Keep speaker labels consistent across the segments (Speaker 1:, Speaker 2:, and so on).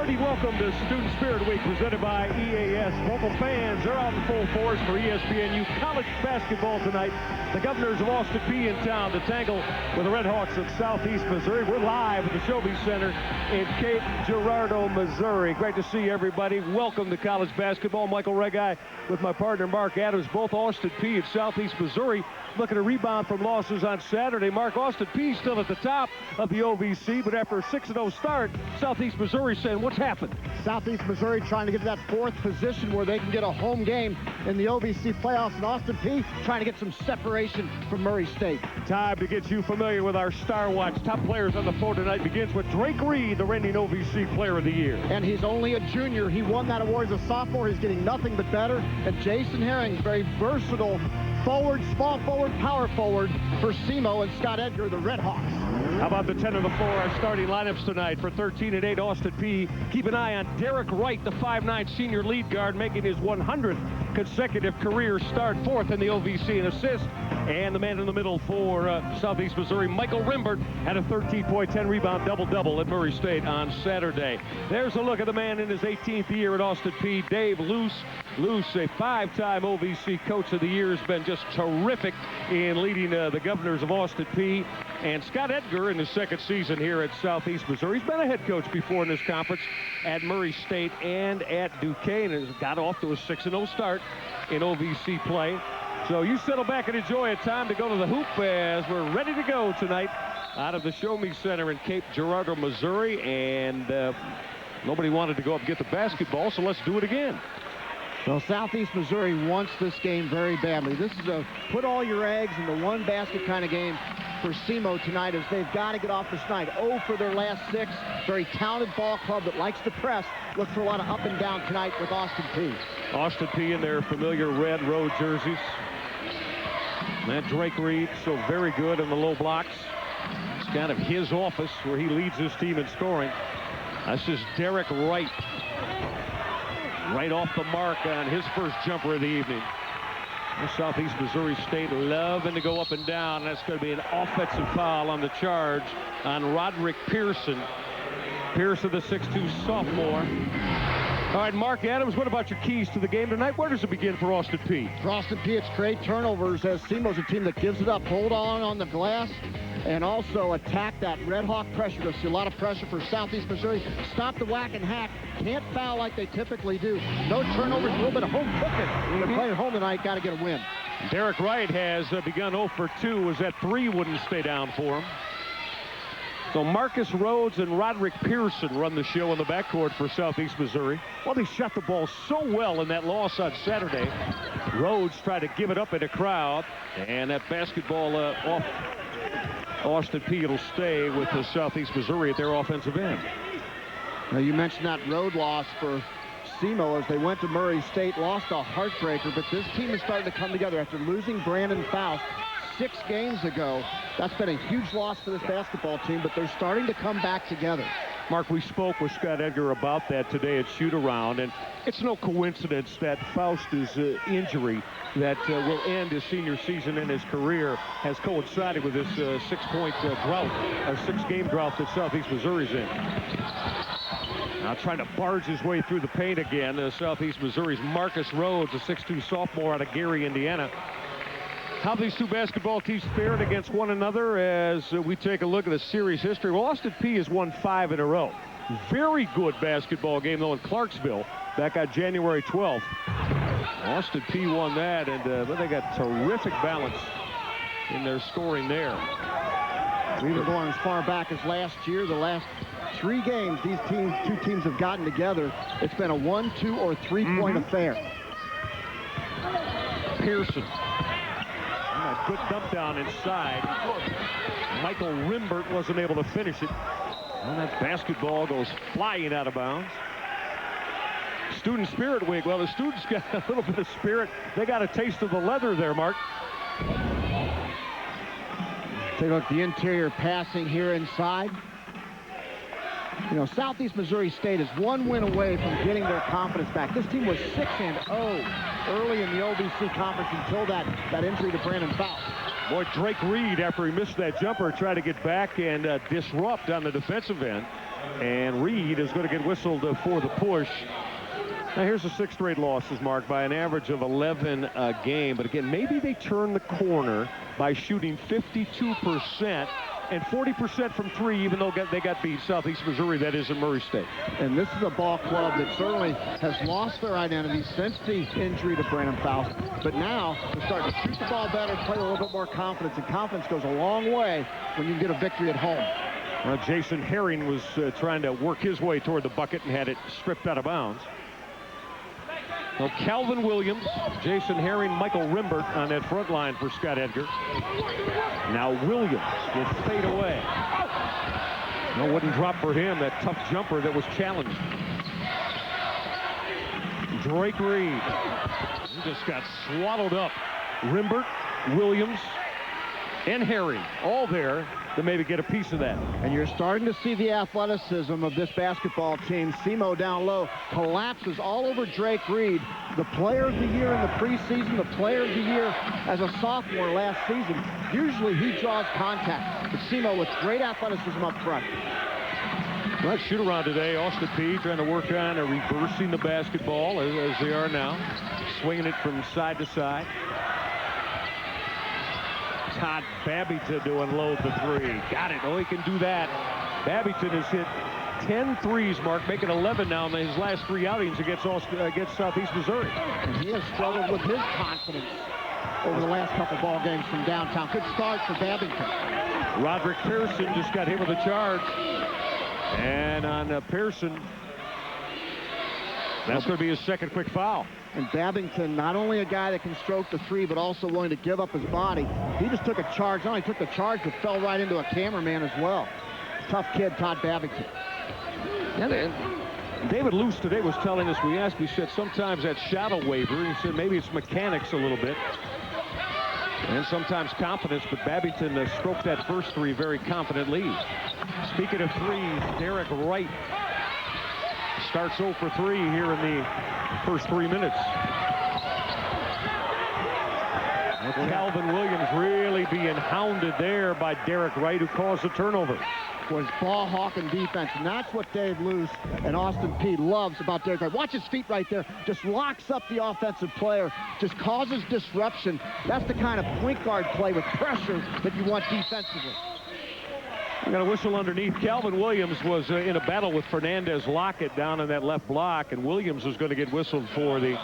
Speaker 1: hearty welcome to Student Spirit Week presented by EAS. Local fans are out in full force for ESPNU college basketball tonight. The Governors of Austin Peay in town to tangle with the Red Hawks of Southeast Missouri. We're live at the Showbe Center in Cape Girardeau, Missouri. Great to see everybody. Welcome to college basketball. Michael Regai with my partner Mark Adams, both Austin Peay and Southeast Missouri. Looking to rebound from losses on Saturday. Mark, Austin Peay still at the top of the OVC, but after a 6-0 start, Southeast Missouri saying, what's happened?
Speaker 2: Southeast Missouri trying to get to that fourth position where they can get a home game in the OVC playoffs, and Austin Peay trying to get some separation from Murray State.
Speaker 1: Time to get you familiar with our Star Watch. Top players on the floor tonight begins with Drake Reed, the reigning OVC Player of the Year.
Speaker 2: And he's only a junior. He won that award as a sophomore. He's getting nothing but better. And Jason Herring, very versatile forward, small forward, power forward for SEMO, and Scott Edgar, the Red Hawks.
Speaker 1: How about the 10 of the floor, our starting lineups tonight for 13-8 Austin Peay. Keep an eye on Derek Wright, the 5'9 senior lead guard, making his 100th consecutive career start, fourth in the OVC in assists. And the man in the middle for Southeast Missouri, Michael Rimbert, had a 13-point, 10-rebound double-double at Murray State on Saturday. There's a look at the man in his 18th year at Austin Peay, Dave Luce. Luce, a 5-time OVC Coach of the Year, has been just terrific in leading the Governors of Austin Peay. And Scott Edgar in his second season here at Southeast Missouri. He's been a head coach before in this conference at Murray State and at Duquesne, and has got off to a 6-0 start in OVC play. So you settle back and enjoy a time to go to the hoop as we're ready to go tonight out of the Show Me Center in Cape Girardeau, Missouri. And nobody wanted to go up and get the basketball, so let's do it again.
Speaker 2: Well, Southeast Missouri wants this game very badly. This is a put all your eggs in the one basket kind of game for SEMO tonight, as they've got to get off this night. 0 for their last 6. Very talented ball club that likes to press. Look for a lot of up and down tonight with Austin Peay.
Speaker 1: Austin Peay in their familiar red road jerseys. That Drake Reed, so very good in the low blocks. It's kind of his office where he leads his team in scoring. This is Derek Wright. Right off the mark on his first jumper of the evening. Southeast Missouri State loving to go up and down. That's going to be an offensive foul on the charge on Roderick Pearson. Pearson, the 6'2 sophomore. All right, Mark Adams, what about your keys to the game tonight? Where does it begin for Austin Peay?
Speaker 2: For Austin Peay, it's create turnovers, as SEMO's a team that gives it up. Hold on the glass, and also attack that Red Hawk pressure. You'll see a lot of pressure for Southeast Missouri. Stop the whack and hack. Can't foul like they typically do. No turnovers, a little bit of home cooking. They're playing home tonight, got to get a win.
Speaker 1: Derek Wright has begun 0 for 2 as that 3 wouldn't stay down for him. So Marcus Rhodes and Roderick Pearson run the show in the backcourt for Southeast Missouri. Well, they shot the ball so well in that loss on Saturday. Rhodes tried to give it up in a crowd, and that basketball off Austin Peay. It'll stay with the Southeast Missouri at their offensive end.
Speaker 2: Now, you mentioned that road loss for SEMO as they went to Murray State, lost a heartbreaker, but this team is starting to come together after losing Brandon Faust 6 games ago. That's been a huge loss for this basketball team, but they're starting to come back together.
Speaker 1: Mark, we spoke with Scott Edgar about that today at shoot-around, and it's no coincidence that Faust's injury that will end his senior season in his career has coincided with this 6-point drought, or 6-game drought that Southeast Missouri's in. Now trying to barge his way through the paint again, Southeast Missouri's Marcus Rhodes, a 6'2 sophomore out of Gary, Indiana. How these two basketball teams fared against one another as we take a look at the series history. Well, Austin Peay has won 5 in a row. Very good basketball game, though, in Clarksville back on January 12th. Austin Peay won that, and they got terrific balance in their scoring there.
Speaker 2: Even going as far back as last year, the last 3 games these two teams have gotten together, it's been a 1, 2, or 3-point affair.
Speaker 1: Pearson. A good dump down inside. Michael Rimbert wasn't able to finish it. And that basketball goes flying out of bounds. Student Spirit Week. Well, the students got a little bit of spirit. They got a taste of the leather there, Mark.
Speaker 2: Take a look at the interior passing here inside. You know, Southeast Missouri State is 1 win away from getting their confidence back. This team was 6-0 early in the OVC conference until that injury to Brandon Faust.
Speaker 1: Boy, Drake Reed, after he missed that jumper, tried to get back and disrupt on the defensive end. And Reed is going to get whistled for the push. Now here's the 6 straight losses, Mark, by an average of 11 a game. But again, maybe they turn the corner by shooting 52% and 40% from 3, even though they got beat. Southeast Missouri, that is, in Murray State.
Speaker 2: And this is a ball club that certainly has lost their identity since the injury to Brandon Faust. But now they're starting to shoot the ball better, play a little bit more confidence. And confidence goes a long way when you get a victory at home.
Speaker 1: Well, Jason Herring was trying to work his way toward the bucket and had it stripped out of bounds. Well, Calvin Williams, Jason Herring, Michael Rimbert on that front line for Scott Edgar. Now Williams will fade away. No wooden drop for him, that tough jumper that was challenged. Drake Reed. He just got swallowed up. Rimbert, Williams, and Herring all there to maybe get a piece of that.
Speaker 2: And you're starting to see the athleticism of this basketball team. Simo down low collapses all over Drake Reed, the player of the year in the preseason, the player of the year as a sophomore last season. Usually he draws contact, but Simo with great athleticism up front.
Speaker 1: Well, shoot around today. Austin Peay trying to work on reversing the basketball as they are now, swinging it from side to side. Todd Babington to unload the 3. Got it. Oh, he can do that. Babington has hit 10 threes, Mark, making 11 now in his last 3 outings against Southeast Missouri.
Speaker 2: And he has struggled with his confidence over the last couple ball games from downtown. Good start for Babington.
Speaker 1: Roderick Pearson just got hit with a charge. And on Pearson, that's going to be his second quick foul.
Speaker 2: And Babington, not only a guy that can stroke the 3, but also willing to give up his body. He just took a charge. Not only took the charge, but fell right into a cameraman as well. Tough kid, Todd Babington.
Speaker 1: Yeah, David Luce today was telling us, we said sometimes that shadow waiver. He said maybe it's mechanics a little bit. And sometimes confidence, but Babington stroked that first 3 very confidently. Speaking of 3s, Derek Wright starts 0 for 3 here in the first 3 minutes. Calvin Williams really being hounded there by Derek Wright, who caused the turnover.
Speaker 2: Was ball hawking defense, and that's what Dave Luce and Austin Peay loves about Derek Wright. Watch his feet right there. Just locks up the offensive player, just causes disruption. That's the kind of point guard play with pressure that you want defensively.
Speaker 1: We got a whistle underneath. Calvin Williams was in a battle with Fernandez Lockett down in that left block, and Williams was going to get whistled for the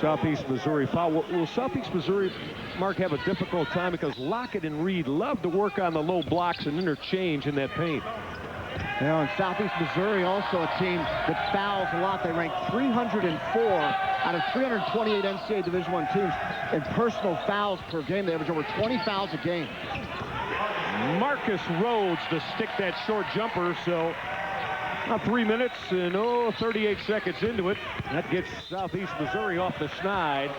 Speaker 1: Southeast Missouri foul. Will Southeast Missouri, Mark, have a difficult time because Lockett and Reed love to work on the low blocks and interchange in that paint?
Speaker 2: You know, and Southeast Missouri also a team that fouls a lot. They rank 304 out of 328 NCAA Division I teams in personal fouls per game. They average over 20 fouls a game.
Speaker 1: Marcus Rhodes to stick that short jumper, so 3 minutes and 38 seconds into it. That gets Southeast Missouri off the schneid.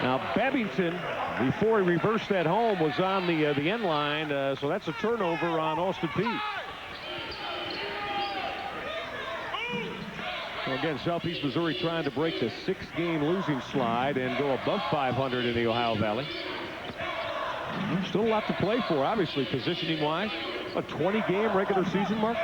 Speaker 1: Now Babington, before he reversed that home, was on the end line, so that's a turnover on Austin Peay. So again, Southeast Missouri trying to break the 6-game losing slide and go above 500 in the Ohio Valley. Still a lot to play for, obviously, positioning-wise. A 20-game regular season, Mark?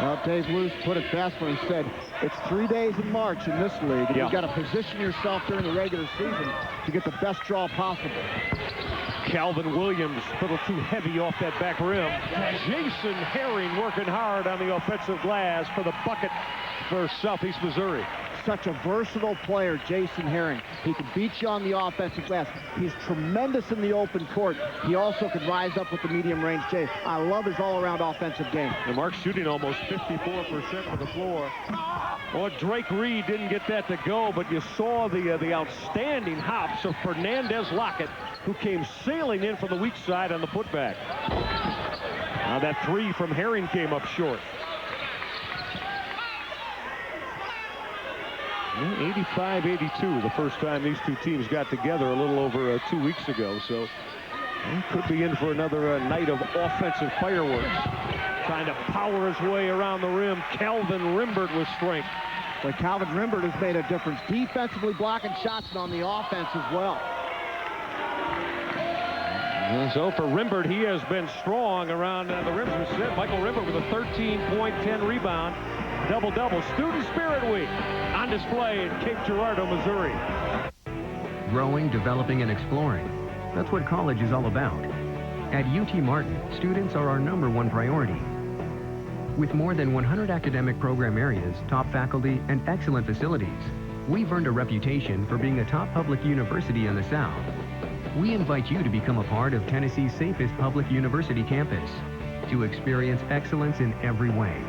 Speaker 2: Well, Dave Luce put it best when he said, it's 3 days in March in this league, and you've got to position yourself during the regular season to get the best draw possible.
Speaker 1: Calvin Williams, a little too heavy off that back rim. Jason Herring working hard on the offensive glass for the bucket for Southeast Missouri.
Speaker 2: Such a versatile player, Jason Herring. He can beat you on the offensive glass. He's tremendous in the open court. He also could rise up with the medium range J. I love his all-around offensive game.
Speaker 1: And Mark's shooting almost 54% from the floor. Well, Drake Reed didn't get that to go, but you saw the outstanding hops of Fernandez Lockett, who came sailing in from the weak side on the putback. Now that 3 from Herring came up short. 85-82, the first time these two teams got together a little over 2 weeks ago. So he could be in for another night of offensive fireworks. Trying to power his way around the rim. Calvin Rimbert with strength.
Speaker 2: But Calvin Rimbert has made a difference defensively, blocking shots, and on the offense as well.
Speaker 1: And so for Rimbert, he has been strong around the rims. We said Michael Rimbert with a 13-10 rebound, double-double. Student Spirit Week on display in Cape Girardeau, Missouri.
Speaker 3: Growing, developing, and exploring. That's what college is all about. At UT Martin, students are our #1 priority. With more than 100 academic program areas, top faculty, and excellent facilities, we've earned a reputation for being a top public university in the South. We invite you to become a part of Tennessee's safest public university campus, to experience excellence in every way.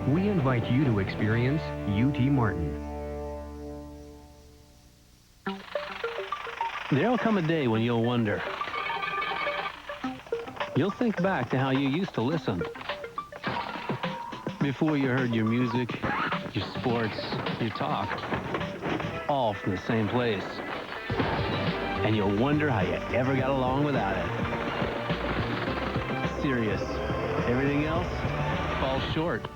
Speaker 3: We invite you to experience UT Martin.
Speaker 4: There'll come a day when you'll wonder. You'll think back to how you used to listen. Before you heard your music, your sports, your talk, all from the same place. And you'll wonder how you ever got along without it. Serious. Everything else falls short.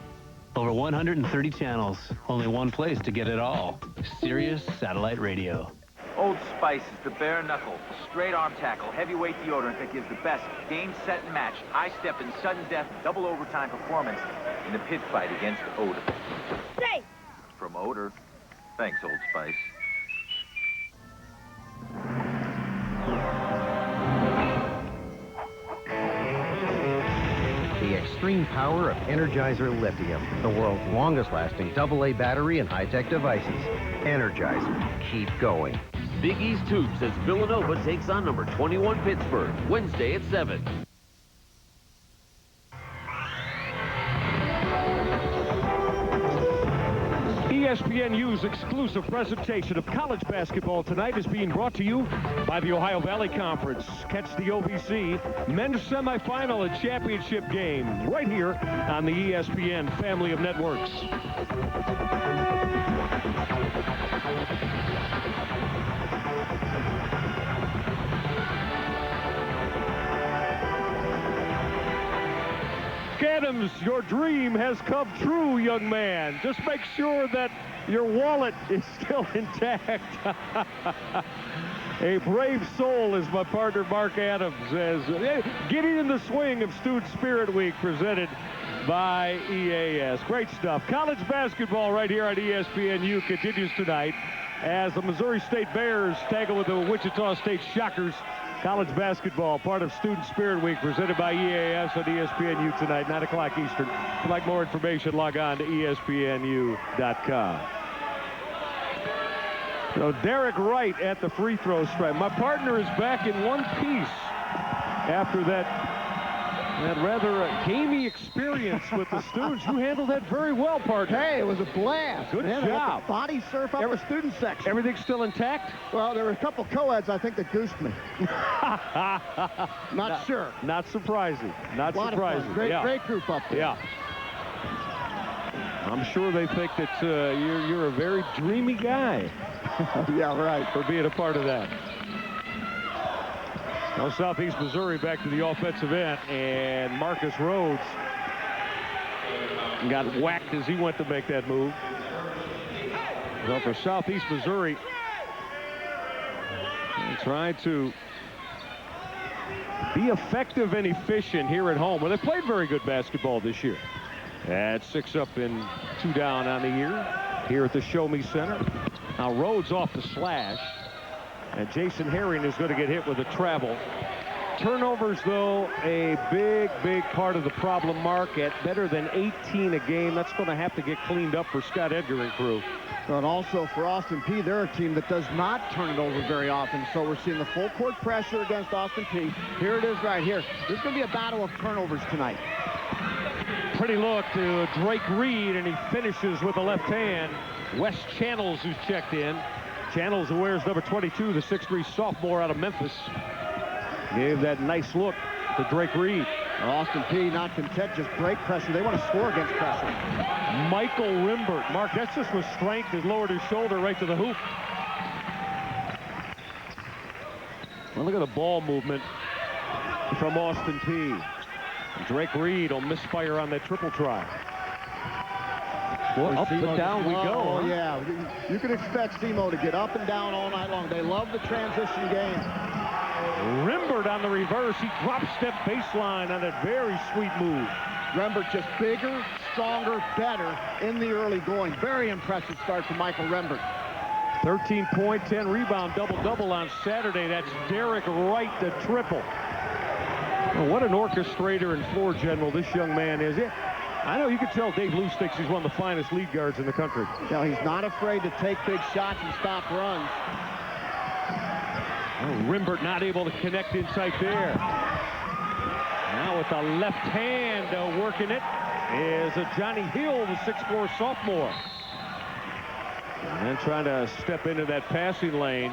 Speaker 4: Over 130 channels, only one place to get it all. Sirius Satellite Radio.
Speaker 5: Old Spice is the bare knuckle, straight arm tackle, heavyweight deodorant that gives the best game, set, and match, high step and sudden death, double overtime performance in the pit fight against odor.
Speaker 6: Safe!
Speaker 5: From odor. Thanks, Old Spice.
Speaker 7: The extreme power of Energizer Lithium, the world's longest-lasting AA battery and high-tech devices. Energizer, keep going.
Speaker 8: Big East Hoops as Villanova takes on number 21 Pittsburgh, Wednesday at 7.
Speaker 1: ESPNU's exclusive presentation of college basketball tonight is being brought to you by the Ohio Valley Conference. Catch the OVC men's semifinal and championship game right here on the ESPN family of networks. Adams, your dream has come true, young man. Just make sure that your wallet is still intact. A brave soul is my partner, Mark Adams, as getting in the swing of Student Spirit Week presented by EAS. Great stuff. College basketball right here on ESPNU continues tonight as the Missouri State Bears tackle with the Wichita State Shockers. College basketball, part of Student Spirit Week, presented by EAS on ESPNU tonight, 9 o'clock Eastern. If you'd like more information, log on to ESPNU.com. So Derek Wright at the free throw stripe. My partner is back in one piece after that rather gamey experience with the students. You handled that very well, partner.
Speaker 2: Hey, it was a blast.
Speaker 1: Good job.
Speaker 2: Body surf up the student section.
Speaker 1: Everything still intact?
Speaker 2: Well, there were a couple co-eds, I think, that goosed me. Not sure.
Speaker 1: Not surprising. Not surprising.
Speaker 2: Great group up there.
Speaker 1: Yeah. I'm sure they think that you're a very dreamy guy.
Speaker 2: Yeah, right.
Speaker 1: For being a part of that. Now Southeast Missouri back to the offensive end, and Marcus Rhodes got whacked as he went to make that move. So for Southeast Missouri, trying to be effective and efficient here at home. Well, they played very good basketball this year. At 6 up and 2 down on the year here at the Show Me Center. Now Rhodes off the slash. And Jason Herring is going to get hit with a travel. Turnovers, though, a big part of the problem, Mark, at better than 18 a game. That's going to have to get cleaned up for Scott Edgar and crew.
Speaker 2: And also for Austin Peay, they're a team that does not turn it over very often. So we're seeing the full court pressure against Austin Peay. Here it is right here. This is going to be a battle of turnovers tonight.
Speaker 1: Pretty look to Drake Reed, and he finishes with the left hand. Wes Channels, who's checked in. Channels, who wears number 22, the 6'3" sophomore out of Memphis, gave that nice look to Drake Reed.
Speaker 2: Austin Peay not content, just break pressure. They want to score against pressure.
Speaker 1: Michael Rimbert. Mark, that's just with strength. He's lowered his shoulder right to the hoop. Well, look at the ball movement from Austin Peay. Drake Reed will misfire on that triple try. Well, up and down we go.
Speaker 2: Oh, yeah. You can expect SEMO to get up and down all night long. They love the transition game.
Speaker 1: Rembert on the reverse. He drop step baseline on that very sweet move.
Speaker 2: Rembert just bigger, stronger, better in the early going. Very impressive start from Michael Rembert.
Speaker 1: 13 point, 10 rebound, double-double on Saturday. That's Derek Wright, the triple. Well, what an orchestrator and floor general this young man is. I know you can tell Dave Luce thinks he's one of the finest lead guards in the country.
Speaker 2: No, he's not afraid to take big shots and stop runs.
Speaker 1: Oh, Rembert not able to connect inside there. Now with the left hand working it is Johnny Hill, the 6'4" sophomore. And then trying to step into that passing lane.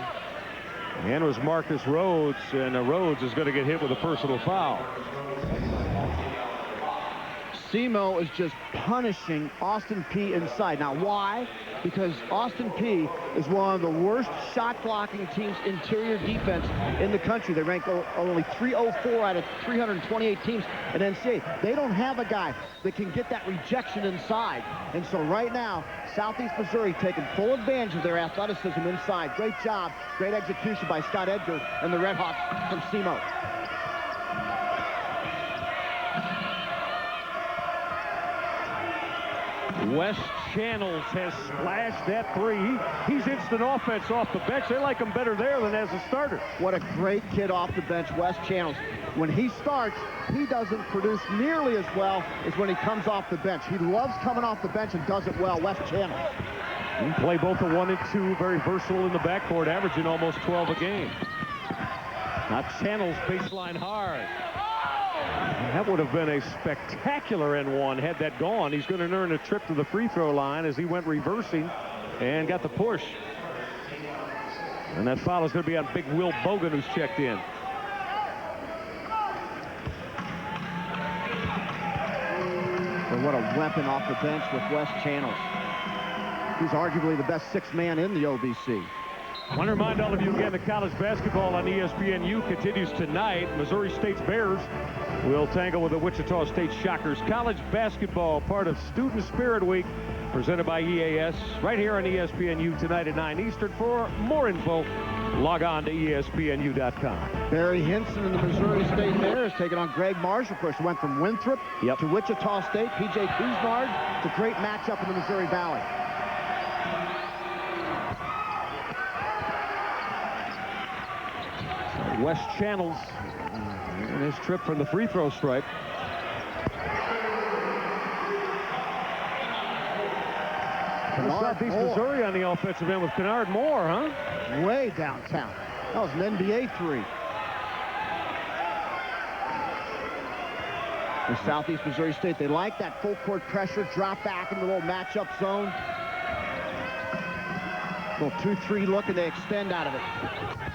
Speaker 1: And was Marcus Rhodes, and Rhodes is going to get hit with a personal foul.
Speaker 2: SEMO is just punishing Austin Peay inside. Now, why? Because Austin Peay is one of the worst shot-blocking teams, interior defense in the country. They rank only 304 out of 328 teams in NCAA. They don't have a guy that can get that rejection inside. And so right now, Southeast Missouri taking full advantage of their athleticism inside. Great job, great execution by Scott Edgar and the Redhawks from SEMO.
Speaker 1: Wes Channels has splashed that three. He's instant offense off the bench. They like him better there than as a starter.
Speaker 2: What a great kid off the bench, Wes Channels. When he starts, he doesn't produce nearly as well as when he comes off the bench. He loves coming off the bench and does it well, Wes Channels.
Speaker 1: He play both the 1 and 2, very versatile in the backcourt, averaging almost 12 a game. Now Channels baseline hard. That would have been a spectacular N1 had that gone. He's going to earn a trip to the free throw line as he went reversing and got the push. And that foul is going to be on big Will Bogan, who's checked in.
Speaker 2: But what a weapon off the bench with Wes Channels. He's arguably the best sixth man in the OVC.
Speaker 1: I want to remind all of you again that college basketball on ESPNU continues tonight. Missouri State's Bears will tangle with the Wichita State Shockers. College basketball, part of Student Spirit Week, presented by EAS, right here on ESPNU tonight at 9 Eastern. For more info, log on to ESPNU.com.
Speaker 2: Barry Hinson and the Missouri State Bears taking on Greg Marsh. Of course, went from Winthrop to Wichita State. P.J. Couisnard. It's a great matchup in the Missouri Valley.
Speaker 1: Wes Channels in his trip from the free throw stripe. Southeast Missouri on the offensive end with Kennard Moore, huh?
Speaker 2: Way downtown. That was an NBA three. And Southeast Missouri State, they like that full court pressure, drop back in the little matchup zone. Little 2-3 look, and they extend out of it.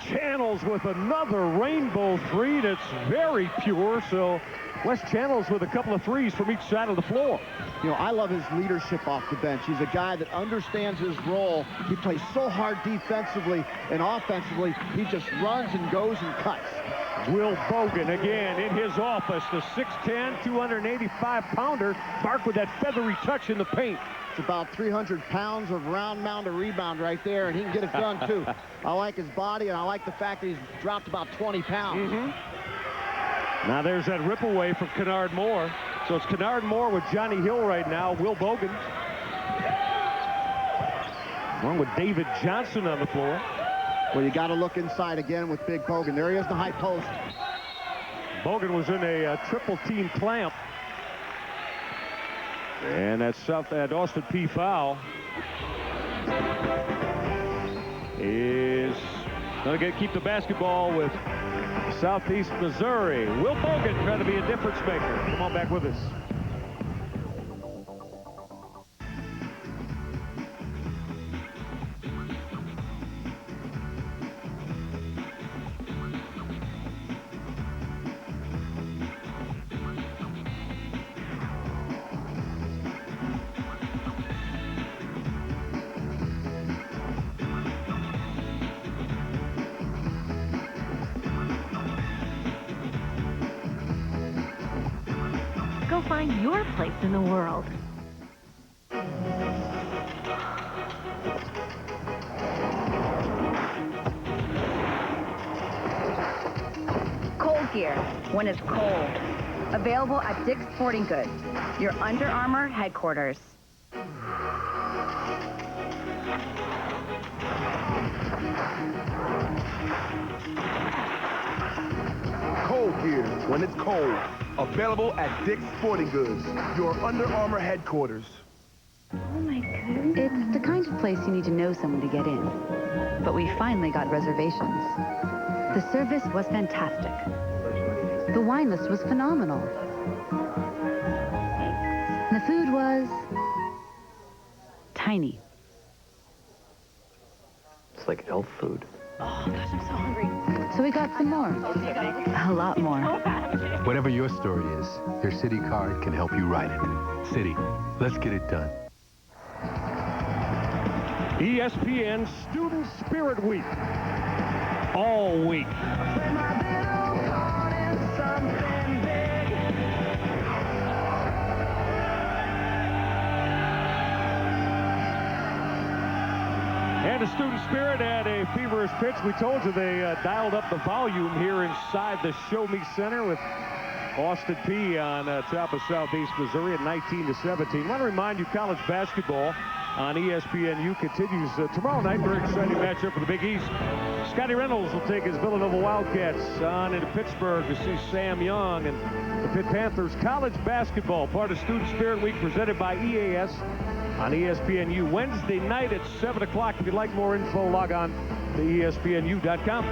Speaker 1: Channels with another rainbow three that's very pure. So Wes Channels with a couple of threes from each side of the floor.
Speaker 2: You know, I love his leadership off the bench. He's a guy that understands his role. He plays so hard defensively and offensively. He just runs and goes and cuts.
Speaker 1: Will Bogan again in his office, the 6'10", 285-pounder, marked with that feathery touch in the paint.
Speaker 2: It's about 300 pounds of round mound of rebound right there, and he can get it done too. I like his body, and I like the fact that he's dropped about 20 pounds.
Speaker 1: Now there's that rip away from Kennard Moore. So it's Kennard Moore with Johnny Hill right now. Will Bogan, along with David Johnson on the floor.
Speaker 2: Well, you got to look inside again with Big Bogan. There he is in the high post.
Speaker 1: Bogan was in a triple team clamp. And that Austin Peay foul is going to keep the basketball with Southeast Missouri. Will Bogan trying to be a difference maker. Come on back with us.
Speaker 6: Go find your place in the world.
Speaker 9: gear when it's cold. Available at Dick's Sporting Goods, your Under Armour headquarters.
Speaker 10: Cold gear when it's cold. Available at Dick's Sporting Goods, your Under Armour headquarters.
Speaker 9: Oh my goodness. It's the kind of place you need to know someone to get in. But we finally got reservations. The service was fantastic. The wine list was phenomenal. The food was tiny.
Speaker 7: It's like elf food.
Speaker 9: Oh gosh, I'm so hungry. So we got some more. A lot more.
Speaker 11: Whatever your story is, your City card can help you write it. City, let's get it done.
Speaker 1: ESPN Student Spirit Week. All week. And the student spirit had a feverish pitch. We told you they dialed up the volume here inside the Show Me Center with Austin Peay on top of Southeast Missouri at 19-17. I want to remind you, college basketball on ESPNU continues tomorrow night. Very exciting matchup for the Big East. Scotty Reynolds will take his Villanova Wildcats on into Pittsburgh to see Sam Young and the Pitt Panthers. College basketball, part of Student Spirit Week, presented by EAS on ESPNU Wednesday night at 7 o'clock. If you'd like more info, log on to ESPNU.com.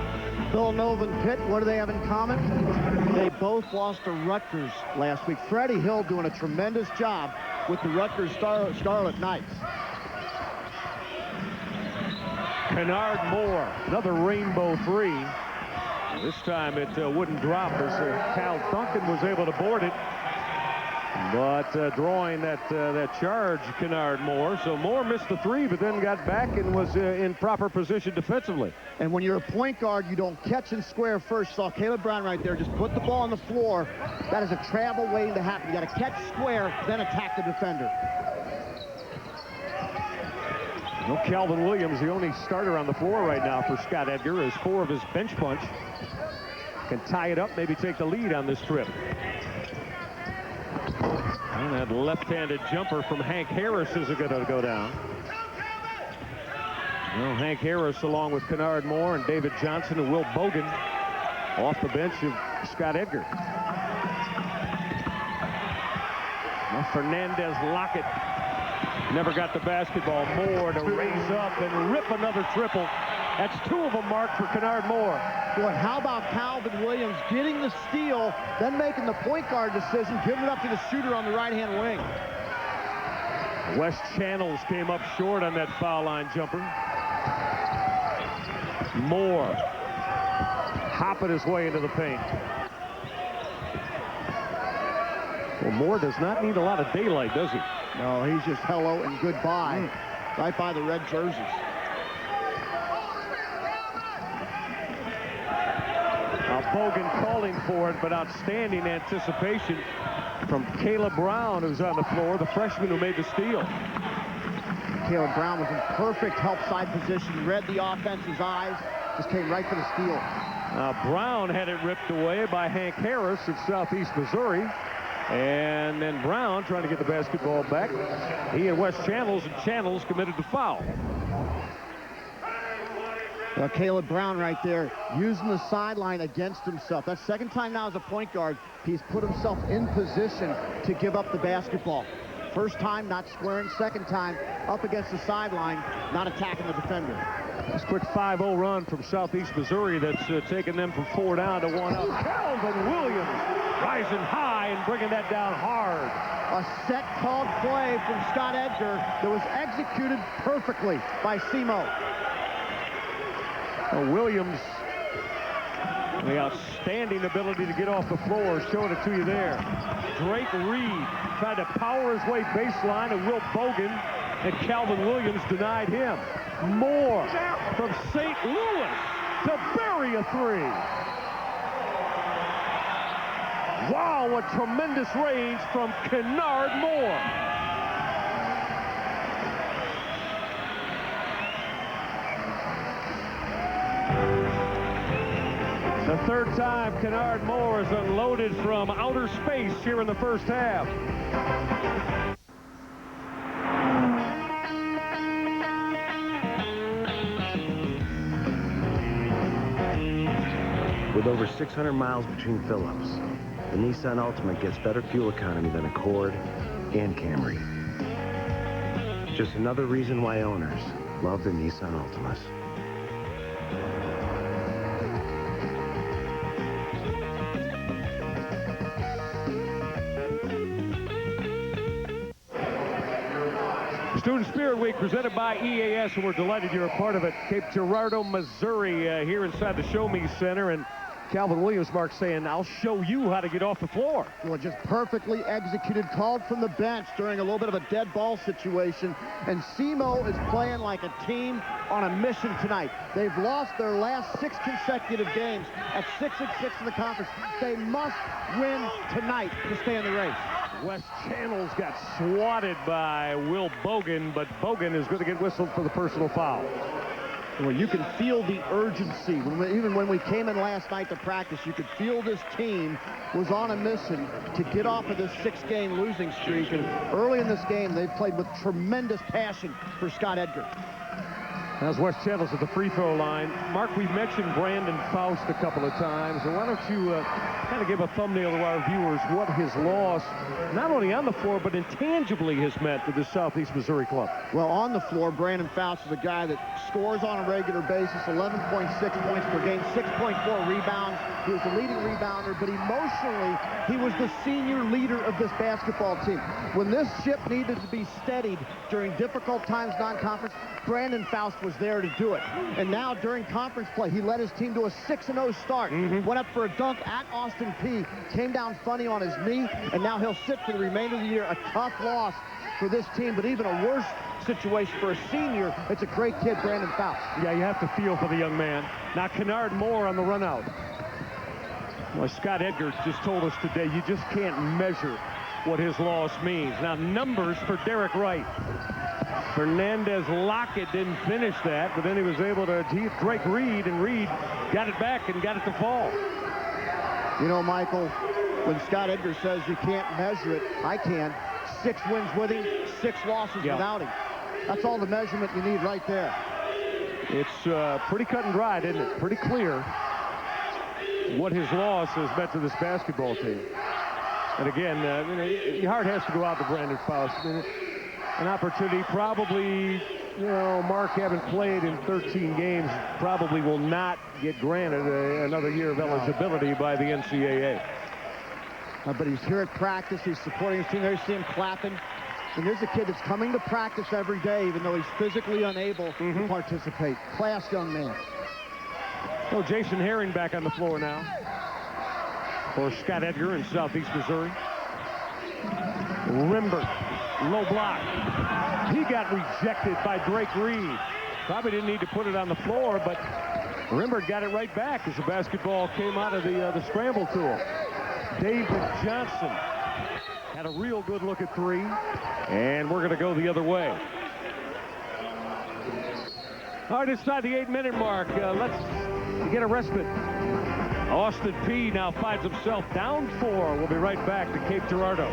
Speaker 2: Villanova and Pitt, what do they have in common? They both lost to Rutgers last week. Freddie Hill doing a tremendous job with the Rutgers Scarlet Knights.
Speaker 1: Kennard Moore, another rainbow three. This time it wouldn't drop as Cal Duncan was able to board it. But drawing that charge, Kennard Moore. So Moore missed the three, but then got back and was in proper position defensively.
Speaker 2: And when you're a point guard, you don't catch and square first. Saw Caleb Brown right there. Just put the ball on the floor. That is a travel waiting to happen. You got to catch square, then attack the defender.
Speaker 1: No, Calvin Williams, the only starter on the floor right now for Scott Edgar, as 4 of his bench punch can tie it up, maybe take the lead on this trip. And that left-handed jumper from Hank Harris is going to go down. Well, Hank Harris, along with Kennard Moore and David Johnson and Will Bogan, off the bench of Scott Edgar. Well, Fernandez Lockett never got the basketball. Moore to raise up and rip another triple. That's 2 of them marked for Kennard Moore.
Speaker 2: Boy, how about Calvin Williams getting the steal, then making the point guard decision, giving it up to the shooter on the right-hand wing.
Speaker 1: West Channels came up short on that foul line jumper. Moore hopping his way into the paint. Well, Moore does not need a lot of daylight, does he?
Speaker 2: No, he's just hello and goodbye right by the red jerseys.
Speaker 1: Now Bogan calling for it, but outstanding anticipation from Caleb Brown, who's on the floor, the freshman who made the steal.
Speaker 2: Caleb Brown was in perfect help side position, read the offense's eyes, just came right for the steal.
Speaker 1: Now Brown had it ripped away by Hank Harris of Southeast Missouri. And then Brown trying to get the basketball back. He and West Channels, and Channels committed the foul.
Speaker 2: Well, Caleb Brown right there using the sideline against himself. That's second time now as a point guard. He's put himself in position to give up the basketball. First time not squaring, second time up against the sideline, not attacking the defender.
Speaker 1: This quick 5-0 run from Southeast Missouri that's taken them from 4 down to 1 up. Calvin Williams rising high and bringing that down hard.
Speaker 2: A set called play from Scott Edgar that was executed perfectly by Simo.
Speaker 1: Williams, the outstanding ability to get off the floor, showing it to you there. Drake Reed tried to power his way baseline, and Will Bogan and Calvin Williams denied him. Moore from St. Louis to bury a 3. Wow, what tremendous range from Kennard Moore. The third time Kennard Moore is unloaded from outer space here in the first half.
Speaker 12: With over 600 miles between fill-ups, the Nissan Altima gets better fuel economy than Accord and Camry. Just another reason why owners love the Nissan Altimas.
Speaker 1: Student Spirit Week presented by EAS, and we're delighted you're a part of it. Cape Girardeau, Missouri, here inside the Show Me Center, and Calvin Williams, Mark, saying, I'll show you how to get off the floor.
Speaker 2: Well, just perfectly executed, called from the bench during a little bit of a dead ball situation, and SEMO is playing like a team on a mission tonight. They've lost their last 6 consecutive games at 6-6 in the conference. They must win tonight to stay in the race.
Speaker 1: West Channels got swatted by Will Bogan, but Bogan is going to get whistled for the personal foul.
Speaker 2: Well, you can feel the urgency. Even when we came in last night to practice, you could feel this team was on a mission to get off of this 6-game losing streak. And early in this game, they've played with tremendous passion for Scott Edgar.
Speaker 1: As West Channels at the free throw line. Mark, we've mentioned Brandon Faust a couple of times, and why don't you kind of give a thumbnail to our viewers what his loss, not only on the floor, but intangibly has meant to the Southeast Missouri club.
Speaker 2: Well, on the floor, Brandon Faust is a guy that scores on a regular basis, 11.6 points per game, 6.4 rebounds. He was the leading rebounder, but emotionally, he was the senior leader of this basketball team. When this ship needed to be steadied during difficult times non-conference, Brandon Faust was there to do it. And now during conference play, he led his team to a 6-0 start. Went up for a dunk at Austin Peay, came down funny on his knee, and now he'll sit for the remainder of the year. A tough loss for this team, but even a worse situation for a senior. It's a great kid, Brandon Faust.
Speaker 1: Yeah, you have to feel for the young man. Now Kennard Moore on the run out. Well, Scott Edgar just told us today, you just can't measure what his loss means. Now, numbers for Derek Wright. Fernandez Lockett didn't finish that, but then he was able to Drake Reed, and Reed got it back and got it to fall.
Speaker 2: You know, Michael, when Scott Edgar says you can't measure it, I can. 6 wins with him, 6 losses without him. That's all the measurement you need right there.
Speaker 1: It's pretty cut and dried, isn't it? Pretty clear what his loss has meant to this basketball team. And again, your heart has to go out to Brandon Faust. I mean, an opportunity probably, you know, Mark, having played in 13 games, probably will not get granted another year of eligibility by the NCAA.
Speaker 2: But he's here at practice. He's supporting his team. There you see him clapping. And here's a kid that's coming to practice every day, even though he's physically unable to participate. Class young man.
Speaker 1: So Jason Herring back on the floor now for Scott Edgar in Southeast Missouri. Rimbert, low block. He got rejected by Drake Reed. Probably didn't need to put it on the floor, but Rimbert got it right back as the basketball came out of the scramble to him. David Johnson had a real good look at 3, and we're going to go the other way. All right, inside the 8-minute mark, let's get a respite. Austin Peay now finds himself down 4. We'll be right back to Cape Girardeau.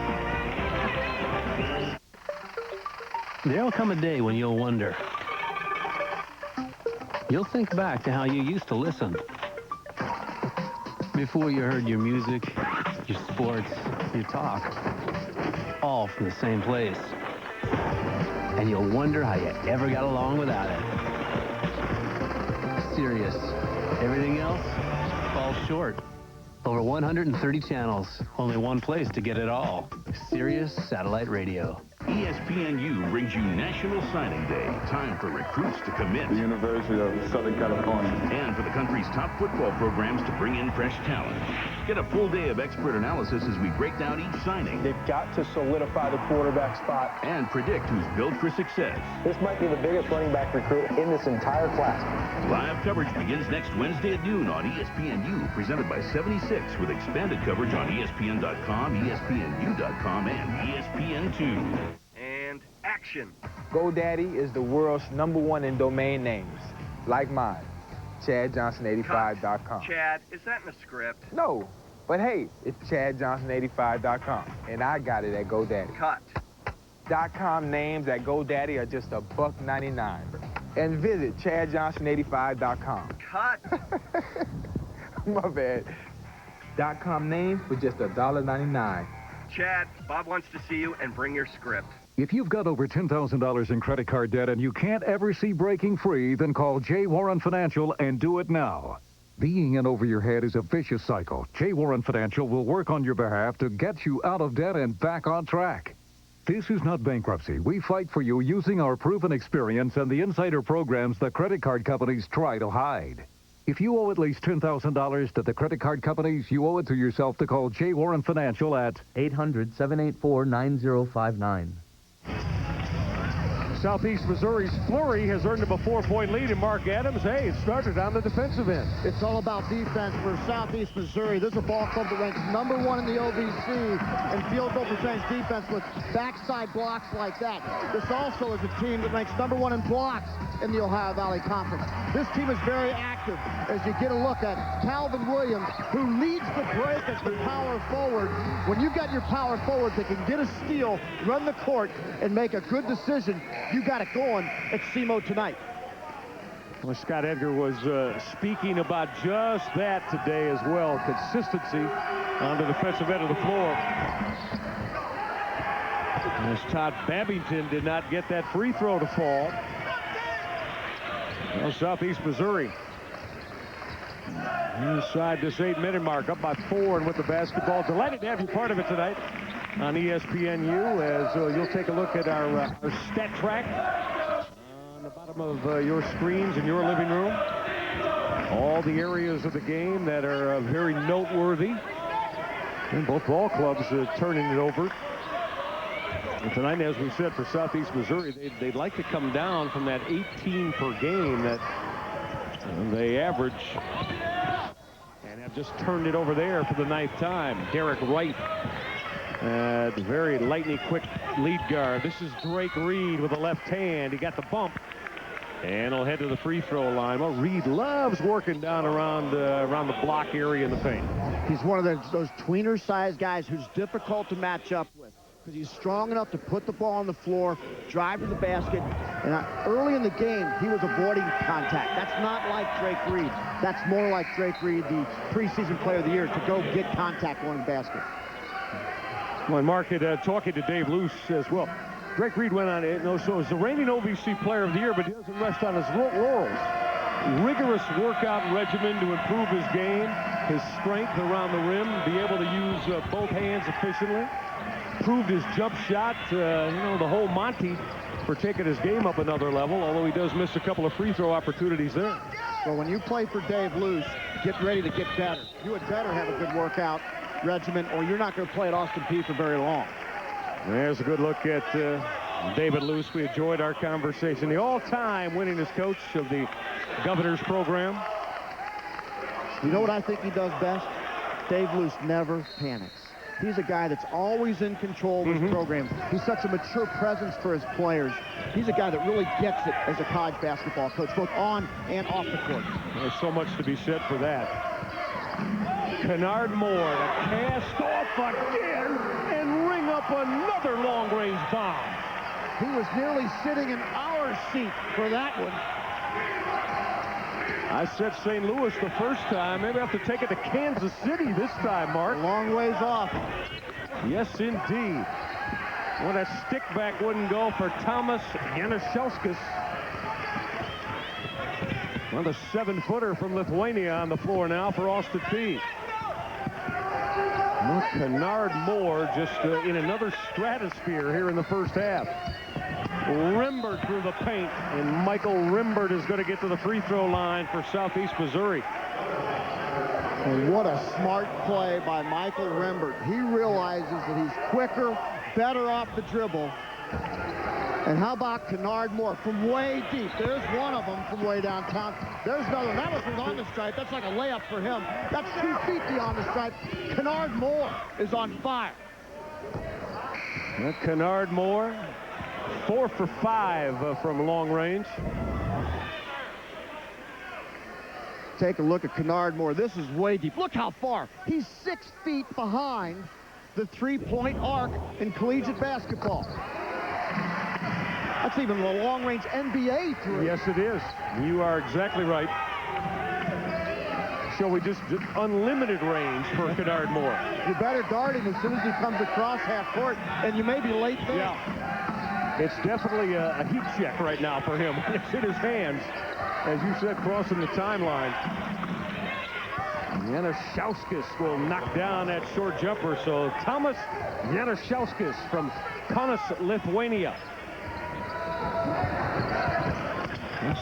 Speaker 4: There'll come a day when you'll wonder. You'll think back to how you used to listen. Before you heard your music, your sports, your talk, all from the same place. And you'll wonder how you ever got along without it. Sirius. Everything else falls short. Over 130 channels, only one place to get it all. Sirius Satellite Radio.
Speaker 13: ESPNU brings you National Signing Day. Time for recruits to commit.
Speaker 14: The University of Southern California.
Speaker 13: And for the country's top football programs to bring in fresh talent. Get a full day of expert analysis as we break down each signing.
Speaker 14: They've got to solidify the quarterback spot.
Speaker 13: And predict who's built for success.
Speaker 14: This might be the biggest running back recruit in this entire class.
Speaker 13: Live coverage begins next Wednesday at noon on ESPNU, presented by 76, with expanded coverage on ESPN.com, ESPNU.com, and ESPN2.
Speaker 15: And action. GoDaddy is the world's #1 in domain names, like mine. ChadJohnson85.com.
Speaker 16: Chad, is that in the script?
Speaker 15: No, but hey, it's ChadJohnson85.com, and I got it at GoDaddy.
Speaker 16: Cut.
Speaker 15: .com names at GoDaddy are just $1.99. And visit ChadJohnson85.com.
Speaker 16: Cut.
Speaker 15: My bad. .com names for just $1.99.
Speaker 16: Chad, Bob wants to see you and bring your script.
Speaker 17: If you've got over $10,000 in credit card debt and you can't ever see breaking free, then call J. Warren Financial and do it now. Being in over your head is a vicious cycle. J. Warren Financial will work on your behalf to get you out of debt and back on track. This is not bankruptcy. We fight for you using our proven experience and the insider programs the credit card companies try to hide. If you owe at least $10,000 to the credit card companies, you owe it to yourself to call J. Warren Financial at
Speaker 18: 800-784-9059.
Speaker 1: Southeast Missouri's Flurry has earned him a 4-point lead, and Mark Adams, hey, it started on the defensive end.
Speaker 2: It's all about defense for Southeast Missouri. This is a ball club that ranks #1 in the OVC in field goal percentage defense with backside blocks like that. This also is a team that ranks #1 in blocks in the Ohio Valley Conference. This team is very active as you get a look at Calvin Williams, who leads the break as the power forward. When you got your power forwards that can get a steal, run the court, and make a good decision, you got it going at SEMO tonight.
Speaker 1: Well, Scott Edgar was speaking about just that today as well. Consistency on the defensive end of the floor. As Todd Babington did not get that free throw to fall. Well, Southeast Missouri inside this 8-minute mark, up by 4 and with the basketball. Delighted to have you part of it tonight on ESPNU as you'll take a look at our stat track on the bottom of your screens in your living room. All the areas of the game that are very noteworthy. And both ball clubs turning it over. And tonight, as we said, for Southeast Missouri, they'd like to come down from that 18 per game that they average and have just turned it over there for the 9th time. Derek Wright, very lightning quick lead guard. This is Drake Reed with a left hand. He got the bump and he'll head to the free throw line. Well, Reed loves working down around the block area in the paint.
Speaker 2: He's one of those tweener-sized guys who's difficult to match up with, because he's strong enough to put the ball on the floor, drive to the basket, and early in the game, he was avoiding contact. That's not like Drake Reed. That's more like Drake Reed, the preseason player of the year, to go get contact on the basket.
Speaker 1: Well, and Mark had talking to Dave Luce as well. Drake Reed went on it, so he's the reigning OVC player of the year, but he doesn't rest on his laurels. Rigorous workout regimen to improve his game, his strength around the rim, be able to use both hands efficiently. Proved his jump shot, the whole Monty for taking his game up another level, although he does miss a couple of free throw opportunities there.
Speaker 2: Well, when you play for Dave Luce, get ready to get better. You had better have a good workout regimen, or you're not going to play at Austin Peay for very long.
Speaker 1: There's a good look at David Luce. We enjoyed our conversation. The all-time winningest coach of the Governor's program.
Speaker 2: You know what I think he does best? Dave Luce never panics. He's a guy that's always in control of his program. He's such a mature presence for his players. He's a guy that really gets it as a college basketball coach, both on and off the court.
Speaker 1: There's so much to be said for that. Kennard Moore to cast off again and ring up another long-range bomb.
Speaker 2: He was nearly sitting in our seat for that one.
Speaker 1: I said St. Louis the first time. Maybe I have to take it to Kansas City this time, Mark.
Speaker 2: A long ways off.
Speaker 1: Yes, indeed. Well, that stick back wouldn't go for Thomas Januszewskis. Well, the 7-footer from Lithuania on the floor now for Austin Peay. Well, Kennard Moore just in another stratosphere here in the first half. Rimbert through the paint, and Michael Rimbert is going to get to the free throw line for Southeast Missouri.
Speaker 2: And what a smart play by Michael Rimbert. He realizes that he's quicker, better off the dribble. And how about Kennard Moore from way deep? There's one of them from way downtown. There's another one. That was on the stripe. That's like a layup for him. That's 2 feet beyond the stripe. Kennard Moore is on fire.
Speaker 1: Kennard Moore, 4 for 5 from long range.
Speaker 2: take a look at Kennard Moore. This is way deep. Look how far. He's 6 feet behind the three-point arc in collegiate basketball. That's even a long-range NBA three.
Speaker 1: Yes, it is. You are exactly right. So we just unlimited range for Kennard Moore.
Speaker 2: You better guard him as soon as he comes across half court, and you may be late there.
Speaker 1: Yeah. It's definitely a heat check right now for him. It's in his hands, as you said, crossing the timeline. Januszewskis will knock down that short jumper. So Thomas Januszewskis from Kaunas, Lithuania.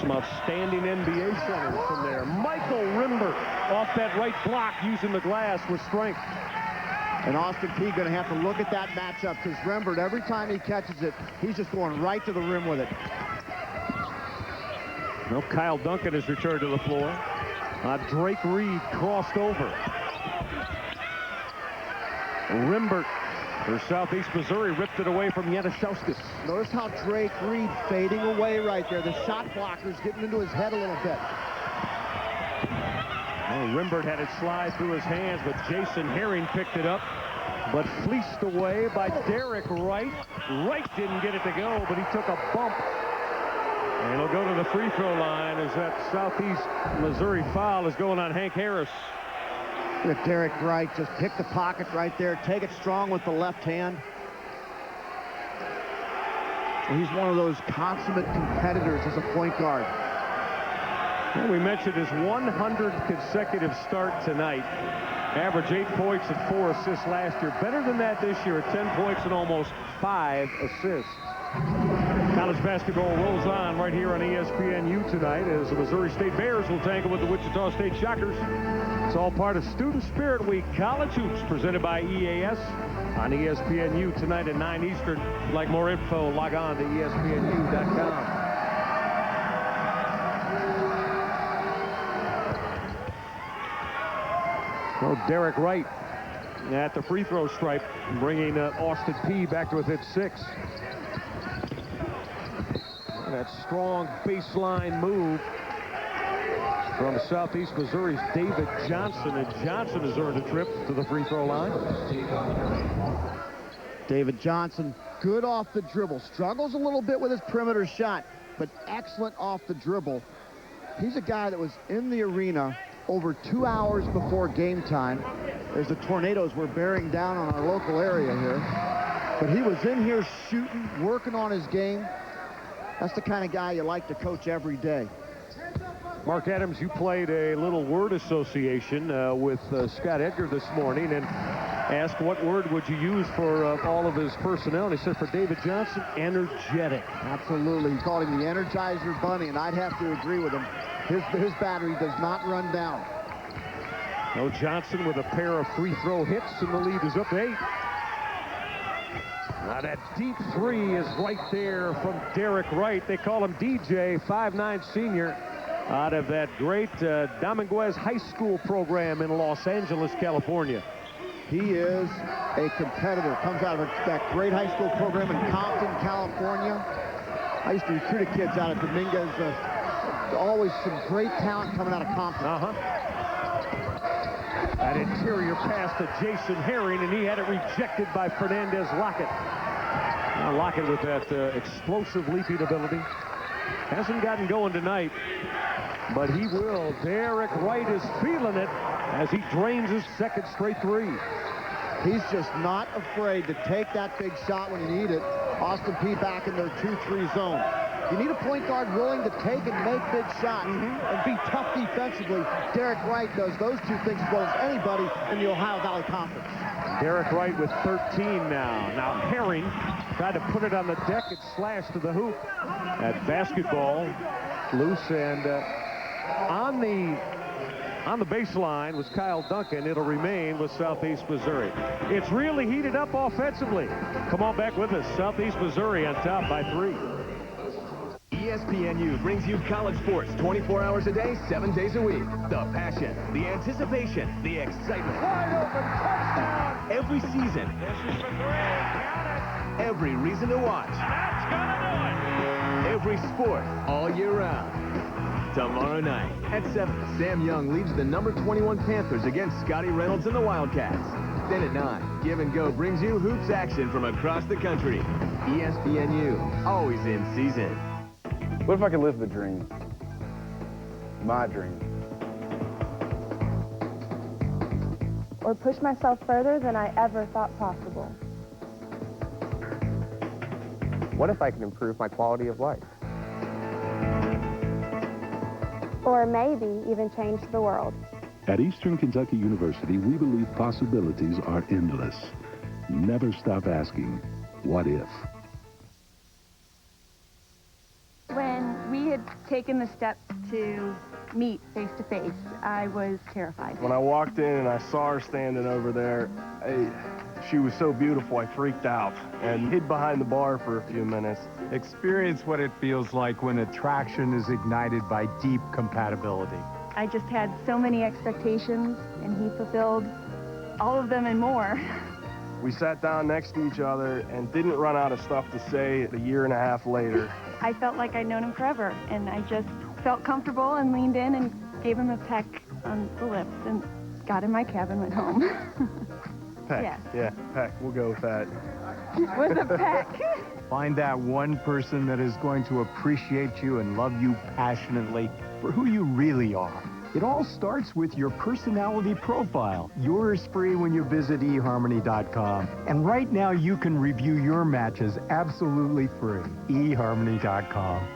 Speaker 1: Some outstanding NBA centers from there. Michael Rimbert off that right block using the glass with strength.
Speaker 2: And Austin Peay going to have to look at that matchup because Rimbert, every time he catches it, he's just going right to the rim with it.
Speaker 1: Well, Kyle Duncan has returned to the floor. Drake Reed crossed over. Rimbert for Southeast Missouri ripped it away from Januszewskis.
Speaker 2: Notice how Drake Reed fading away right there. The shot blocker's getting into his head a little bit.
Speaker 1: Oh, Rimbert had it slide through his hands, but Jason Herring picked it up, but fleeced away by Derek Wright. Wright didn't get it to go, but he took a bump. And he'll go to the free throw line as that Southeast Missouri foul is going on Hank Harris.
Speaker 2: Derek Wright just pick the pocket right there, take it strong with the left hand. He's one of those consummate competitors as a point guard.
Speaker 1: Well, we mentioned his 100th consecutive start tonight. Average 8 points and 4 assists last year. Better than that this year at 10 points and almost 5 assists. College basketball rolls on right here on ESPNU tonight as the Missouri State Bears will tangle with the Wichita State Shockers. It's all part of Student Spirit Week College Hoops presented by EAS on ESPNU tonight at 9 Eastern. If you'd like more info, log on to ESPNU.com. Well, Derek Wright at the free throw stripe, bringing Austin Peay back to within 6. That strong baseline move from Southeast Missouri's David Johnson, and Johnson has earned a trip to the free throw line.
Speaker 2: David Johnson, good off the dribble. Struggles a little bit with his perimeter shot, but excellent off the dribble. He's a guy that was in the arena over 2 hours before game time as the tornadoes were bearing down on our local area here. But he was in here shooting, working on his game. That's the kind of guy you like to coach every day.
Speaker 1: Mark Adams, you played a little word association with Scott Edgar this morning and asked what word would you use for all of his personnel. And he said for David Johnson, energetic.
Speaker 2: Absolutely. He called him the Energizer Bunny, and I'd have to agree with him. His battery does not run down.
Speaker 1: No, Johnson with a pair of free throw hits, and the lead is up to 8. Now that deep three is right there from Derek Wright. They call him DJ, 5'9" senior, out of that great Dominguez High School program in Los Angeles, California.
Speaker 2: He is a competitor. Comes out of that great high school program in Compton, California. I used to recruit kids out of Dominguez. Always some great talent coming out of Compton.
Speaker 1: That interior pass to Jason Herring, and he had it rejected by Fernandez Lockett. Now Lockett with that explosive leaping ability. Hasn't gotten going tonight, but he will. Derek Wright is feeling it as he drains his second straight three.
Speaker 2: He's just not afraid to take that big shot when you need it. Austin Peay back in their 2-3 zone. You need a point guard willing to take and make big shots and be tough defensively. Derek Wright does those two things as well as anybody in the Ohio Valley Conference.
Speaker 1: Derek Wright with 13 now. Now Herring tried to put it on the deck and slash to the hoop. That basketball loose, and on the baseline was Kyle Duncan. It'll remain with Southeast Missouri. It's really heated up offensively. Come on back with us. Southeast Missouri on top by 3.
Speaker 18: ESPNU brings you college sports 24 hours a day, 7 days a week. The passion, the anticipation, the excitement.
Speaker 1: Wide open touchdown!
Speaker 18: Every season.
Speaker 1: This is for 3. Got it.
Speaker 18: Every reason to watch.
Speaker 1: That's gonna do it.
Speaker 18: Every sport all year round. tomorrow night. At 7, Sam Young leads the number 21 Panthers against Scotty Reynolds and the Wildcats. Then at 9, Give and Go brings you hoops action from across the country. ESPNU, always in season.
Speaker 15: What if I could live the dream? My dream.
Speaker 19: Or push myself further than I ever thought possible.
Speaker 15: What if I could improve my quality of life?
Speaker 19: Or maybe even change the world.
Speaker 20: At Eastern Kentucky University, we believe possibilities are endless. Never stop asking, what if?
Speaker 21: When we had taken the step to meet face-to-face, I was terrified.
Speaker 16: When I walked in and I saw her standing over there, she was so beautiful, I freaked out and hid behind the bar for a few minutes.
Speaker 22: Experience what it feels like when attraction is ignited by deep compatibility.
Speaker 21: I just had so many expectations, and he fulfilled all of them and more.
Speaker 16: We sat down next to each other and didn't run out of stuff to say a year and a half later.
Speaker 21: I felt like I'd known him forever, and I just felt comfortable and leaned in and gave him a peck on the lips and got in my cab and went home.
Speaker 16: Peck. Yeah, peck. We'll go with that.
Speaker 21: With a peck.
Speaker 22: Find that one person that is going to appreciate you and love you passionately for who you really are. It all starts with your personality profile. Yours free when you visit eHarmony.com. And right now you can review your matches absolutely free. eHarmony.com.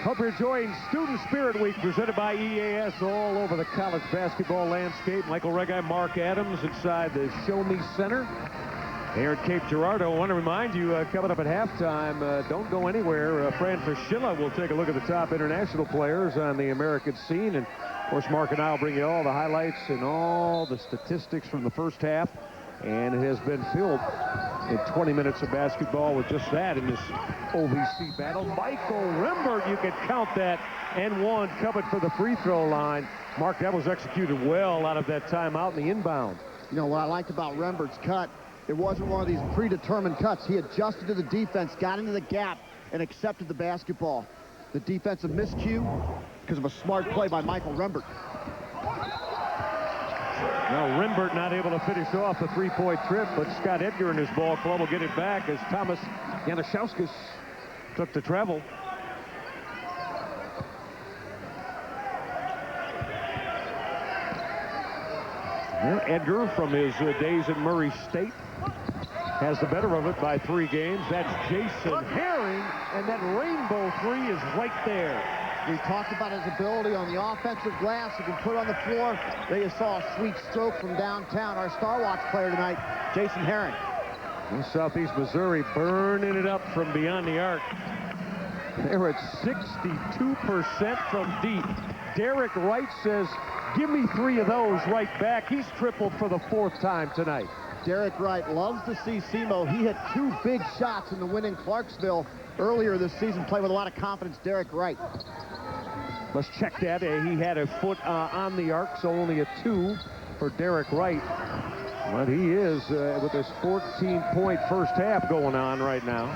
Speaker 1: Hope you're enjoying Student Spirit Week presented by EAS all over the college basketball landscape. Michael Reggie, Mark Adams inside the Show Me Center. Here at Cape Girardeau, I want to remind you, coming up at halftime, don't go anywhere. Fran Fraschilla will take a look at the top international players on the American scene. And, of course, Mark and I will bring you all the highlights and all the statistics from the first half. And it has been filled in 20 minutes of basketball with just that in this OVC battle. Michael Rembert, you can count that, and one coming for the free throw line. Mark, that was executed well out of that timeout in the inbound.
Speaker 2: You know, what I liked about Rembert's cut, it wasn't one of these predetermined cuts. He adjusted to the defense, got into the gap, and accepted the basketball. The defensive miscue because of a smart play by Michael Rembert.
Speaker 1: Now, Rembert not able to finish off the three-point trip, but Scott Edgar and his ball club will get it back as Thomas Januszewskis took the treble. Well, Edgar, from his days at Murray State, has the better of it by 3 games. That's Jason Herring, and that rainbow three is right there.
Speaker 2: We talked about his ability on the offensive glass. He can put on the floor. They just saw a sweet stroke from downtown. Our Star Watch player tonight, Jason Herring.
Speaker 1: In Southeast Missouri burning it up from beyond the arc. They're at 62% from deep. Derek Wright says, give me 3 of those right back. He's tripled for the 4th time tonight.
Speaker 2: Derek Wright loves to see SEMO. He hit 2 big shots in the win in Clarksville earlier this season. Played with a lot of confidence, Derek Wright.
Speaker 1: Let's check that. He had a foot on the arc, so only a 2 for Derek Wright. But he is with this 14-point first half going on right now.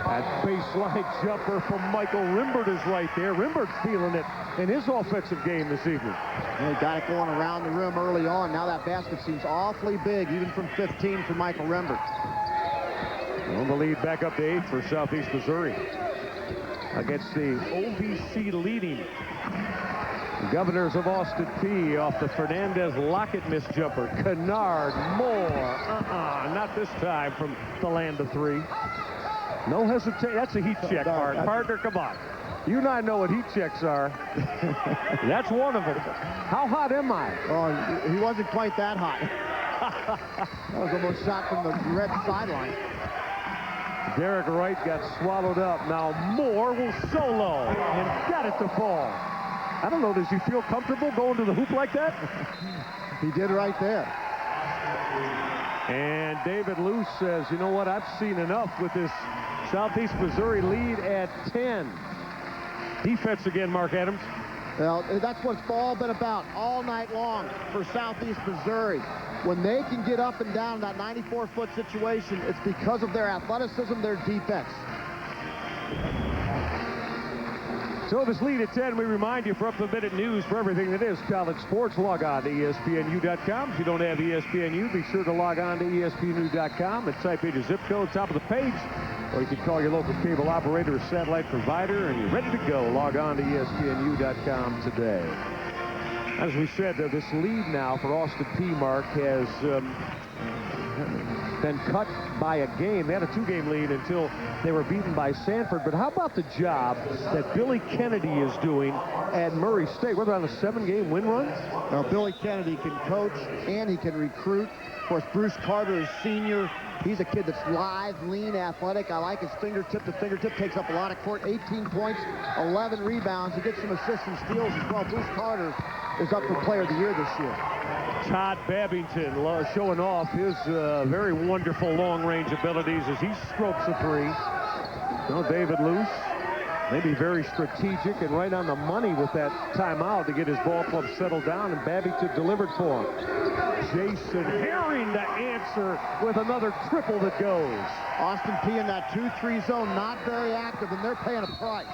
Speaker 1: That baseline jumper from Michael Rembert is right there. Rembert's feeling it in his offensive game this evening.
Speaker 2: Well, he got it going around the rim early on. Now that basket seems awfully big, even from 15 for Michael Rembert.
Speaker 1: Well, the lead back up to 8 for Southeast Missouri against the OVC leading Governors of Austin Peay off the Fernandez-Lockett missed jumper. Kennard, Moore, not this time from the land of 3. No hesitation. That's a heat check, Mark. Partner, come on. You and I know what heat checks are. That's one of them. How hot am I?
Speaker 2: Oh, he wasn't quite that hot. That was almost shot from the red sideline.
Speaker 1: Derek Wright got swallowed up. Now Moore will solo and got it to fall. I don't know, does he feel comfortable going to the hoop like that?
Speaker 2: He did right there.
Speaker 1: And David Luce says, you know what, I've seen enough with this Southeast Missouri lead at 10. Defense again, Mark Adams.
Speaker 2: Well, that's what it's all been about all night long for Southeast Missouri. When they can get up and down that 94-foot situation, it's because of their athleticism, their defense.
Speaker 1: So this lead at 10, we remind you for up-to-the-minute news for everything that is college sports, log on to ESPNU.com. If you don't have ESPNU, be sure to log on to ESPNU.com and type in your zip code, top of the page. Or you can call your local cable operator or satellite provider, and you're ready to go. Log on to ESPNU.com today. As we said, this lead now for Austin Peay, Mark, has been cut by a game. They had a 2-game lead until they were beaten by Sanford. But how about the job that Billy Kennedy is doing at Murray State? What, on a 7-game win run?
Speaker 2: Now, Billy Kennedy can coach and he can recruit. Of course, Bruce Carter is senior. He's a kid that's lithe, lean, athletic. I like his fingertip to fingertip. Takes up a lot of court. 18 points, 11 rebounds. He gets some assists and steals as well. Bruce Carter is up for Player of the Year this year.
Speaker 1: Todd Babington showing off his very wonderful long-range abilities as he strokes a three. No, David Luce, maybe very strategic and right on the money with that timeout to get his ball club settled down, and Babington delivered for him. Jason Herring to answer with another triple that goes.
Speaker 2: Austin Peay in that 2-3 zone, not very active, and they're paying a price.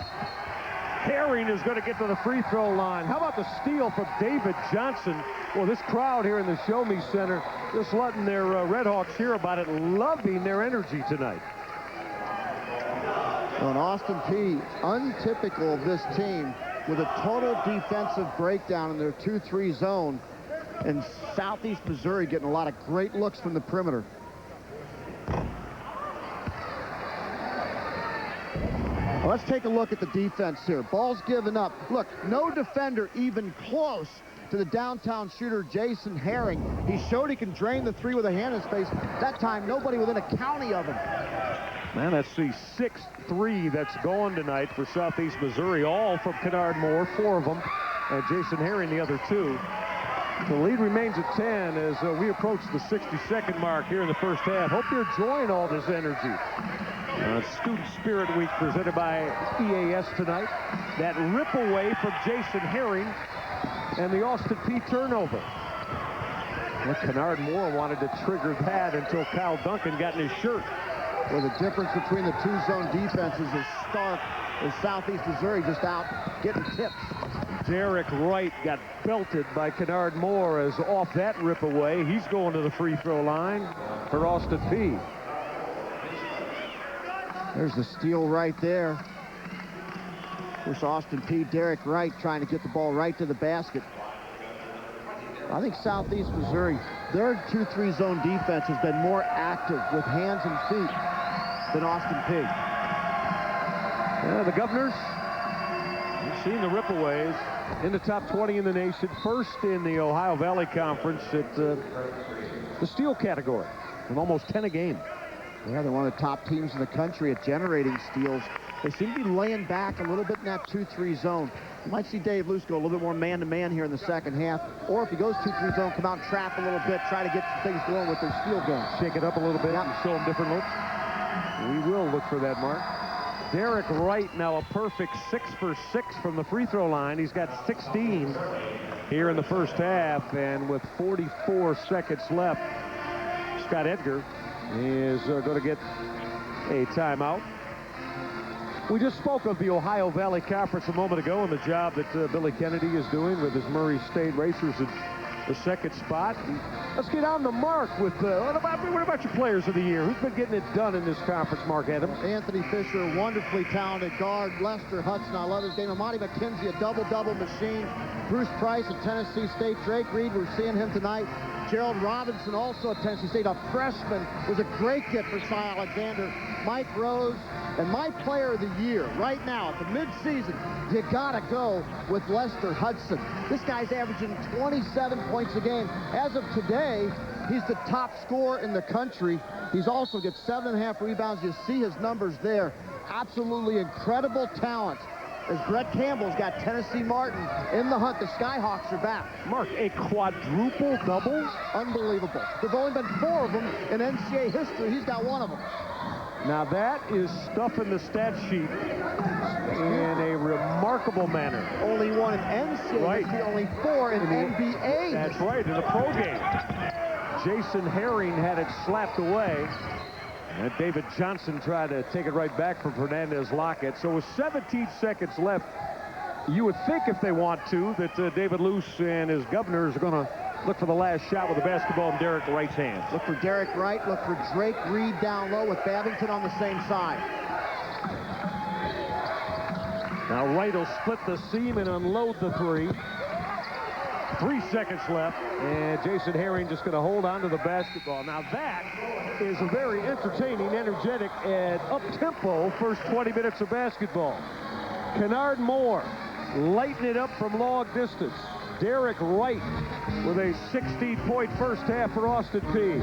Speaker 1: Herring is going to get to the free throw line. How about the steal from David Johnson? Well, this crowd here in the Show Me Center just letting their Red Hawks hear about it, loving their energy tonight.
Speaker 2: Well, Austin Peay, untypical of this team, with a total defensive breakdown in their 2-3 zone, and Southeast Missouri getting a lot of great looks from the perimeter. Well, let's take a look at the defense here. Ball's given up. Look, no defender even close to the downtown shooter, Jason Herring. He showed he can drain the three with a hand in his face. That time, nobody within a county of him.
Speaker 1: Man, that's the 6th three that's gone tonight for Southeast Missouri, all from Kennard Moore, 4 of them, and Jason Herring the other 2. The lead remains at 10 as we approach the 60-second mark here in the first half. Hope you're enjoying all this energy. Student Spirit Week presented by EAS tonight. That rip away from Jason Herring and the Austin Peay turnover. Well, Kennard Moore wanted to trigger that until Kyle Duncan got in his shirt.
Speaker 2: Well, the difference between the 2-zone defenses is stark as Southeast Missouri just out getting tips.
Speaker 1: Derek Wright got belted by Kennard Moore as off that rip away. He's going to the free throw line for Austin Peay.
Speaker 2: There's the steal right there. Of course, Austin Peay, Derek Wright trying to get the ball right to the basket. I think Southeast Missouri, their 2-3 zone defense has been more active with hands and feet than Austin Peay.
Speaker 1: Yeah, the Governors, you've seen the ripaways in the top 20 in the nation, first in the Ohio Valley Conference at the steal category, with almost 10 a game.
Speaker 2: Yeah, they're one of the top teams in the country at generating steals. They seem to be laying back a little bit in that 2-3 zone. You might see Dave Luce go a little bit more man-to-man here in the second half, or if he goes 2-3 zone, come out and trap a little bit, try to get things going with their steal game.
Speaker 1: Shake it up a little bit and show them different looks. We will look for that, Mark. Derek Wright now a perfect 6 for 6 from the free throw line. He's got 16 here in the first half, and with 44 seconds left, Scott Edgar is going to get a timeout. We just spoke of the Ohio Valley Conference a moment ago and the job that Billy Kennedy is doing with his Murray State Racers in the second spot. And let's get on the mark with what about your players of the year? Who's been getting it done in this conference, Mark Adams?
Speaker 2: Anthony Fisher, wonderfully talented guard. Lester Hudson, I love his game. Amani McKenzie, a double-double machine. Bruce Price at Tennessee State. Drake Reed, we're seeing him tonight. Gerald Robinson, also at Tennessee State, a freshman, was a great get for Cy Alexander. Mike Rose, and my player of the year right now at the midseason, you gotta go with Lester Hudson. This guy's averaging 27 points a game. As of today, he's the top scorer in the country. He's also gets 7.5 rebounds. You see his numbers there. Absolutely incredible talent. As Brett Campbell's got Tennessee Martin in the hunt. The Skyhawks are back.
Speaker 1: Mark, a quadruple double?
Speaker 2: Unbelievable. There've only been 4 of them in NCAA history. He's got 1 of them.
Speaker 1: Now that is stuff in the stat sheet in a remarkable manner.
Speaker 2: Only 1 in NCAA history, only 4 in NBA.
Speaker 1: That's right, in the pro game. Jason Herring had it slapped away. And David Johnson tried to take it right back from Fernandez Lockett. So with 17 seconds left You would think if they want to that David Luce and his governors are going to look for the last shot with the basketball in Derek Wright's hands.
Speaker 2: Look for Derek Wright. Look for Drake Reed down low with Babington on the same side.
Speaker 1: Now Wright will split the seam and unload the three. 3 seconds left, and Jason Herring just going to hold on to the basketball. Now that is a very entertaining, energetic, and up-tempo first 20 minutes of basketball. Kennard Moore lighting it up from long distance. Derek Wright with a 16-point first half for Austin Peay.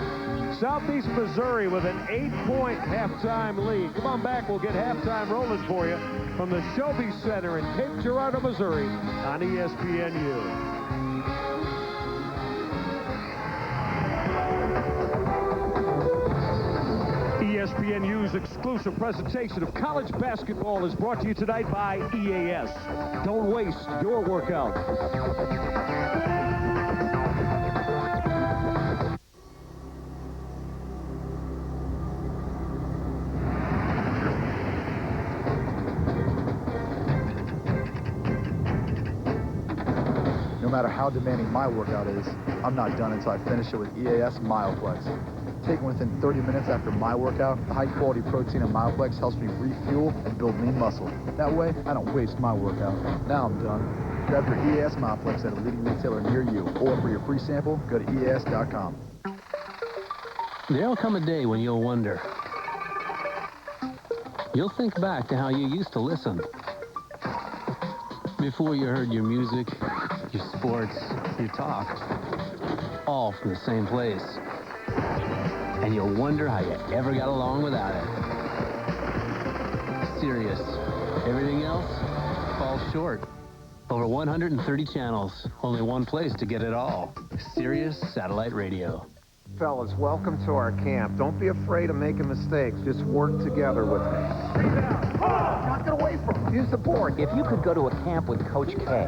Speaker 1: Southeast Missouri with an 8-point halftime lead. Come on back, we'll get halftime rolling for you from the Shelby Center in Cape Girardeau, Missouri on ESPNU. ESPNU's exclusive presentation of college basketball is brought to you tonight by EAS. Don't waste your workout.
Speaker 3: No matter how demanding my workout is, I'm not done until I finish it with EAS MyoFlex. Taken within 30 minutes after my workout, the high-quality protein in MyoFlex helps me refuel and build lean muscle. That way, I don't waste my workout. Now I'm done. Grab your EAS MyoFlex at a leading retailer near you, or for your free sample, go to EAS.com.
Speaker 4: There'll come a day when you'll wonder. You'll think back to how you used to listen. Before you heard your music, your sports, your talk, all from the same place. And you'll wonder how you ever got along without it. Sirius. Everything else falls short. Over 130 channels. Only one place to get it all. Sirius Satellite Radio.
Speaker 7: Fellas, welcome to our camp. Don't be afraid of making mistakes. Just work together with me. Knock it away from him. Use the board.
Speaker 5: If you could go to a camp with Coach K.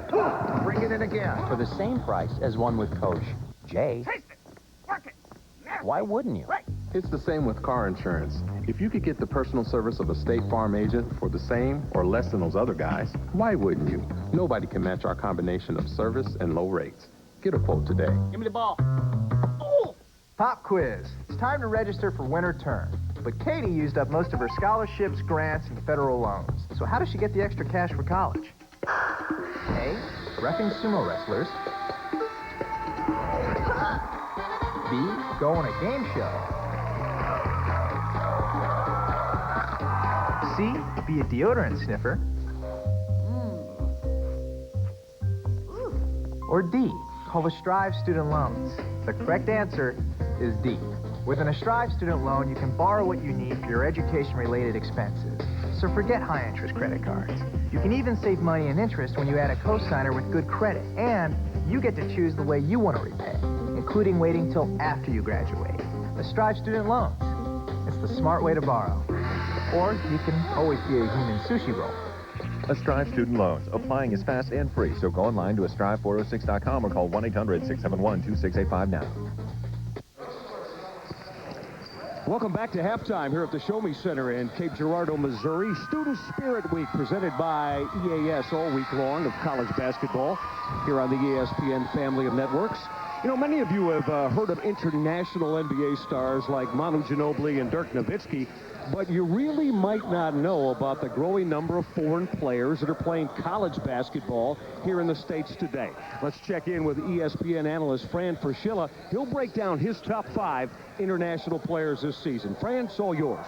Speaker 7: Bring it in again.
Speaker 5: For the same price as one with Coach J.
Speaker 10: Taste it. Work it.
Speaker 5: Why wouldn't you?
Speaker 10: Right.
Speaker 23: It's the same with car insurance. If you could get the personal service of a State Farm agent for the same or less than those other guys, why wouldn't you? Nobody can match our combination of service and low rates. Get a quote today.
Speaker 10: Give me the ball.
Speaker 24: Pop quiz. It's time to register for winter term. But Katie used up most of her scholarships, grants, and federal loans. So how does she get the extra cash for college? A. Reffing sumo wrestlers. B. Go on a game show. C. Be a deodorant sniffer. Or D. Call the Strive Student Loans. The correct answer is D. Within a Strive student loan, you can borrow what you need for your education-related expenses. So forget high-interest credit cards. You can even save money and interest when you add a cosigner with good credit. And you get to choose the way you want to repay, including waiting till after you graduate. The Strive Student Loans. It's the smart way to borrow. Or you can always be a human sushi roll.
Speaker 25: A Strive Student Loans. Applying is fast and free, so go online to astrive406.com or call 1-800-671-2685 now.
Speaker 1: Welcome back to halftime here at the Show Me Center in Cape Girardeau, Missouri. Student Spirit Week presented by EAS all week long of college basketball here on the ESPN family of networks. You know, many of you have heard of international NBA stars like Manu Ginobili and Dirk Nowitzki, but you really might not know about the growing number of foreign players that are playing college basketball here in the States today. Let's check in with ESPN analyst Fran Fraschilla. He'll break down his top 5 international players this season. Fran, it's all yours.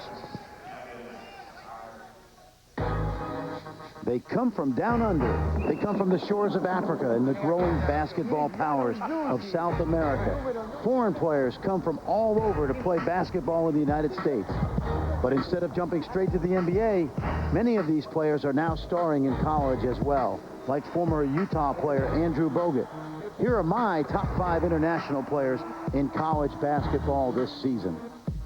Speaker 26: They come from down under. They come from the shores of Africa and the growing basketball powers of South America. Foreign players come from all over to play basketball in the United States. But instead of jumping straight to the NBA, many of these players are now starring in college as well, like former Utah player Andrew Bogut. Here are my top 5 international players in college basketball this season.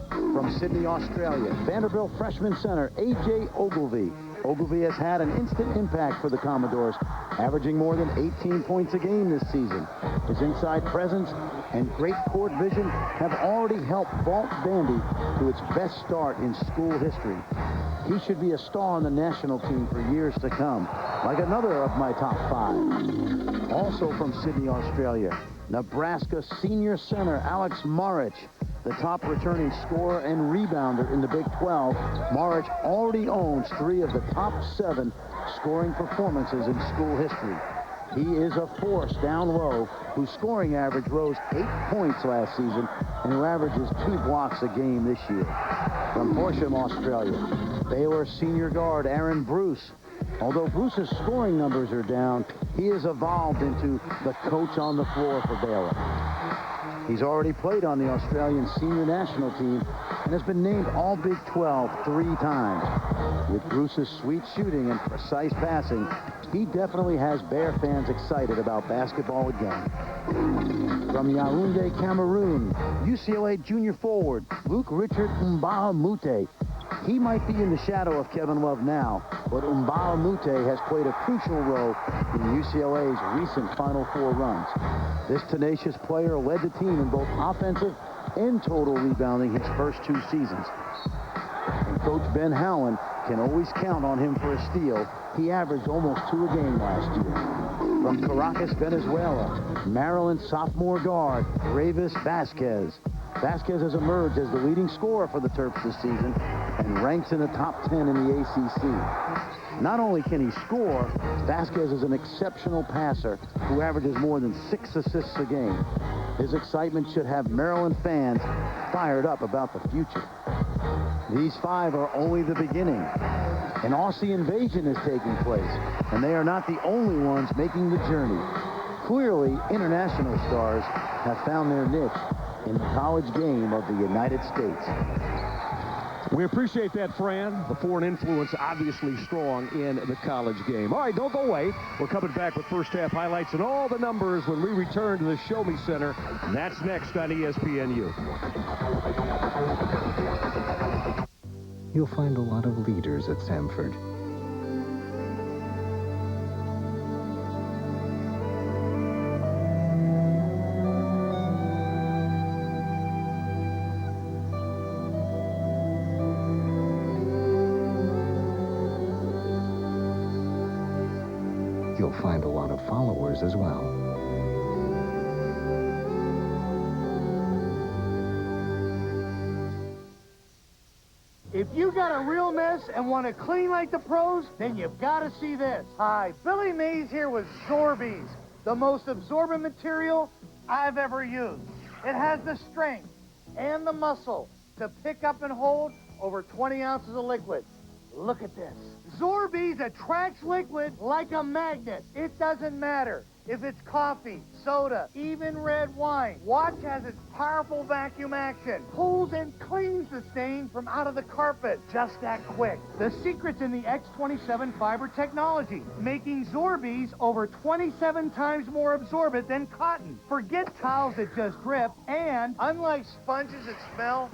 Speaker 26: From Sydney, Australia, Vanderbilt freshman center A.J. Ogilvy Ogilvy has had an instant impact for the Commodores, averaging more than 18 points a game this season. His inside presence and great court vision have already helped vault Vandy to its best start in school history. He should be a star on the national team for years to come, like another of my top 5. Also from Sydney, Australia, Nebraska senior center Alex Marich, the top returning scorer and rebounder in the Big 12. Marich already owns 3 of the top 7 scoring performances in school history. He is a force down low whose scoring average rose 8 points last season and who averages 2 blocks a game this year. From Horsham, Australia, Baylor senior guard Aaron Bruce. Although Bruce's scoring numbers are down, he has evolved into the coach on the floor for Baylor. He's already played on the Australian senior national team and has been named All Big 12 3 times. With Bruce's sweet shooting and precise passing, he definitely has Bear fans excited about basketball again. From Yaoundé, Cameroon, UCLA junior forward Luke Richard Mbah-a-Moute. He might be in the shadow of Kevin Love now, but Mbah-a-Moute has played a crucial role in UCLA's recent Final Four runs. This tenacious player led the team in both offensive and total rebounding his first 2 seasons. And Coach Ben Howland can always count on him for a steal. He averaged almost 2 a game last year. From Caracas, Venezuela, Maryland sophomore guard Ravis Vasquez. Vasquez has emerged as the leading scorer for the Terps this season and ranks in the top 10 in the ACC. Not only can he score, Vasquez is an exceptional passer who averages more than 6 assists a game. His excitement should have Maryland fans fired up about the future. These 5 are only the beginning. An Aussie invasion is taking place, and they are not the only ones making the journey. Clearly, international stars have found their niche in the college game of the United States.
Speaker 1: We appreciate that, Fran. The foreign influence obviously strong in the college game. All right, don't go away. We're coming back with first half highlights and all the numbers when we return to the Show Me Center. And that's next on ESPNU.
Speaker 6: You'll find a lot of leaders at Samford. You'll find a lot of followers as well.
Speaker 8: If you got a real mess and want to clean like the pros, then you've got to see this. Hi, Billy Mays here with Zorbeez, the most absorbent material I've ever used. It has the strength and the muscle to pick up and hold over 20 ounces of liquid. Look at this. Zorbeez attracts liquid like a magnet. It doesn't matter if it's coffee, soda, even red wine. Watch as its powerful vacuum action pulls and cleans the stain from out of the carpet just that quick. The secret's in the X27 fiber technology, making Zorbeez over 27 times more absorbent than cotton. Forget towels that just drip, and unlike sponges that smell,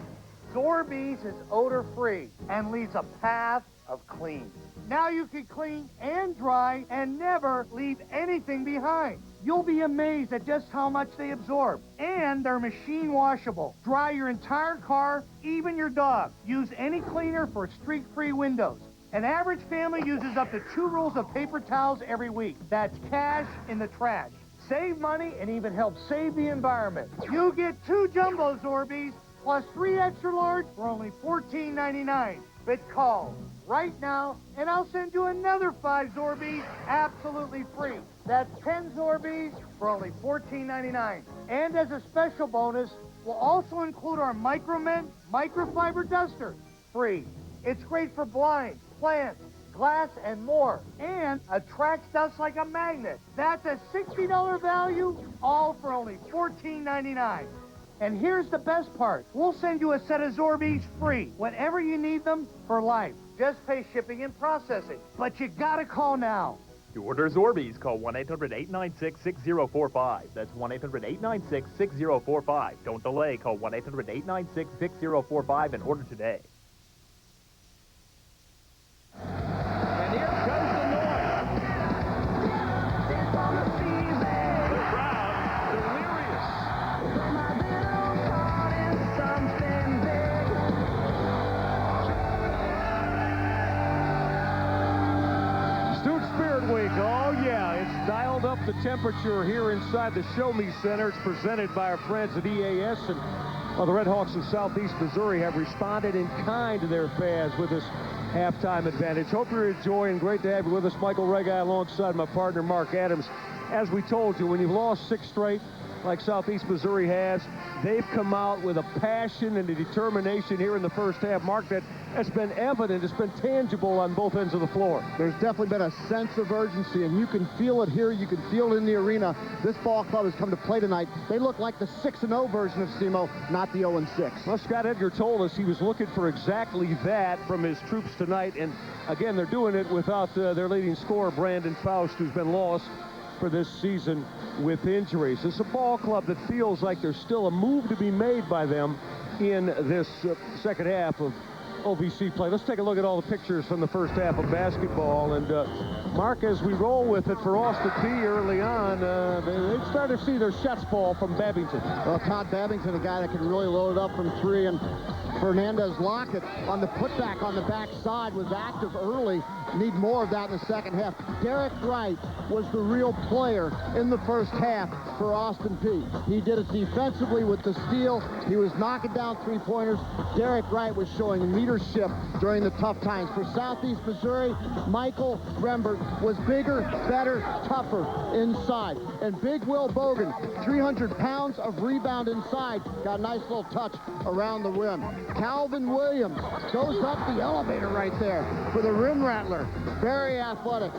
Speaker 8: Zorbeez is odor-free and leaves a path of clean. Now you can clean and dry and never leave anything behind. You'll be amazed at just how much they absorb. And they're machine washable. Dry your entire car, even your dog. Use any cleaner for streak-free windows. An average family uses up to 2 rolls of paper towels every week. That's cash in the trash. Save money and even help save the environment. You get 2 jumbo Zorbeez plus 3 extra large for only $14.99. But call right now, and I'll send you another 5 Zorbeez absolutely free. That's 10 Zorbeez for only $14.99. And as a special bonus, we'll also include our Micromen microfiber duster, free. It's great for blinds, plants, glass, and more, and attracts dust like a magnet. That's a $60 value, all for only $14.99. And here's the best part. We'll send you a set of Zorbeez free whenever you need them for life. Just pay shipping and processing. But you gotta call now.
Speaker 9: To order Zorbeez, call 1-800-896-6045. That's 1-800-896-6045. Don't delay. Call 1-800-896-6045 and order today.
Speaker 1: dialed up the temperature here inside the Show Me Center. It's presented by our friends at EAS, and the Red Hawks of Southeast Missouri have responded in kind to their fans with this halftime advantage. Hope you're enjoying. Great to have you with us. Michael Regai alongside my partner, Mark Adams. As we told you, when you've lost 6 straight, like Southeast Missouri has, they've come out with a passion and a determination here in the first half, Mark, that has been evident. It's been tangible on both ends of the floor.
Speaker 2: There's definitely been a sense of urgency, and you can feel it here. You can feel it in the arena. This ball club has come to play tonight. They look like the 6-0 version of SEMO, not the 0-6.
Speaker 1: Well, Scott Edgar told us he was looking for exactly that from his troops tonight, and again, they're doing it without their leading scorer, Brandon Faust, who's been lost for this season with injuries. It's a ball club that feels like there's still a move to be made by them in this second half of OVC play. Let's take a look at all the pictures from the first half of basketball. And Mark, as we roll with it for Austin Peay early on, they start to see their shots fall from Babington.
Speaker 2: Well, Todd Babington, a guy that can really load it up from 3, and Fernandez Lockett on the putback on the backside was active early. Need more of that in the second half. Derek Wright was the real player in the first half for Austin Peay. He did it defensively with the steal. He was knocking down 3-pointers. Derek Wright was showing leadership during the tough times. For Southeast Missouri, Michael Rembert was bigger, better, tougher inside. And Big Will Bogan, 300 pounds of rebound inside, got a nice little touch around the rim. Calvin Williams goes up the elevator right there for the rim rattler. Very athletic.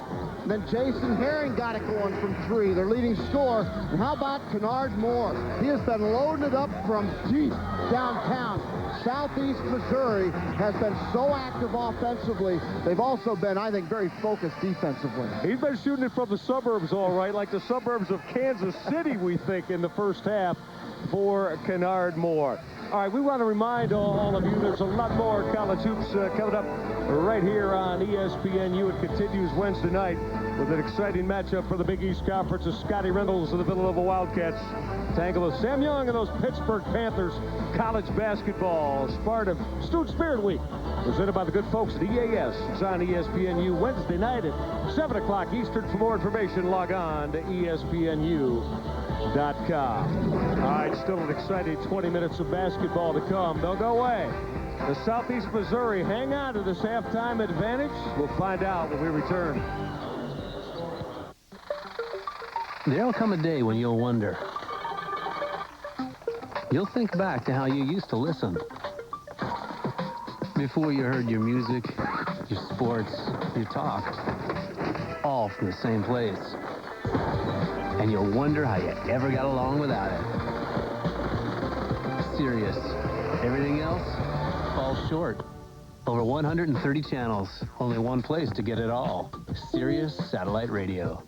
Speaker 2: And then Jason Herring got it going from 3, their leading scorer. And how about Kennard Moore? He has been loading it up from deep downtown. Southeast Missouri has been so active offensively. They've also been, I think, very focused defensively.
Speaker 1: He's been shooting it from the suburbs, all right, like the suburbs of Kansas City, we think, in the first half for Kennard Moore. All right, we want to remind all of you there's a lot more college hoops coming up right here on ESPNU. It continues Wednesday night with an exciting matchup for the Big East Conference of Scotty Reynolds of the Villanova Wildcats. Tangle with Sam Young and those Pittsburgh Panthers. College basketball, part of Student Spirit Week, presented by the good folks at EAS. It's on ESPNU Wednesday night at 7 o'clock Eastern. For more information, log on to ESPNU.com. All right, still an exciting 20 minutes of basketball to come. Don't go away. Does Southeast Missouri hang on to this halftime advantage? We'll find out when we return.
Speaker 4: There'll come a day when you'll wonder. You'll think back to how you used to listen. Before you heard your music, your sports, your talk, all from the same place. And you'll wonder how you ever got along without it. Sirius. Everything else falls short. Over 130 channels. Only one place to get it all. Sirius Satellite Radio.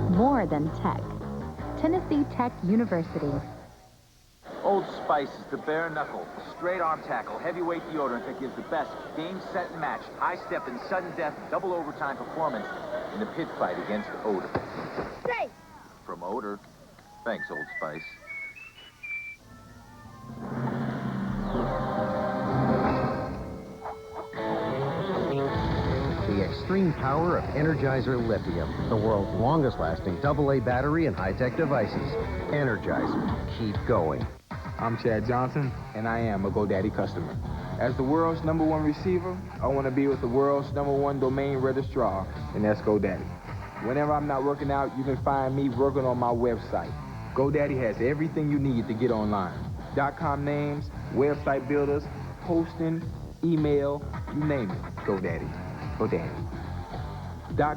Speaker 11: More than tech. Tennessee Tech University.
Speaker 12: Old Spice is the bare knuckle, straight arm tackle, heavyweight deodorant that gives the best game, set, and match, high step and sudden death, double overtime performance in the pit fight against odor.
Speaker 11: Safe.
Speaker 12: From odor, thanks, Old Spice.
Speaker 7: The extreme power of Energizer Lithium, the world's longest-lasting AA battery and high-tech devices. Energizer. Keep going.
Speaker 15: I'm Chad Johnson, and I am a GoDaddy customer. As the world's #1 receiver, I want to be with the world's #1 domain registrar, and that's GoDaddy. Whenever I'm not working out, you can find me working on my website. GoDaddy has everything you need to get online. .com names, website builders, hosting, email, you name it. GoDaddy. GoDaddy.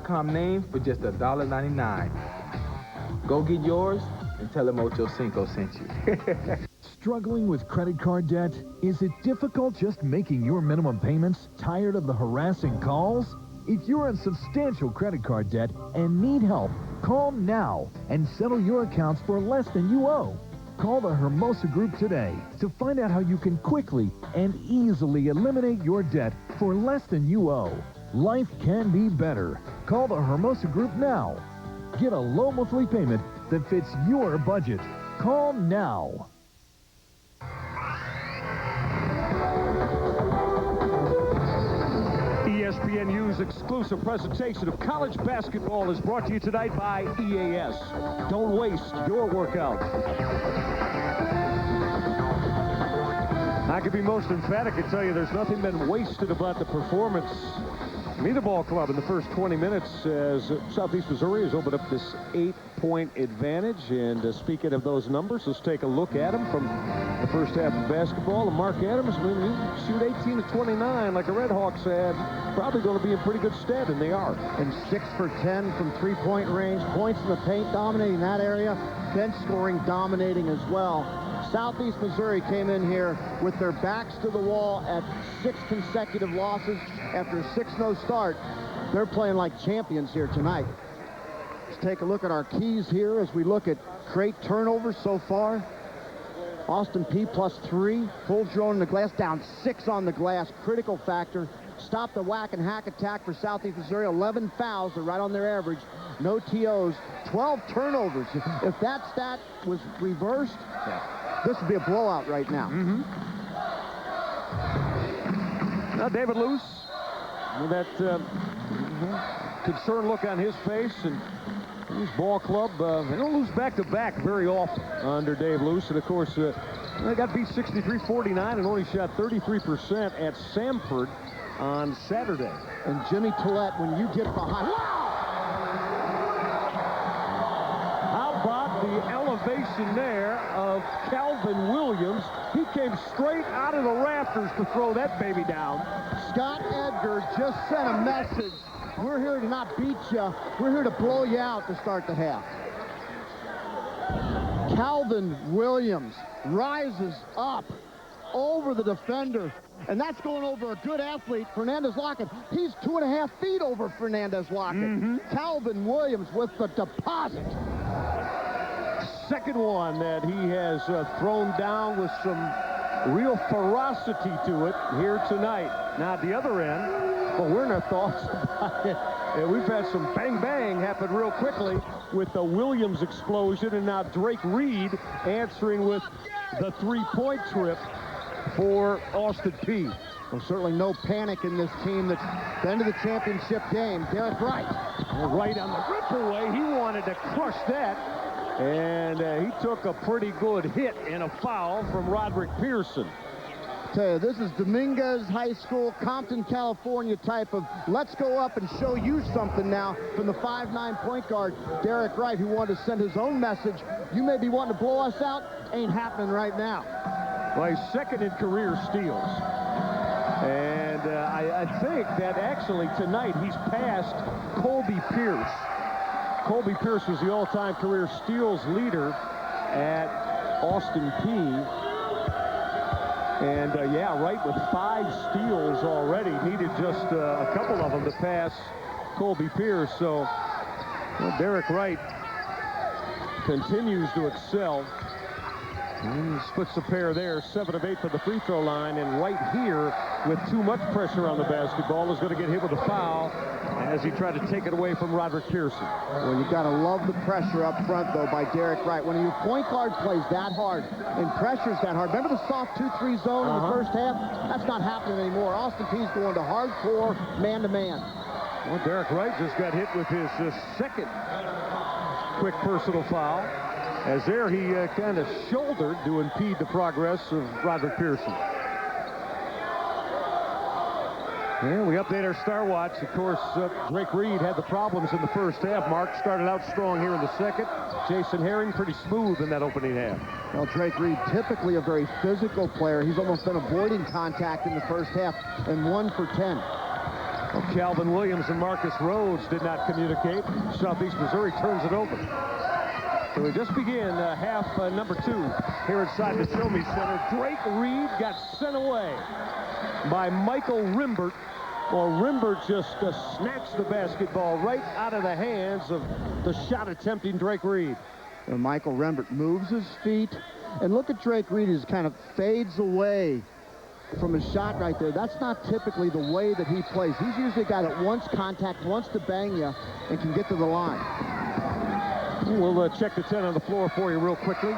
Speaker 15: .com name for just $1.99. Go get yours and tell them Ocho Cinco sent you.
Speaker 13: Struggling with credit card debt? Is it difficult just making your minimum payments? Tired of the harassing calls? If you're in substantial credit card debt and need help, call now and settle your accounts for less than you owe. Call the Hermosa Group today to find out how you can quickly and easily eliminate your debt for less than you owe. Life can be better. Call the Hermosa Group now. Get a low monthly payment that fits your budget. Call now.
Speaker 1: ESPNU's exclusive presentation of college basketball is brought to you tonight by EAS. Don't waste your workout. I could be most emphatic and tell you there's nothing been wasted about the performance of either ball club in the first 20 minutes as Southeast Missouri has opened up this 8-point advantage. And speaking of those numbers, let's take a look at them from the first half of basketball. And Mark Adams, when you shoot 18 of 29 like the Red Hawks had, probably going to be in pretty good stead, and they are.
Speaker 2: And 6 for 10 from three-point range. Points in the paint dominating that area. Bench scoring dominating as well. Southeast Missouri came in here with their backs to the wall at 6 consecutive losses after a 6-0 start. They're playing like champions here tonight. Let's take a look at our keys here as we look at Crate turnovers so far. Austin Peay +3. Holds your own in the glass, down 6 on the glass. Critical factor. Stop the whack and hack attack for Southeast Missouri. 11 fouls. They're right on their average. No TOs. 12 turnovers. If that stat was reversed, this would be a blowout right now.
Speaker 1: Now David Luce with that concerned look on his face, and his ball club, they don't lose back-to-back very often under Dave Luce. And of course, they got beat 63-49 and only shot 33% at Samford on Saturday.
Speaker 2: And Jimmy Tollett, when you get behind...
Speaker 1: How about the elevation there of Calvin Williams? He came straight out of the rafters to throw that baby down.
Speaker 2: Scott Edgar just sent a message. We're here to not beat you. We're here to blow you out to start the half. Calvin Williams rises up over the defender. And that's going over a good athlete, Fernandez Lockett. He's 2.5 feet over Fernandez Lockett. Calvin Williams with the deposit.
Speaker 1: Second one that he has thrown down with some real ferocity to it here tonight. Now at the other end, well, we're in our thoughts about it. And we've had some bang-bang happen real quickly with the Williams explosion, and now Drake Reed answering with the three-point trip for Austin Peay.
Speaker 2: Well, certainly no panic in this team that's been to the championship game. Derek Wright.
Speaker 1: Right on the rip away. He wanted to crush that. And he took a pretty good hit and a foul from Roderick Pearson.
Speaker 2: Tell you, this is Dominguez High School, Compton, California type of let's go up and show you something now from the 5'9" point guard, Derek Wright, who wanted to send his own message. You may be wanting to blow us out. Ain't happening right now.
Speaker 1: Well, he's second in career steals. And I think that actually tonight he's passed Colby Pierce. Colby Pierce was the all-time career steals leader at Austin Peay. And yeah, Wright with 5 steals already. Needed just a couple of them to pass Colby Pierce. So Derek Wright continues to excel. He splits a pair there, 7 of 8 for the free throw line, and right here with too much pressure on the basketball is going to get hit with a foul as he tried to take it away from Roderick Pearson.
Speaker 2: Well, you got to love the pressure up front, though, by Derek Wright. When your point guard plays that hard and pressures that hard, remember the soft 2-3 zone in the first half? That's not happening anymore. Austin Peay's going to hardcore man-to-man.
Speaker 1: Well, Derek Wright just got hit with his second quick personal foul. As there, he kind of shouldered to impede the progress of Roderick Pearson. Yeah, we update our Star Watch. Of course, Drake Reed had the problems in the first half. Mark started out strong here in the second. Jason Herring pretty smooth in that opening half.
Speaker 2: Well, Drake Reed, typically a very physical player. He's almost been avoiding contact in the first half, and 1 for 10.
Speaker 1: Well, Calvin Williams and Marcus Rhodes did not communicate. Southeast Missouri turns it over. So we just begin half number 2 here inside the Show Me Center. Drake Reed got sent away by Michael Rimbert. Well, Rimbert just snatched the basketball right out of the hands of the shot-attempting Drake Reed.
Speaker 2: And Michael Rimbert moves his feet, And look at Drake Reed, as kind of fades away from his shot right there. That's not typically the way that he plays. He's usually a guy that wants contact, wants to bang you, and can get to the line.
Speaker 1: We'll check the 10 on the floor for you real quickly.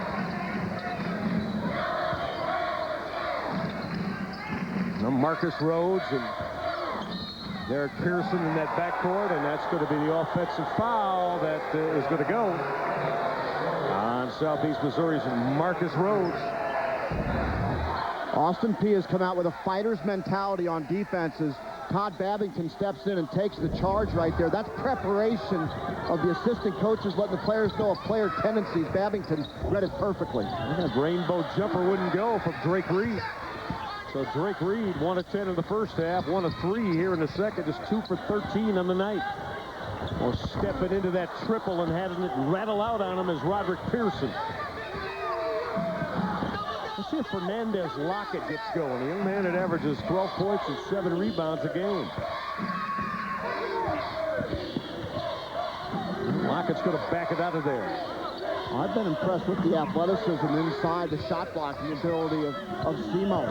Speaker 1: Now Marcus Rhodes and Derek Pearson in that backcourt, and that's going to be the offensive foul that is going to go on Southeast Missouri's Marcus Rhodes.
Speaker 2: Austin Peay has come out with a fighter's mentality on defenses. Todd Babington steps in and takes the charge right there. That's preparation of the assistant coaches, letting the players know of player tendencies. Babington read it perfectly.
Speaker 1: That rainbow jumper wouldn't go from Drake Reed. So Drake Reed, 1 of 10 in the first half, 1 of 3 here in the second, just 2 for 13 on the night. Well, stepping into that triple and having it rattle out on him is Roderick Pearson. Let's see if Fernandez Lockett gets going. The young man that averages 12 points and 7 rebounds a game. Lockett's going to back it out of there.
Speaker 2: I've been impressed with the athleticism inside, the shot blocking ability of Simo.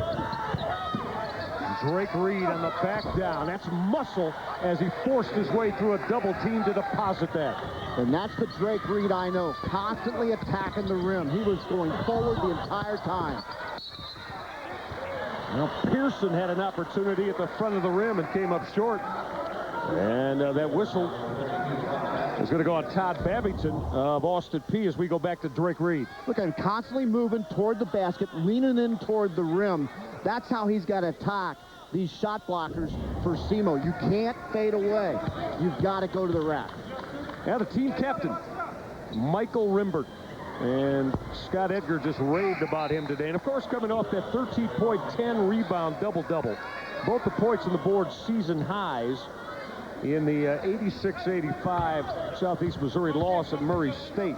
Speaker 1: Drake Reed on the back down. That's muscle as he forced his way through a double team to deposit that.
Speaker 2: And that's the Drake Reed I know, constantly attacking the rim. He was going forward the entire time.
Speaker 1: Well, Pearson had an opportunity at the front of the rim and came up short. And that whistle is going to go on Todd Babington of Austin Peay as we go back to Drake Reed.
Speaker 2: Look at him constantly moving toward the basket, leaning in toward the rim. That's how he's got to attack these shot blockers for Simo. You can't fade away. You've got to go to the rack.
Speaker 1: Now the team captain, Michael Rimbert. And Scott Edgar just raved about him today. And, of course, coming off that 13-point, 10-rebound double-double. Both the points and the board season highs in the 86-85 Southeast Missouri loss at Murray State.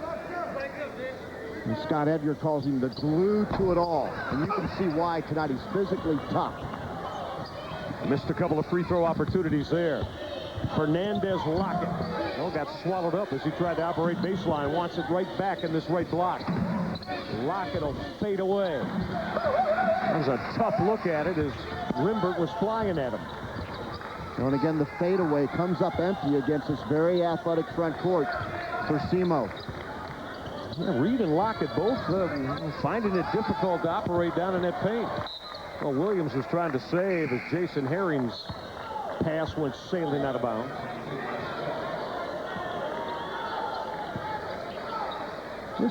Speaker 2: And Scott Edgar calls him the glue to it all. And you can see why tonight. He's physically tough.
Speaker 1: Missed a couple of free throw opportunities there. Fernandez Lockett. Well, got swallowed up as he tried to operate baseline. Wants it right back in this right block. Lockett will fade away. That was a tough look at it as Rimbert was flying at him.
Speaker 2: And again, the fadeaway comes up empty against this very athletic front court for Simo.
Speaker 1: Yeah, Reed and Lockett both finding it difficult to operate down in that paint. Well, Williams was trying to save as Jason Herring's pass went sailing out of bounds.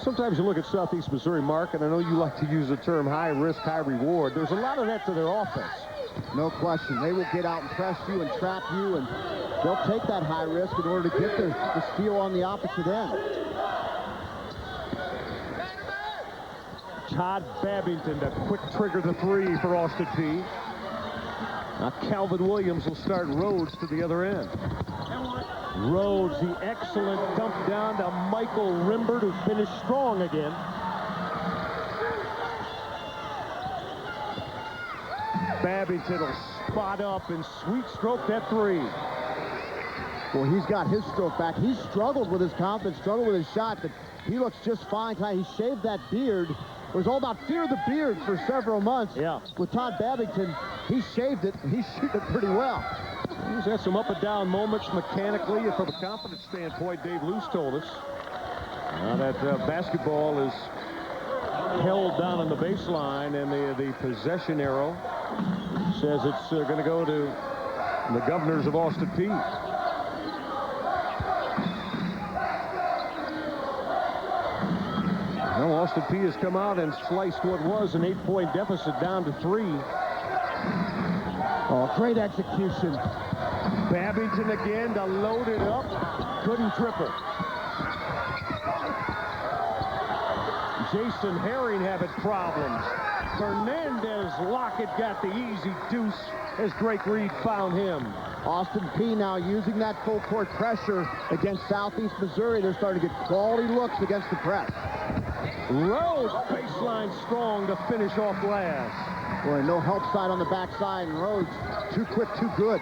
Speaker 1: Sometimes you look at Southeast Missouri, Mark, and I know you like to use the term high risk, high reward. There's a lot of that to their offense.
Speaker 2: No question. They will get out and press you and trap you, and they'll take that high risk in order to get the steal on the opposite end.
Speaker 1: Todd Babington to quick trigger the three for Austin Peay. Now Calvin Williams will start Rhodes to the other end. Rhodes, the excellent dump down to Michael Rimbert, who finished strong again. Babington will spot up and sweet stroke that three.
Speaker 2: Well, he's got his stroke back. He struggled with his confidence, struggled with his shot, but he looks just fine tonight. He shaved that beard. It was all about fear of the beard for several months.
Speaker 1: Yeah.
Speaker 2: With Todd Babington, he shaved it, and he's shooting it pretty well.
Speaker 1: He's had some up and down moments mechanically, and from a confidence standpoint, Dave Luce told us. Now that basketball is held down on the baseline, and the possession arrow says it's going to go to the Governors of Austin Peay. Now Austin Peay has come out and sliced what was an 8-point deficit down to 3.
Speaker 2: Oh, great execution.
Speaker 1: Babington again to load it up. Couldn't triple. Jason Herring having problems. Fernandez Lockett got the easy deuce as Drake Reed found him.
Speaker 2: Austin Peay now using that full court pressure against Southeast Missouri. They're starting to get quality looks against the press.
Speaker 1: Rhodes baseline strong to finish off glass.
Speaker 2: Boy, no help side on the backside, and Rhodes too quick, too good.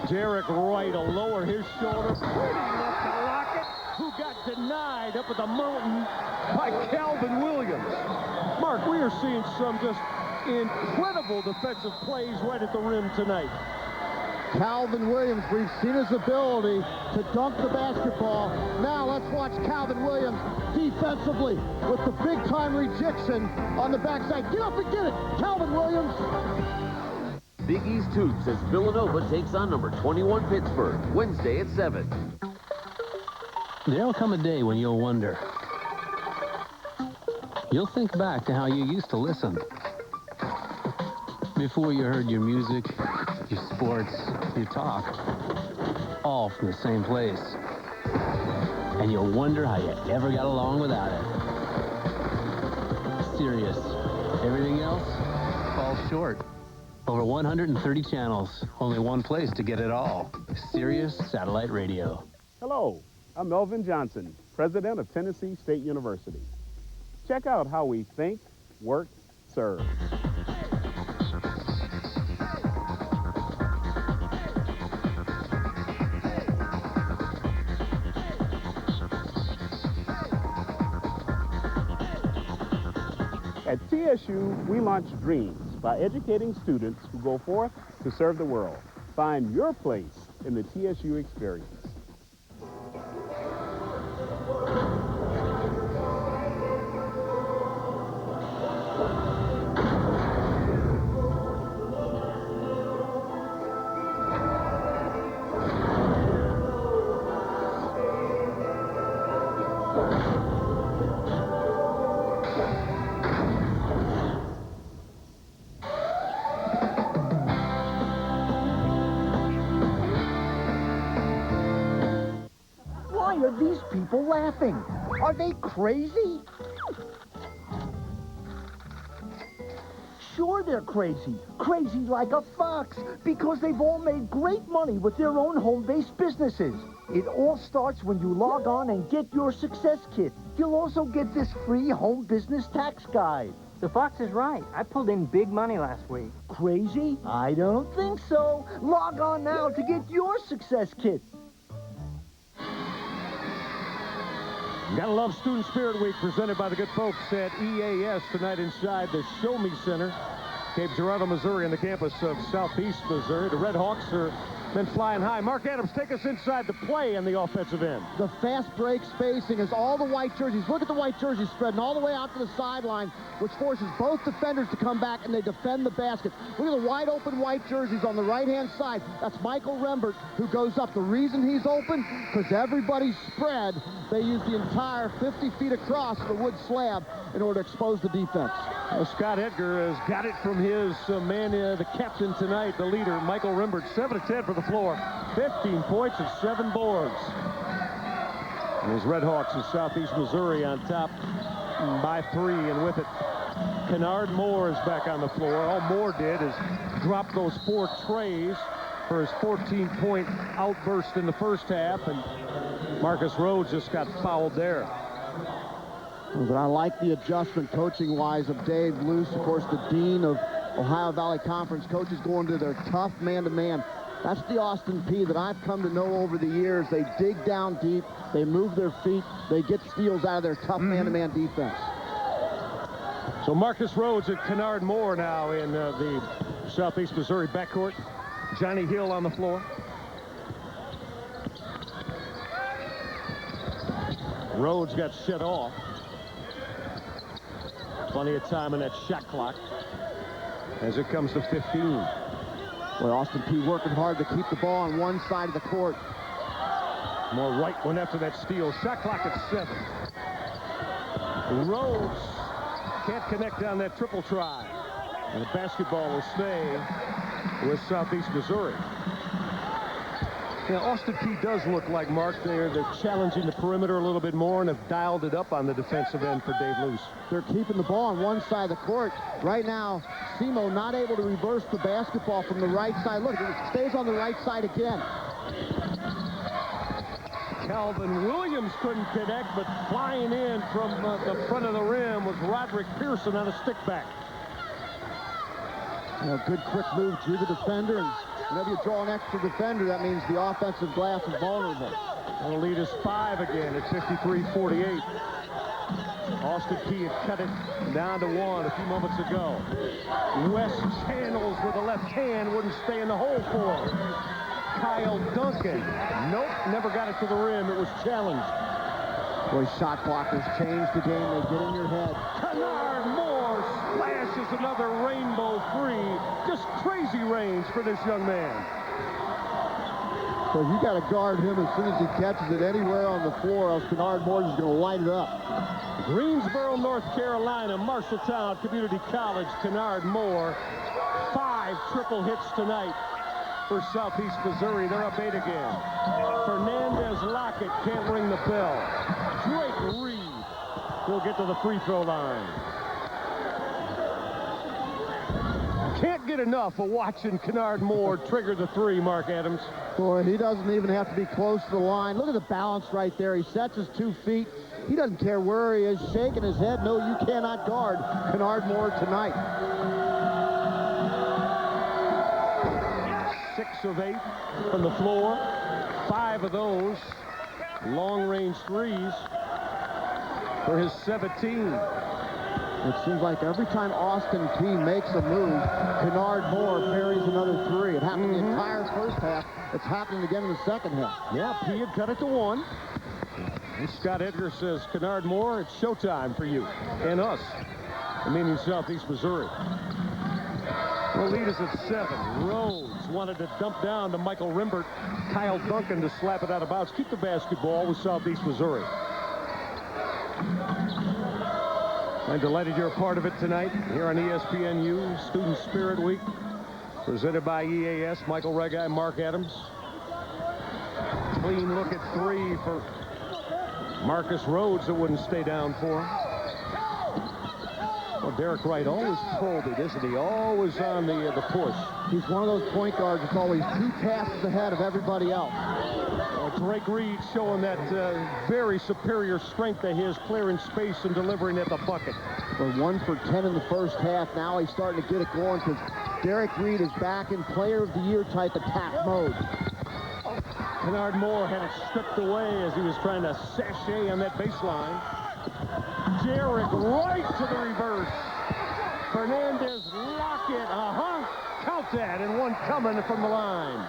Speaker 1: Derek Wright will lower his shoulder. Pretty enough to Lockett, who got denied up at the mountain by Calvin Williams. Mark, we are seeing some just incredible defensive plays right at the rim tonight.
Speaker 2: Calvin Williams, we've seen his ability to dunk the basketball. Now let's watch Calvin Williams defensively with the big-time rejection on the backside. Get up and get it, Calvin Williams.
Speaker 14: Big East Hoops as Villanova takes on number 21 Pittsburgh, Wednesday at 7.
Speaker 4: There'll come a day when you'll wonder. You'll think back to how you used to listen. Before you heard your music, your sports, your talk, all from the same place. And you'll wonder how you ever got along without it. Sirius. Everything else falls short. Over 130 channels, only one place to get it all. Sirius Satellite Radio.
Speaker 16: Hello, I'm Melvin Johnson, president of Tennessee State University. Check out how we think, work, serve. At TSU, we launch dreams by educating students who go forth to serve the world. Find your place in the TSU experience.
Speaker 8: Why are these people laughing? Are they crazy? Sure they're crazy. Crazy like a fox, because they've all made great money with their own home-based businesses. It all starts when you log on and get your success kit. You'll also get this free home business tax guide.
Speaker 17: The fox is right. I pulled in big money last week.
Speaker 8: Crazy? I don't think so. Log on now to get your success kit.
Speaker 1: Gotta love Student Spirit Week, presented by the good folks at EAS tonight inside the Show Me Center, Cape Girardeau, Missouri, on the campus of Southeast Missouri. The Red Hawks are been flying high. Mark Adams, take us inside the play on the offensive end.
Speaker 2: The fast break spacing is all the white jerseys. Look at the white jerseys spreading all the way out to the sideline, which forces both defenders to come back, and they defend the basket. Look at the wide open white jerseys on the right-hand side. That's Michael Rembert, who goes up. The reason he's open, because everybody's spread. They use the entire 50 feet across the wood slab in order to expose the defense.
Speaker 1: Well, Scott Edgar has got it from his man, the captain tonight, the leader, Michael Rembert. 7 of 10 for the floor, 15 points and 7 boards. And his Red Hawks of Southeast Missouri on top by 3, and with it, Kennard Moore is back on the floor. All Moore did is drop those 4 trays for his 14-point outburst in the first half, and Marcus Rhodes just got fouled there.
Speaker 2: But I like the adjustment coaching-wise of Dave Luce, of course, the dean of Ohio Valley Conference. Coaches going to their tough man-to-man. That's the Austin Peay that I've come to know over the years. They dig down deep, they move their feet, they get steals out of their tough man-to-man defense.
Speaker 1: So Marcus Rhodes and Kennard Moore now in the Southeast Missouri backcourt. Johnny Hill on the floor. Rhodes got shut off. Plenty of time in that shot clock as it comes to 15.
Speaker 2: Well, Austin Peay working hard to keep the ball on one side of the court.
Speaker 1: Moore Wright went after that steal. Shot clock at 7. Rhodes can't connect on that triple try. And the basketball will stay with Southeast Missouri. Now, Austin Peay does look like, Mark, they're challenging the perimeter a little bit more and have dialed it up on the defensive end for Dave Luce.
Speaker 2: They're keeping the ball on one side of the court. Right now, Simo not able to reverse the basketball from the right side. Look, it stays on the right side again.
Speaker 1: Calvin Williams couldn't connect, but flying in from the front of the rim was Roderick Pearson on a stick back.
Speaker 2: Good quick move, drew the defender, and Whenever you draw an extra defender, that means the offensive glass is vulnerable.
Speaker 1: And the lead is 5 again at 53-48. Austin Peay had cut it down to 1 a few moments ago. West Channels with the left hand wouldn't stay in the hole for him. Kyle Duncan, nope, never got it to the rim. It was challenged.
Speaker 2: Boy, shot blockers change the game. They get in your head.
Speaker 1: Kennard Moore splashes another rainbow three. Just crazy range for this young man.
Speaker 2: So you got to guard him as soon as he catches it anywhere on the floor, else Kennard Moore is going to light it up.
Speaker 1: Greensboro, North Carolina, Marshalltown Community College, Kennard Moore. 5 triple hits tonight for Southeast Missouri. They're up 8 again. Fernandez Lockett can't ring the bell. Drake Reed will get to the free throw line. Can't get enough of watching Kennard Moore trigger the 3, Mark Adams.
Speaker 2: Boy, he doesn't even have to be close to the line. Look at the balance right there. He sets his 2 feet. He doesn't care where he is, shaking his head. No, you cannot guard Kennard Moore tonight.
Speaker 1: 6 of 8 from the floor. 5 of those long-range threes for his 17.
Speaker 2: It seems like every time Austin Peay makes a move, Kennard Moore buries another 3. It happened the entire first half. It's happening again in the second half.
Speaker 1: Yeah, Peay had cut it to 1. And Scott Edgar says, Kennard Moore, it's showtime for you and us, meaning Southeast Missouri. The lead is at 7. Rhodes wanted to dump down to Michael Rimbert. Kyle Duncan to slap it out of bounds. Keep the basketball with Southeast Missouri. I'm delighted you're a part of it tonight here on ESPNU Student Spirit Week, presented by EAS. Michael Regai, Mark Adams. Clean look at 3 for Marcus Rhodes that wouldn't stay down for him. Well, Derek Wright always probing, isn't he? Always on the push.
Speaker 2: He's one of those point guards that's always 2 tasks ahead of everybody else.
Speaker 1: Drake Reed showing that very superior strength of his, clearing space and delivering at the bucket.
Speaker 2: We're 1 for 10 in the first half. Now he's starting to get it going because Derek Reed is back in player of the year type attack mode.
Speaker 1: Kennard Moore had it stripped away as he was trying to sashay on that baseline. Derek Wright to the reverse. Fernandez Lockett, count that, and 1 coming from the line.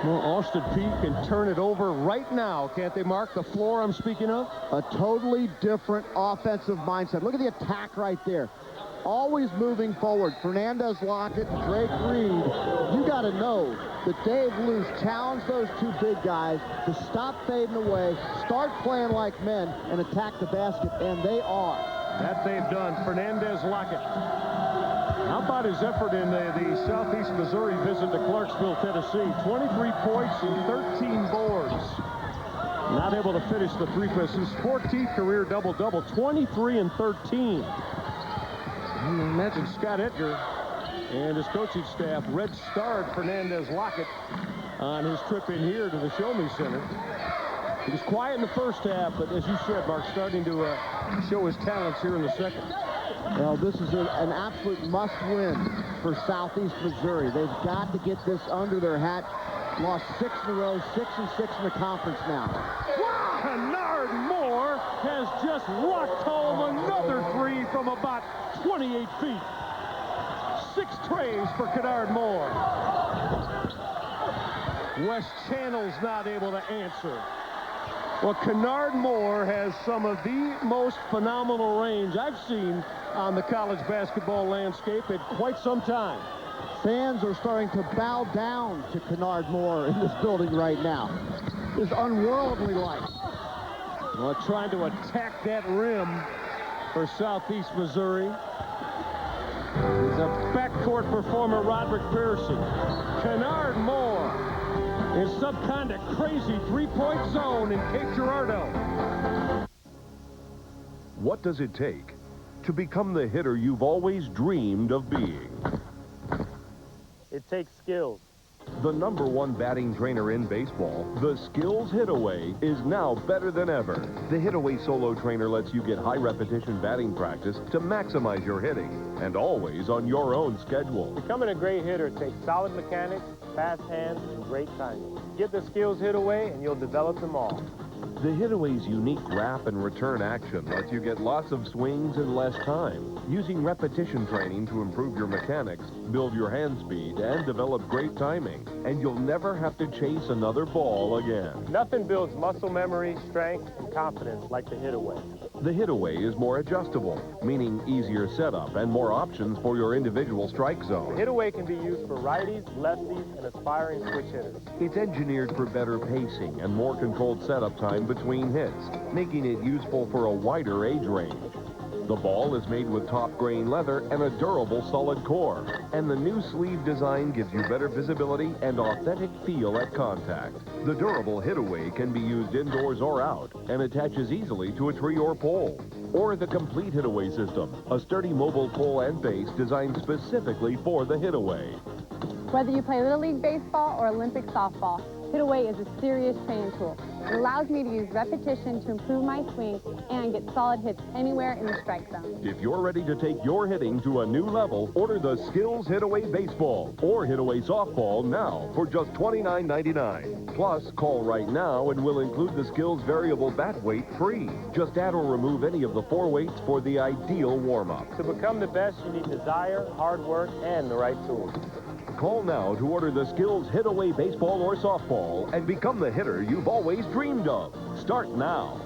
Speaker 1: Well, Austin Peay can turn it over right now, can't they, Mark? The floor I'm speaking of?
Speaker 2: A totally different offensive mindset. Look at the attack right there. Always moving forward. Fernandez Lockett, Drake Reed. You got to know that Dave Luce challenged those 2 big guys to stop fading away, start playing like men, and attack the basket, and they are.
Speaker 1: That they've done. Fernandez Lockett. How about his effort in the Southeast Missouri visit to Clarksville, Tennessee? 23 points and 13 boards. Not able to finish the 3 points. His 14th career double-double, 23 and 13. Imagine Scott Edgar and his coaching staff red-starred Fernandez Lockett on his trip in here to the Show Me Center. He was quiet in the first half, but as you said, Mark, starting to show his talents here in the second.
Speaker 2: Well, this is an absolute must-win for Southeast Missouri. They've got to get this under their hat. Lost 6 in a row, 6 and 6 in the conference now.
Speaker 1: Kennard Moore has just rocked home another 3 from about 28 feet. 6 trays for Kennard Moore. West Channel's not able to answer. Well, Kennard Moore has some of the most phenomenal range I've seen on the college basketball landscape in quite some time.
Speaker 2: Fans are starting to bow down to Kennard Moore in this building right now. It's unworldly like.
Speaker 1: Well, trying to attack that rim for Southeast Missouri is a backcourt performer, Roderick Pearson. Kennard Moore in some kind of crazy 3-point zone in Cape Girardeau.
Speaker 3: What does it take to become the hitter you've always dreamed of being?
Speaker 9: It takes skills.
Speaker 3: The #1 batting trainer in baseball, the Skills Hit-Away, is now better than ever. The Hit-Away Solo Trainer lets you get high-repetition batting practice to maximize your hitting, and always on your own schedule.
Speaker 16: Becoming a great hitter takes solid mechanics, fast hands, and great timing. Get the Skills Hit-Away, and you'll develop them all.
Speaker 3: The Hit-Away's unique wrap and return action lets you get lots of swings in less time. Using repetition training to improve your mechanics, build your hand speed, and develop great timing. And you'll never have to chase another ball again.
Speaker 16: Nothing builds muscle memory, strength, and confidence like the Hit-Away.
Speaker 3: The Hit-Away is more adjustable, meaning easier setup and more options for your individual strike zone.
Speaker 16: The Hit-Away can be used for righties, lefties, and aspiring switch hitters.
Speaker 3: It's engineered for better pacing and more controlled setup time between hits, making it useful for a wider age range. The ball is made with top grain leather and a durable solid core. And the new sleeve design gives you better visibility and authentic feel at contact. The durable Hit-Away can be used indoors or out and attaches easily to a tree or pole. Or the complete Hit-Away system, a sturdy mobile pole and base designed specifically for the Hit-Away.
Speaker 11: Whether you play Little League Baseball or Olympic softball, Hit-Away is a serious training tool. It allows me to use repetition to improve my swing and get solid hits anywhere in the strike zone.
Speaker 3: If you're ready to take your hitting to a new level, order the Skills Hit-Away Baseball or Hit-Away Softball now for just $29.99. Plus, call right now and we'll include the Skills Variable Bat Weight free. Just add or remove any of the 4 weights for the ideal warm-up.
Speaker 16: To become the best, you need desire, hard work, and the right tools.
Speaker 3: Call now to order the Skills Hit-Away Baseball or Softball and become the hitter you've always dreamed of. Start now.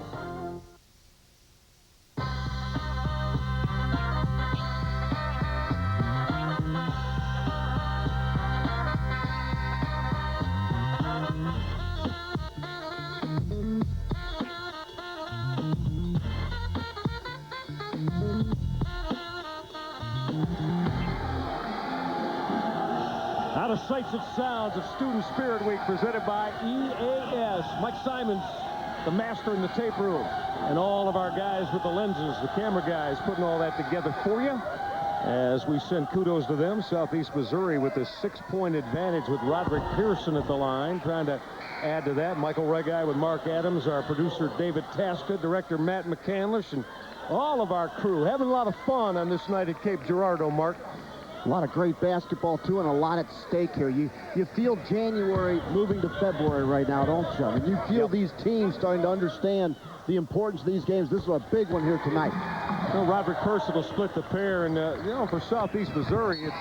Speaker 1: Out of sights and sounds of Student Spirit Week presented by EAS. Mike Simons, the master in the tape room, and all of our guys with the lenses, the camera guys, putting all that together for you. As we send kudos to them, Southeast Missouri with a 6-point advantage with Roderick Pearson at the line, trying to add to that. Michael Regai with Mark Adams, our producer David Tasca, director Matt McCandlish, and all of our crew having a lot of fun on this night at Cape Girardeau, Mark.
Speaker 2: A lot of great basketball, too, and a lot at stake here. You feel January moving to February right now, don't you? I mean, you feel these teams starting to understand the importance of these games. This is a big one here tonight.
Speaker 1: Well, Roderick Pearson will split the pair, and, you know, for Southeast Missouri, it's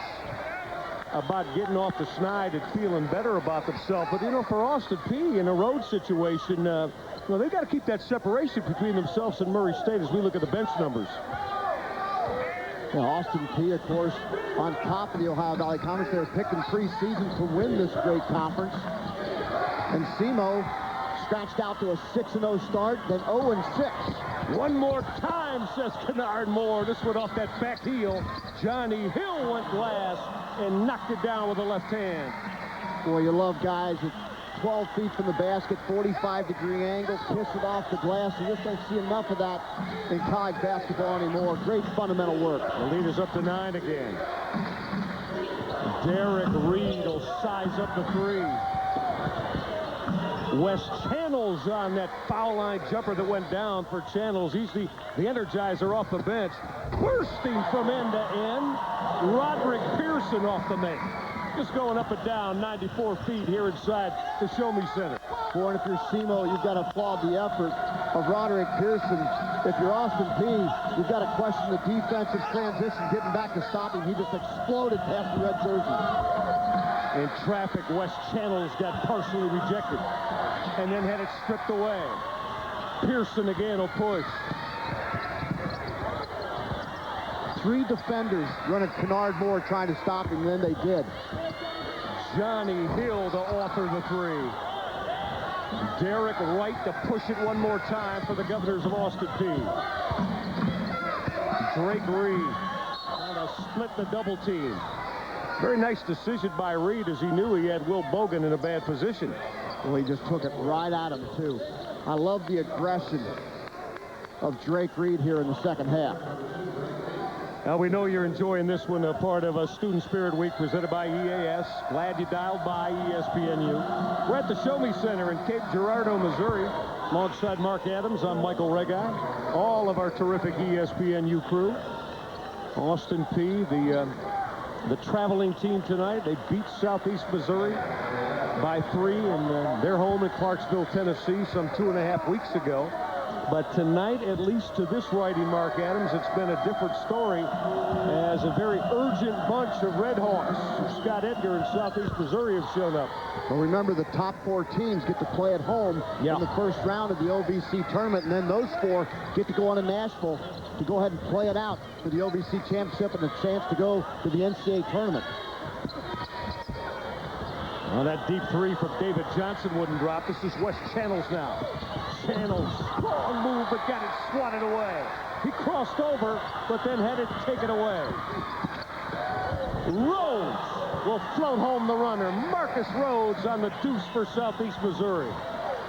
Speaker 1: about getting off the schneid and feeling better about themselves. But, you know, for Austin Peay in a road situation, well, they've got to keep that separation between themselves and Murray State as we look at the bench numbers.
Speaker 2: Well, Austin Peay, of course, on top of the Ohio Valley Conference. They were picked in preseason to win this great conference. And SEMO scratched out to a 6-0 start, then 0-6.
Speaker 1: One more time, says Kennard Moore. This one off that back heel. Johnny Hill went glass and knocked it down with the left hand.
Speaker 2: Boy, you love guys at 12 feet from the basket, 45-degree angle, kiss it off the glass. You just don't see enough of that in college basketball anymore. Great fundamental work.
Speaker 1: The lead is up to 9 again. Derek Reed will size up the 3. Wes Channels on that foul line jumper that went down for Channels. He's the energizer off the bench. Bursting from end to end. Roderick Pearson off the make. Just going up and down 94 feet here inside the Show Me Center.
Speaker 2: Boy, if you're SEMO, you've got to applaud the effort of Roderick Pearson. If you're Austin Peay, you've got to question the defensive transition, getting back to stopping. He just exploded past the red jersey.
Speaker 1: In traffic, Wes Channels got partially rejected and then had it stripped away. Pearson again will push.
Speaker 2: 3 defenders running Kennard Moore trying to stop him, and then they did.
Speaker 1: Johnny Hill to author the 3. Derek Wright to push it one more time for the Governors of Austin Peay. Drake Reed trying to split the double team. Very nice decision by Reed, as he knew he had Will Bogan in a bad position.
Speaker 2: Well, he just took it right at him, too. I love the aggression of Drake Reed here in the second half.
Speaker 1: Now, we know you're enjoying this one, a part of a Student Spirit Week presented by EAS. Glad you dialed by ESPNU. We're at the Show Me Center in Cape Girardeau, Missouri. Alongside Mark Adams, I'm Michael Regai. All of our terrific ESPNU crew. Austin Peay, the traveling team tonight. They beat Southeast Missouri by 3 in their home in Clarksville, Tennessee, some 2.5 weeks ago. But tonight, at least to this writing, Mark Adams, it's been a different story as a very urgent bunch of Red Hawks. Scott Edgar and Southeast Missouri have shown up.
Speaker 2: Well, remember, the top 4 teams get to play at home in the first round of the OVC tournament, and then those 4 get to go on to Nashville to go ahead and play it out for the OVC championship and a chance to go to the NCAA tournament.
Speaker 1: Well, that deep 3 from David Johnson wouldn't drop. This is West Channels now. Channels, strong move, but got it swatted away. He crossed over, but then had it taken away. Rhodes will float home the runner. Marcus Rhodes on the deuce for Southeast Missouri.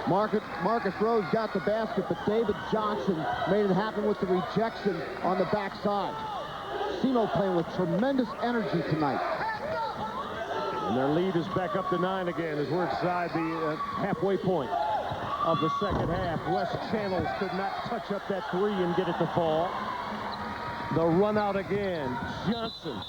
Speaker 2: Marcus Rhodes got the basket, but David Johnson made it happen with the rejection on the backside. SEMO playing with tremendous energy tonight.
Speaker 1: And their lead is back up to 9 again as we're inside the halfway point of the second half. West Channels could not touch up that 3 and get it to fall. The run out again. Johnson.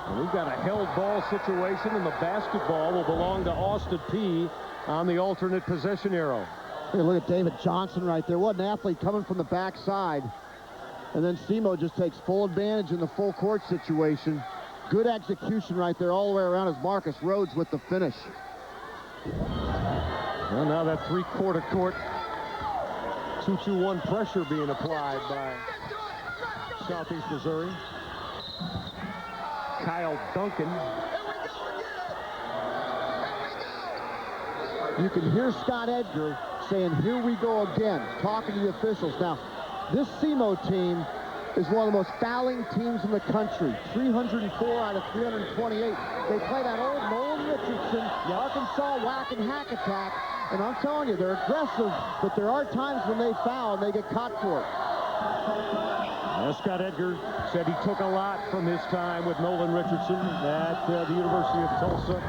Speaker 1: And we've got a held ball situation, and the basketball will belong to Austin Peay on the alternate possession arrow.
Speaker 2: Hey, look at David Johnson right there. What an athlete coming from the backside. And then SEMO just takes full advantage in the full court situation. Good execution right there all the way around as Marcus Rhodes with the finish.
Speaker 1: Well, now that 3/4 court 2-2-1 pressure being applied by Southeast Missouri. Kyle Duncan.
Speaker 2: You can hear Scott Edgar saying, "Here we go again," talking to the officials. Now, this SEMO team is one of the most fouling teams in the country. 304 out of 328. They play that old Nolan Richardson, the Arkansas whack and hack attack. And I'm telling you, they're aggressive, but there are times when they foul and they get caught for it.
Speaker 1: Well, Scott Edgar said he took a lot from his time with Nolan Richardson at the University of Tulsa.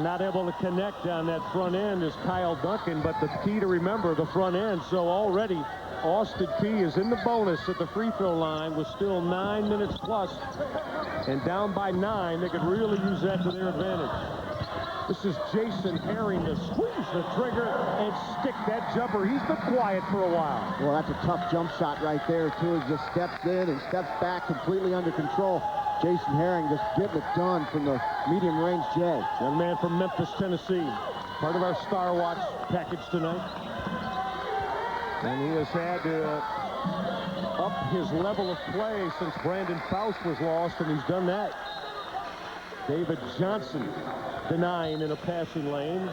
Speaker 1: Not able to connect on that front end is Kyle Duncan, but the key to remember, the front end. So already Austin Peay is in the bonus at the free throw line with still 9 minutes plus, and down by 9. They could really use that to their advantage. This is Jason Herring to squeeze the trigger and stick that jumper. He's been quiet for a while.
Speaker 2: Well, that's a tough jump shot right there, too. He just steps in and steps back completely under control. Jason Herring just getting it done from the medium range J.
Speaker 1: Young man from Memphis, Tennessee. Part of our Star Watch package tonight. And he has had to up his level of play since Brandon Faust was lost, and he's done that. David Johnson denying in a passing lane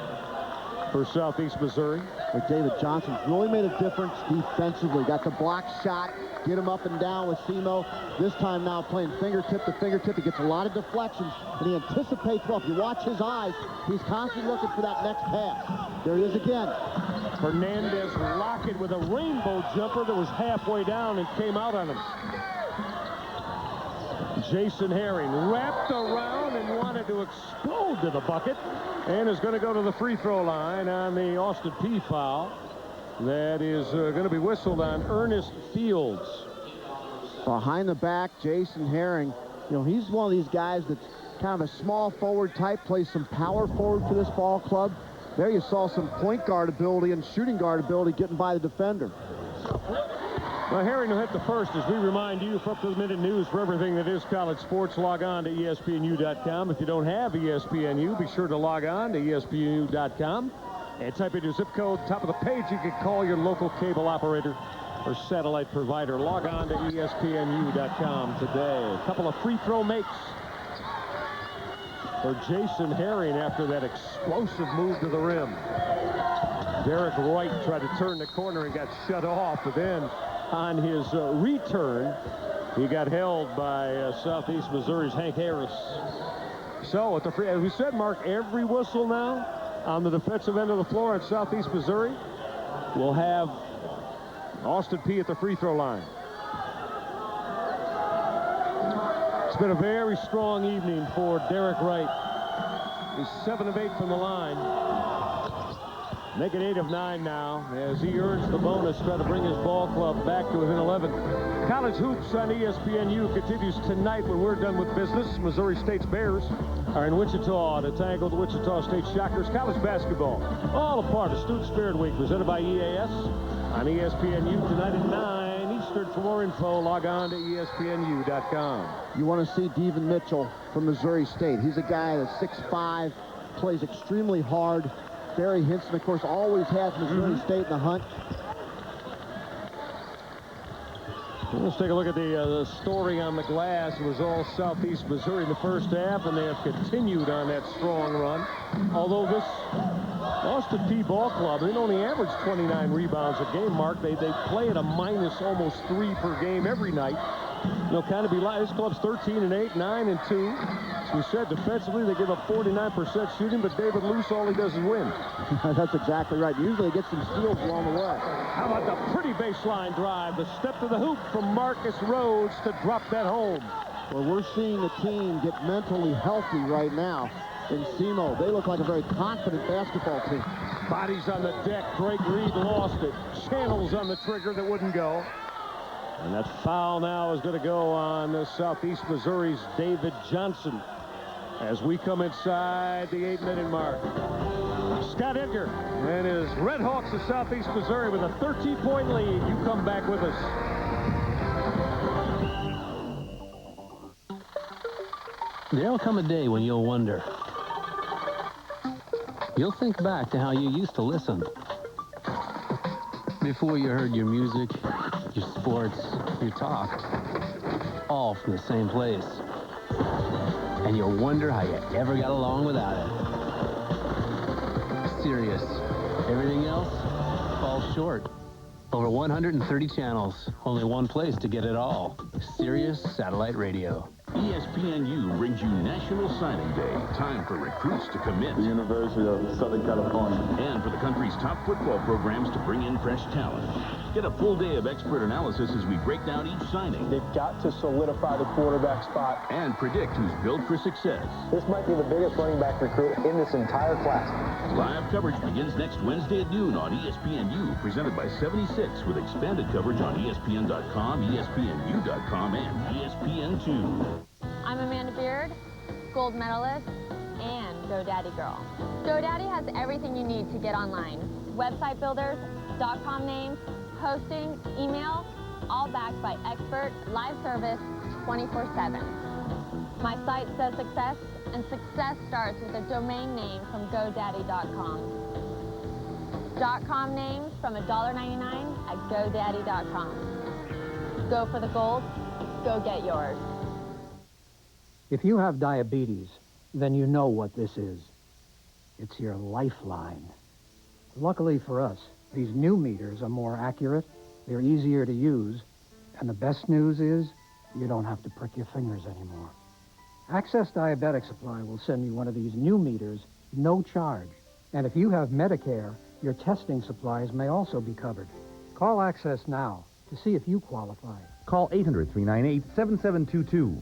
Speaker 1: for Southeast Missouri.
Speaker 2: But David Johnson's really made a difference defensively. Got the block shot, get him up and down with SEMO. This time now playing fingertip to fingertip. He gets a lot of deflections, and he anticipates well. If you watch his eyes, he's constantly looking for that next pass. There he is again.
Speaker 1: Hernandez Lockett with a rainbow jumper that was halfway down and came out on him. Jason Herring wrapped around and wanted to explode to the bucket, and is going to go to the free throw line on the Austin Peay foul. That is going to be whistled on Ernest Fields.
Speaker 2: Behind the back, Jason Herring, you know, he's one of these guys that's kind of a small forward type, plays some power forward for this ball club. There you saw some point guard ability and shooting guard ability getting by the defender.
Speaker 1: Well, Herring will hit the first as we remind you for up-to-the-minute news for everything that is college sports. Log on to ESPNU.com. If you don't have ESPNU, be sure to log on to ESPNU.com and type in your zip code. Top of the page, you can call your local cable operator or satellite provider. Log on to ESPNU.com today. A couple of free throw makes for Jason Herring after that explosive move to the rim. Derek Wright tried to turn the corner and got shut off, but then on his return, he got held by Southeast Missouri's Hank Harris. So, at the free, as we said, Mark, every whistle now on the defensive end of the floor at Southeast Missouri will have Austin Peay at the free throw line. been a very strong evening for Derek Wright. He's 7 of 8 from the line. Make it 8 of 9 now as he earns the bonus, trying to bring his ball club back to within 11. College Hoops on ESPNU continues tonight when we're done with business. Missouri State's Bears are in Wichita to tackle the Wichita State Shockers. College basketball, all a part of Student Spirit Week, presented by EAS on ESPNU tonight at 9 Eastern. For more info, log on to ESPNU.com.
Speaker 2: You want to see Devin Mitchell from Missouri State. He's a guy that's 6'5", plays extremely hard. Barry Hinson, of course, always has Missouri State in the hunt.
Speaker 1: Let's take a look at the story on the glass. It was all Southeast Missouri in the first half, and they have continued on that strong run. Although this Austin Peay ball club, they only average 29 rebounds a game, Mark. They play at a minus almost 3 per game every night. They'll kind of be like, this club's 13 and 8, 9 and 2. As we said, defensively, they give up 49% shooting, but David Luce, all he does is win.
Speaker 2: That's exactly right. Usually he gets some steals along the way.
Speaker 1: How about the pretty baseline drive? The step to the hoop from Marcus Rhodes to drop that home.
Speaker 2: Well, we're seeing the team get mentally healthy right now in SEMO. They look like a very confident basketball team.
Speaker 1: Bodies on the deck. Drake Reed lost it. Channels on the trigger that wouldn't go. And that foul now is going to go on Southeast Missouri's David Johnson as we come inside the 8-minute mark. Scott Edgar and his Red Hawks of Southeast Missouri with a 13-point lead. You come back with us.
Speaker 4: There'll come a day when you'll wonder. You'll think back to how you used to listen. Before you heard your music, your sports, your talk, all from the same place. And you'll wonder how you ever got along without it. Sirius. Everything else falls short. Over 130 channels, only one place to get it all. Sirius Satellite Radio.
Speaker 5: ESPNU brings you National Signing Day. Time for recruits to commit.
Speaker 18: The University of Southern California.
Speaker 5: And for the country's top football programs to bring in fresh talent. Get a full day of expert analysis as we break down each signing.
Speaker 18: They've got to solidify the quarterback spot.
Speaker 5: And predict who's built for success.
Speaker 18: This might be the biggest running back recruit in this entire class.
Speaker 5: Live coverage begins next Wednesday at noon on ESPNU, presented by 76, with expanded coverage on ESPN.com, ESPNU.com, and ESPN2.
Speaker 11: I'm Amanda Beard, gold medalist, and GoDaddy girl. GoDaddy has everything you need to get online. Website builders, .com names, hosting, email, all backed by expert live service 24/7. My site says success, and success starts with a domain name from GoDaddy.com. .com names from $1.99 at GoDaddy.com. Go for the gold, go get yours.
Speaker 24: If you have diabetes, then you know what this is. It's your lifeline. Luckily for us, these new meters are more accurate, they're easier to use, and the best news is you don't have to prick your fingers anymore. Access Diabetic Supply will send you one of these new meters, no charge. And if you have Medicare, your testing supplies may also be covered. Call Access now to see if you qualify.
Speaker 19: Call 800-398-7722.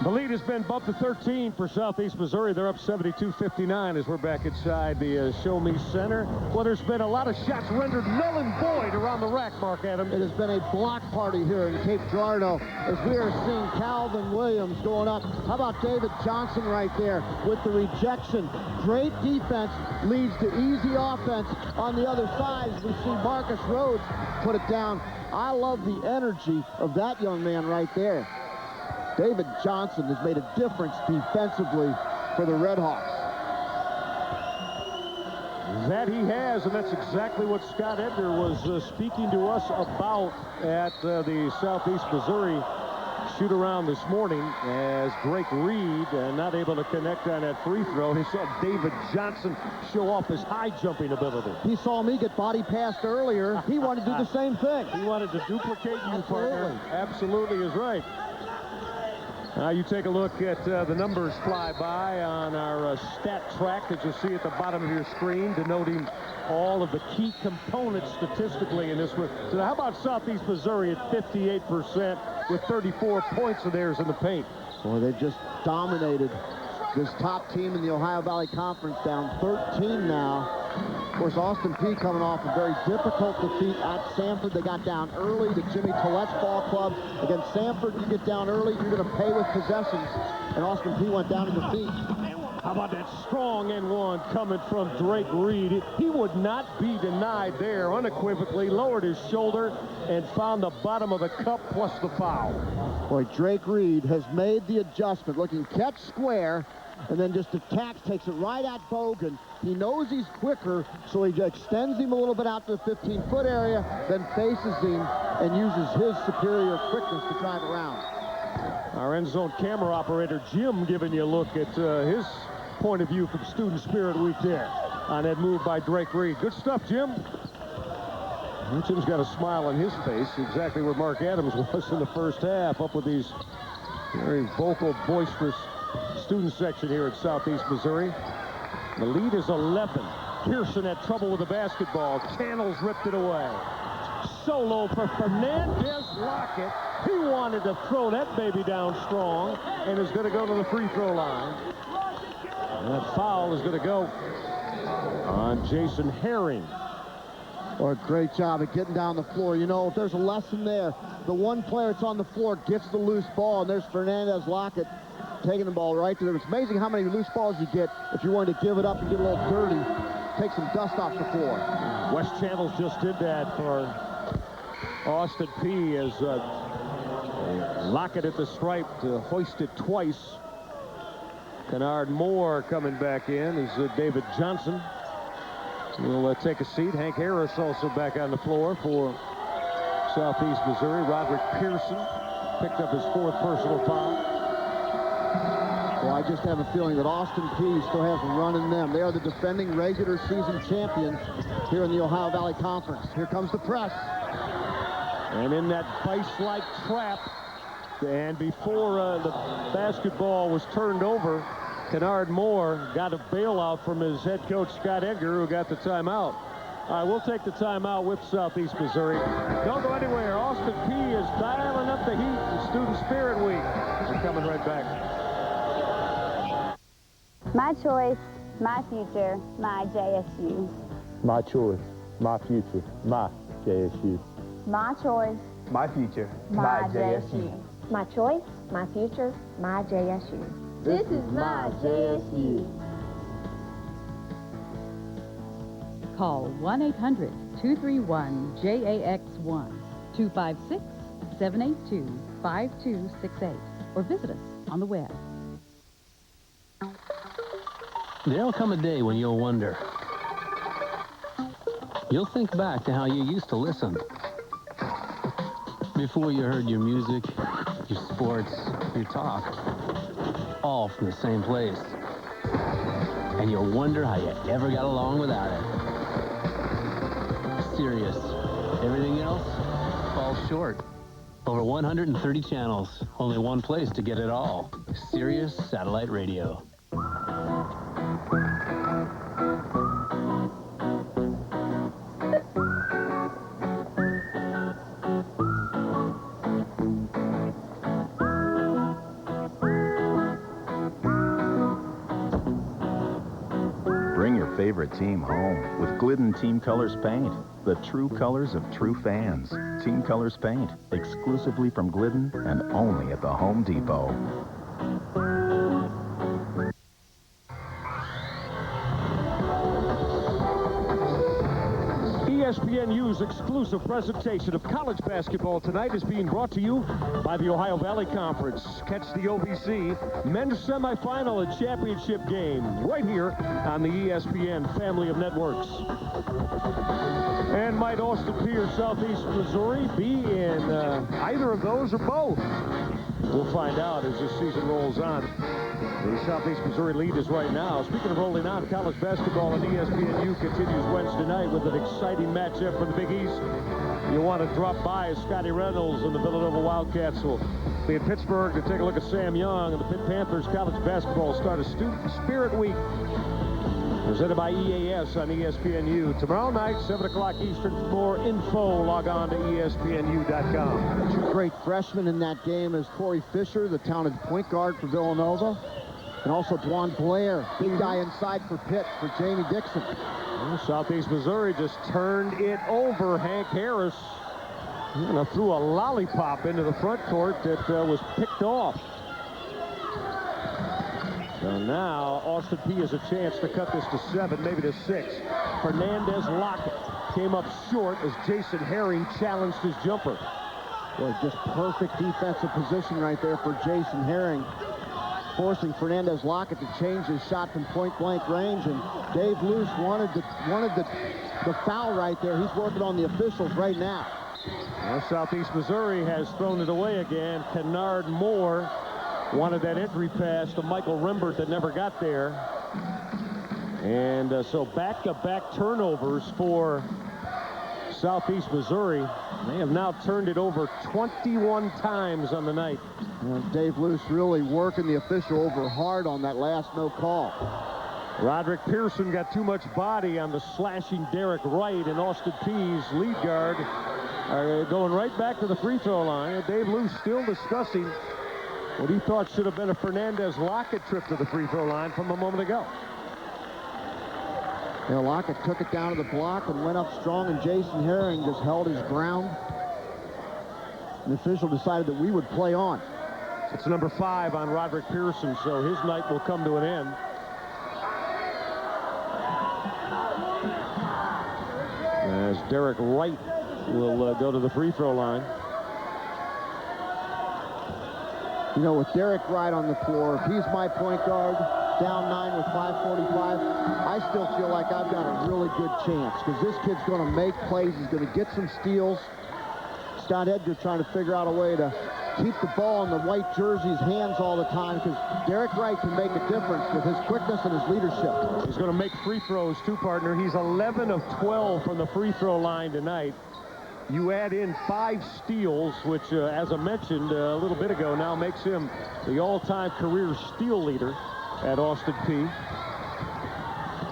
Speaker 1: The lead has been bumped to 13 for Southeast Missouri. They're up 72-59 as we're back inside the Show Me Center. Well, there's been a lot of shots rendered null and void around the rack, Mark Adams.
Speaker 2: It has been a block party here in Cape Girardeau as we are seeing Calvin Williams going up. How about David Johnson right there with the rejection? Great defense leads to easy offense on the other side. We see Marcus Rhodes put it down. I love the energy of that young man right there. David Johnson has made a difference defensively for the Red Hawks.
Speaker 1: That he has, and that's exactly what Scott Edgar was speaking to us about at the Southeast Missouri shoot-around this morning as Drake Reed not able to connect on that free throw. And he saw David Johnson show off his high-jumping ability.
Speaker 2: He saw me get body passed earlier. He wanted to do the same thing.
Speaker 1: He wanted to duplicate you, partner. Absolutely is right. Now you take a look at the numbers fly by on our stat track that you'll see at the bottom of your screen, denoting all of the key components statistically in this one. So how about Southeast Missouri at 58% with 34 points of theirs in the paint?
Speaker 2: Boy, they've just dominated this top team in the Ohio Valley Conference, down 13 now. Of course, Austin Peay coming off a very difficult defeat at Sanford. They got down early to Jimmy Toulette's ball club. Against Sanford, you get down early, you're going to pay with possessions. And Austin Peay went down to defeat.
Speaker 1: How about that strong N1 coming from Drake Reed? He would not be denied there unequivocally, lowered his shoulder and found the bottom of the cup plus the foul.
Speaker 2: Boy, Drake Reed has made the adjustment, looking catch square, and then just attacks, takes it right at Bogan. He knows he's quicker, so he extends him a little bit out to the 15-foot area, then faces him and uses his superior quickness to drive around.
Speaker 1: Our end zone camera operator, Jim, giving you a look at his point of view from Student Spirit Week there on that move by Drake Reed. Good stuff, Jim. Jim's got a smile on his face, exactly where Mark Adams was in the first half, up with these very vocal, boisterous student section here at Southeast Missouri. The lead is 11. Pearson had trouble with the basketball. Channels ripped it away. Solo for Fernandez Lockett. He wanted to throw that baby down strong and is going to go to the free throw line. And that foul is going to go on Jason Herring.
Speaker 2: Or a great job at getting down the floor. You know, if there's a lesson there, the one player that's on the floor gets the loose ball, and there's Fernandez Lockett taking the ball right to them. It's amazing how many loose balls you get if you're willing to give it up and get a little dirty, take some dust off the floor.
Speaker 1: West Channels just did that for Austin Peay as Lockett at the stripe to hoist it twice. Kennard Moore coming back in is David Johnson. We'll take a seat. Hank Harris also back on the floor for Southeast Missouri. Roderick Pearson picked up his 4th personal foul.
Speaker 2: Well, I just have a feeling that Austin Peay still has a run in them. They are the defending regular season champions here in the Ohio Valley Conference. Here comes the press.
Speaker 1: And in that vice-like trap, and before the basketball was turned over, Kennard Moore got a bailout from his head coach, Scott Edgar, who got the timeout. All right, we'll take the timeout with Southeast Missouri. Don't go anywhere. Austin Peay is dialing up the heat in Student Spirit Week. We're coming right back.
Speaker 10: My choice, my future, my JSU.
Speaker 19: My choice, my future, my JSU.
Speaker 10: My choice,
Speaker 19: my future,
Speaker 10: my JSU. My choice, my future, my JSU. This is my JSU.
Speaker 20: Call 1-800-231-JAX1, 256-782-5268, or visit us on the web.
Speaker 4: There'll come a day when you'll wonder. You'll think back to how you used to listen. Before you heard your music, your sports, your talk, all from the same place. And you'll wonder how you ever got along without it. Sirius. Everything else falls short. Over 130 channels, only one place to get it all. Sirius Satellite Radio.
Speaker 21: Bring your favorite team home with Glidden Team Colors Paint. The true colors of true fans. Team Colors Paint, exclusively from Glidden and only at the Home Depot.
Speaker 1: ESPNU's exclusive presentation of college basketball tonight is being brought to you by the Ohio Valley Conference. Catch the OVC men's semifinal and championship game right here on the ESPN family of networks. And might Austin Peay or Southeast Missouri be in either of those or both? We'll find out as this season rolls on. The Southeast Missouri lead is right now. Speaking of rolling on, college basketball on ESPNU continues Wednesday night with an exciting matchup for the Big East. You want to drop by, Scotty Reynolds and the Villanova Wildcats will Be in Pittsburgh to take a look at Sam Young and the Pitt Panthers College Basketball Start a Student Spirit Week. Presented by EAS on ESPNU. Tomorrow night, 7 o'clock Eastern. For more info, log on to ESPNU.com.
Speaker 2: Two great freshmen in that game is Corey Fisher, the talented point guard for Villanova, and also Dwan Blair, big guy inside for Pitt, for Jamie Dixon.
Speaker 1: Well, Southeast Missouri just turned it over. Hank Harris threw a lollipop into the front court that was picked off. So now Austin Peay has a chance to cut this to 7, maybe to 6. Fernandez Lockett came up short as Jason Herring challenged his jumper.
Speaker 2: Boy, just perfect defensive position right there for Jason Herring, forcing Fernandez Lockett to change his shot from point-blank range, and Dave Luce wanted the foul right there. He's working on the officials right now.
Speaker 1: Well, Southeast Missouri has thrown it away again. Kennard Moore wanted that entry pass to Michael Rembert that never got there. And so back-to-back turnovers for Southeast Missouri. They have now turned it over 21 times on the night.
Speaker 2: Dave Luce really working the official over hard on that last no call.
Speaker 1: Roderick Pearson got too much body on the slashing Derek Wright, and Austin Peay's lead guard are going right back to the free throw line. And Dave Luce still discussing what he thought should have been a Fernandez Lockett trip to the free throw line from a moment ago.
Speaker 2: Lockett took it down to the block and went up strong, and Jason Herring just held his ground. The official decided that we would play on.
Speaker 1: It's number 5 on Roderick Pearson, so his night will come to an end. As Derek Wright will go to the free throw line.
Speaker 2: You know, with Derek Wright on the floor, if he's my point guard, down 9 with 5:45, I still feel like I've got a really good chance, because this kid's going to make plays. He's going to get some steals. Scott Edgar trying to figure out a way to keep the ball in the white jersey's hands all the time, because Derek Wright can make a difference with his quickness and his leadership.
Speaker 1: He's going to make free throws too, partner. He's 11 of 12 from the free throw line tonight. You add in 5 steals, which, as I mentioned a little bit ago, now makes him the all-time career steal leader at Austin Peay.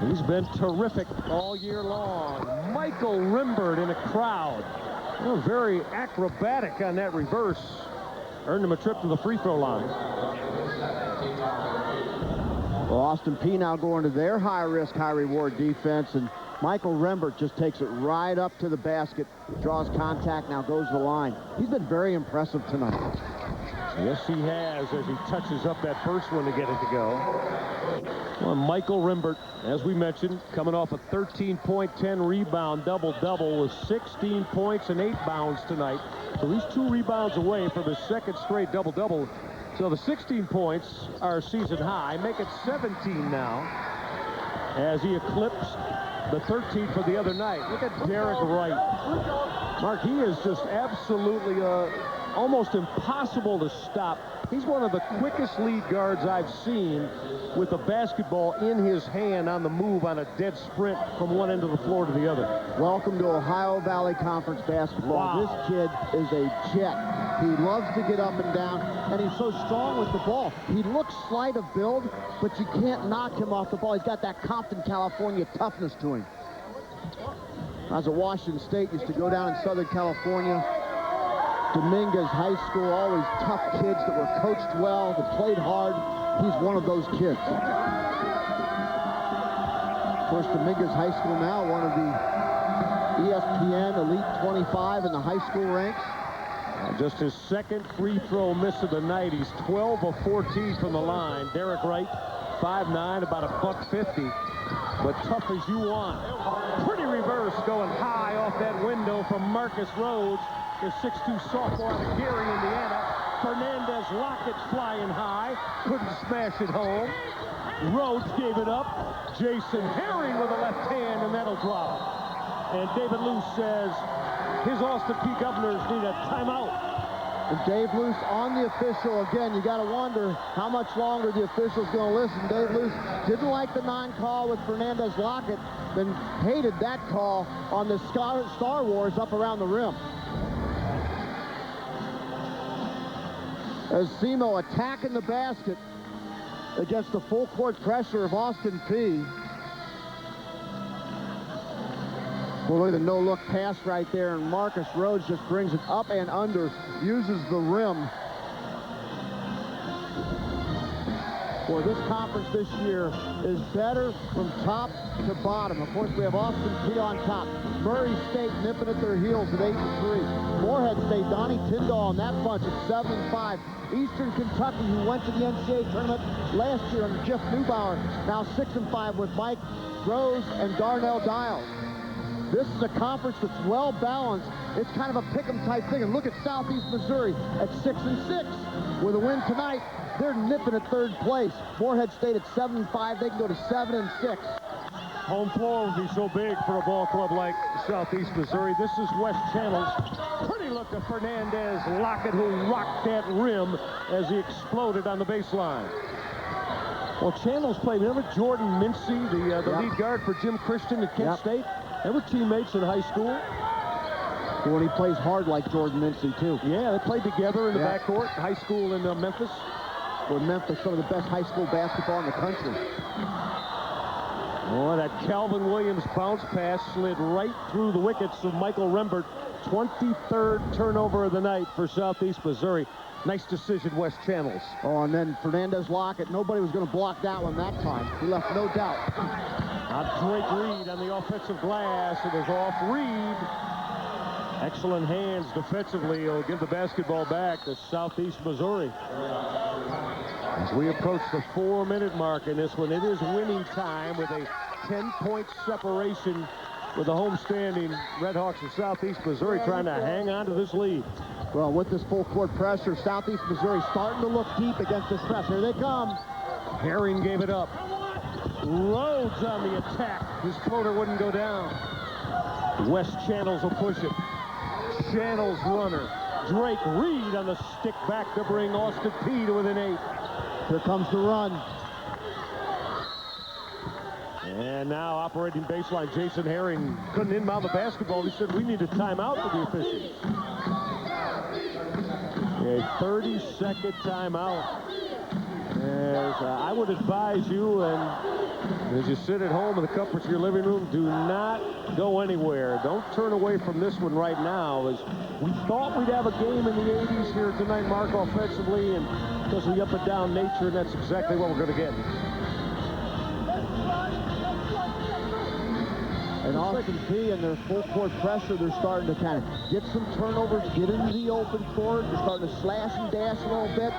Speaker 1: He's been terrific all year long. Michael Rembert in a crowd. Very acrobatic on that reverse. Earned him a trip to the free throw line.
Speaker 2: Well, Austin Peay now going to their high-risk, high-reward defense, and Michael Rembert just takes it right up to the basket, draws contact, now goes to the line. He's been very impressive tonight.
Speaker 1: Yes, he has, as he touches up that first one to get it to go. Well, Michael Rembert, as we mentioned, coming off a 13-point, 10-rebound double-double with 16 points and 8 bounds tonight. So he's 2 rebounds away from his second straight double-double. So the 16 points are season high. Make it 17 now as he eclipsed the 13 for the other night. Look at Derek Wright. Mark, he is just absolutely almost impossible to stop. He's one of the quickest lead guards I've seen with the basketball in his hand on the move on a dead sprint from one end of the floor to the other.
Speaker 2: Welcome to Ohio Valley Conference basketball.
Speaker 1: Wow.
Speaker 2: This kid is a jet. He loves to get up and down, and he's so strong with the ball. He looks slight of build, but you can't knock him off the ball. He's got that Compton, California toughness to him. I was at Washington State, used to go down in Southern California. Dominguez High School, always tough kids that were coached well, that played hard. He's one of those kids. Of course, Dominguez High School now, one of the ESPN Elite 25 in the high school ranks.
Speaker 1: Just his second free throw miss of the night. He's 12 of 14 from the line. Derek Wright, 5'9", about $150, but tough as you want. Pretty reverse going high off that window from Marcus Rhodes. The 6'2" sophomore out of Gary, Indiana. Fernandez Lockett flying high. Couldn't smash it home. Rhodes gave it up. Jason Herring with a left hand, and that'll drop. And David Luce says his Austin Peay Governors need a timeout.
Speaker 2: And Dave Luce on the official again. You got to wonder how much longer the official's going to listen. Dave Luce didn't like the non-call with Fernandez Lockett, then hated that call on the Star Wars up around the rim. As Simo attacking the basket against the full court pressure of Austin Peay. Well, look at the no-look pass right there, and Marcus Rhodes just brings it up and under, uses the rim. Boy, this conference this year is better from top to bottom. Of course, we have Austin Peay on top. Murray State nipping at their heels at 8-3. Morehead State, Donnie Tyndall and that bunch at 7-5. Eastern Kentucky, who went to the NCAA tournament last year under Jeff Neubauer, now 6-5 with Mike Rose and Darnell Dials. This is a conference that's well balanced. It's kind of a pick'em type thing. And look at Southeast Missouri at 6-6 with a win tonight. They're nipping at third place. Morehead State at 7-5. They can go to 7-6.
Speaker 1: Home floor would be so big for a ball club like Southeast Missouri. This is West Channels. Pretty look to Fernandez Lockett, who rocked that rim as he exploded on the baseline. Well, Channels played. Remember Jordan Mincy, the lead guard for Jim Christian at Kent State? They were teammates in high school.
Speaker 2: When he plays hard like Jordan Mincy, too.
Speaker 1: Yeah, they played together in the backcourt, high school in Memphis.
Speaker 2: Well, Memphis, some of the best high school basketball in the country.
Speaker 1: Oh, that Calvin Williams bounce pass slid right through the wickets of Michael Rembert. 23rd turnover of the night for Southeast Missouri. Nice decision, West Channels.
Speaker 2: Oh, and then Fernandez Lockett. Nobody was going to block that one that time. He left no doubt.
Speaker 1: Drake Reed on the offensive glass. It is off Reed. Excellent hands defensively. He'll give the basketball back to Southeast Missouri. As we approach the 4-minute mark in this one, it is winning time with a 10-point separation with the homestanding Red Hawks of Southeast Missouri trying to hang on to this lead.
Speaker 2: Well, with this full court pressure, Southeast Missouri starting to look deep against this press. Here they come.
Speaker 1: Herring gave it up. Rhodes on the attack. His floater wouldn't go down. West Channels will push it. Channels runner. Drake Reed on the stick back to bring Austin Peay to within 8.
Speaker 2: Here comes the run.
Speaker 1: And now operating baseline, Jason Herring couldn't inbound the basketball. He said, we need a timeout for the officials. A 30-second timeout. As I would advise you, and as you sit at home in the comforts of your living room, do not go anywhere. Don't turn away from this one right now, as we thought we'd have a game in the 80s here tonight, Mark, offensively, and because of the up and down nature, and that's exactly what we're going to get.
Speaker 2: And Austin Peay and their full court pressure, they're starting to kind of get some turnovers, get into the open court. They're starting to slash and dash a little bit.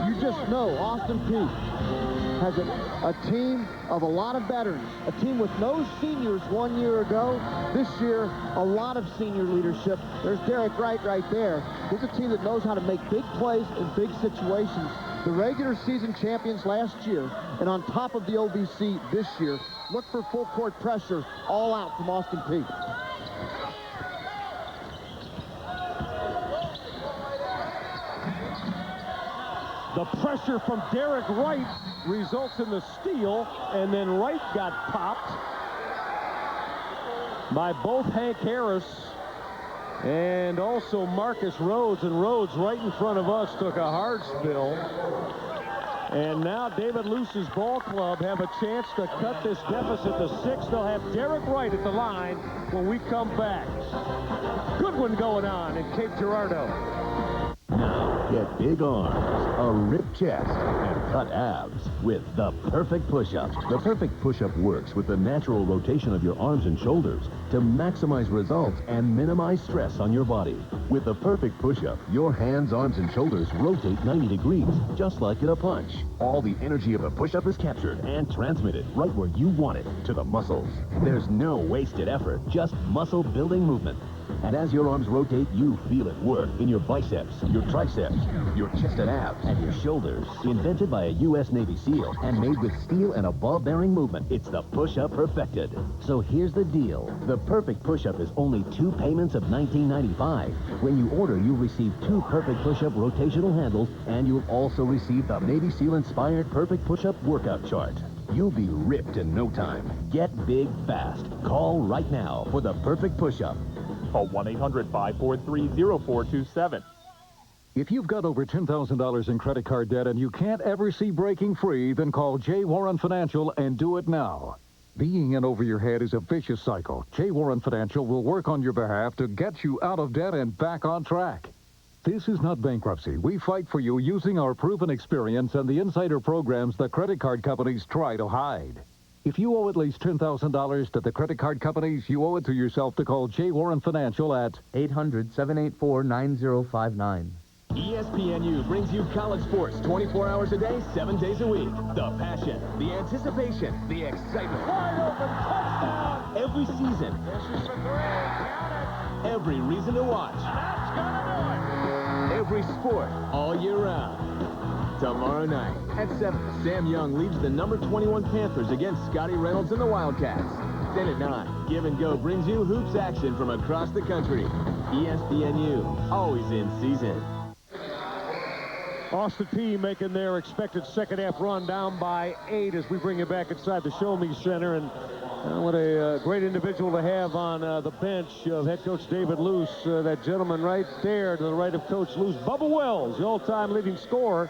Speaker 2: You just know Austin Peay has a team of a lot of veterans, a team with no seniors 1 year ago. This year, a lot of senior leadership. There's Derek Wright right there. He's a team that knows how to make big plays in big situations. The regular season champions last year, and on top of the OVC this year, look for full court pressure all out from Austin Peay.
Speaker 1: The pressure from Derek Wright results in the steal, and then Wright got popped by both Hank Harris and also Marcus Rhodes, and Rhodes right in front of us took a hard spill. And now David Luce's ball club have a chance to cut this deficit to 6. They'll have Derek Wright at the line when we come back. Good one going on in Cape Girardeau.
Speaker 5: Now, get big arms, a ripped chest, and cut abs with the Perfect Push-Up. The Perfect Push-Up works with the natural rotation of your arms and shoulders to maximize results and minimize stress on your body. With the Perfect Push-Up, your hands, arms, and shoulders rotate 90 degrees, just like in a punch. All the energy of a push-up is captured and transmitted right where you want it, to the muscles. There's no wasted effort, just muscle-building movement. And as your arms rotate, you feel it work in your biceps, your triceps, your chest and abs, and your shoulders. Invented by a U.S. Navy SEAL and made with steel and a ball-bearing movement, it's the push-up perfected. So here's the deal. The Perfect Push-Up is only 2 payments of $19.95. When you order, you'll receive 2 Perfect Push-Up rotational handles, and you'll also receive the Navy SEAL-inspired Perfect Push-Up workout chart. You'll be ripped in no time. Get big fast. Call right now for the Perfect Push-Up.
Speaker 9: Call 1-800-543-0427.
Speaker 6: If you've got over $10,000 in credit card debt and you can't ever see breaking free, then call J. Warren Financial and do it now. Being in over your head is a vicious cycle. J. Warren Financial will work on your behalf to get you out of debt and back on track. This is not bankruptcy. We fight for you using our proven experience and the insider programs the credit card companies try to hide. If you owe at least $10,000 to the credit card companies, you owe it to yourself to call J. Warren Financial at
Speaker 12: 800-784-9059.
Speaker 5: ESPNU brings you college sports 24 hours a day, 7 days a week. The passion, the anticipation, the excitement.
Speaker 1: Wide open, touchdown!
Speaker 5: Every season.
Speaker 1: This is the three. Count it.
Speaker 5: Every reason to watch.
Speaker 1: That's gonna do it.
Speaker 5: Every sport, all year round. Tomorrow night at 7, Sam Young leads the number 21 Panthers against Scotty Reynolds and the Wildcats. Then at 9, Give and Go brings you hoops action from across the country. ESPNU, always in season.
Speaker 1: Austin Peay making their expected second half run, down by 8 as we bring you back inside the Show Me Center. And what a great individual to have on the bench of head coach David Luce. That gentleman right there to the right of Coach Luce, Bubba Wells, the all-time leading scorer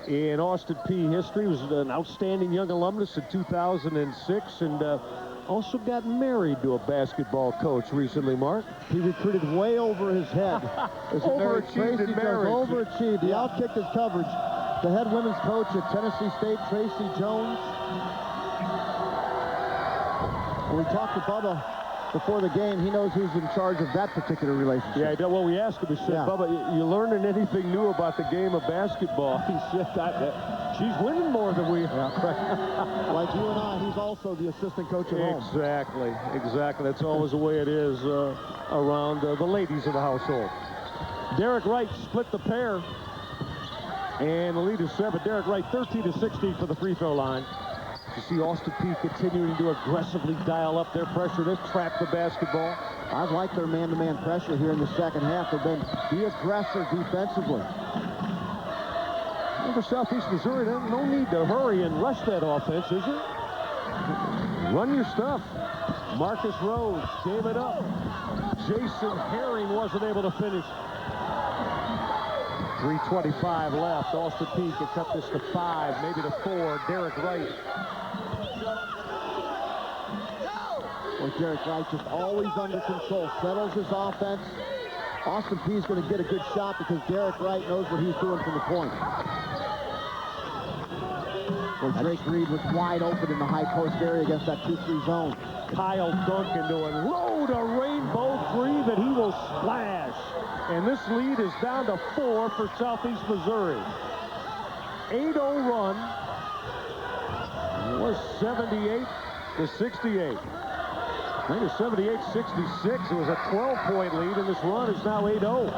Speaker 1: in Austin Peay history. He was an outstanding young alumnus in 2006 and also got married to a basketball coach recently, Mark.
Speaker 2: He recruited way over his head.
Speaker 1: Overachieved in marriage.
Speaker 2: Overachieved. He outkicked his coverage. The head women's coach at Tennessee State, Tracy Jones. When we talked to Bubba before the game, he knows who's in charge of that particular relationship.
Speaker 1: Yeah, well, we asked him, we said, Bubba, you learning anything new about the game of basketball? He said, she's winning more than we are.
Speaker 2: Like you and I, he's also the assistant coach at home.
Speaker 1: Exactly. That's always the way it is around the ladies of the household. Derek Wright split the pair, and the lead is 7. Derek Wright 13-16 for the free throw line. You see Austin Peay continuing to aggressively dial up their pressure. They've trapped the basketball.
Speaker 2: I like their man-to-man pressure here in the second half. They've been the aggressor defensively.
Speaker 1: For Southeast Missouri, no need to hurry and rush that offense, is there? Run your stuff. Marcus Rhodes gave it up. Jason Herring wasn't able to finish. 3:25 left. Austin Peay can cut this to 5, maybe to 4. Derek Wright.
Speaker 2: Well, Derek Wright just always under control, settles his offense. Austin Peay is going to get a good shot because Derek Wright knows what he's doing from the point. Well, Drake Reed was wide open in the high post area against that 2-3 zone.
Speaker 1: Kyle Duncan to unload a rainbow 3 that he will splash. And this lead is down to 4 for Southeast Missouri. 8-0 run was 78-68. I think it was 78-66. It was a 12-point lead, and this run is now 8-0.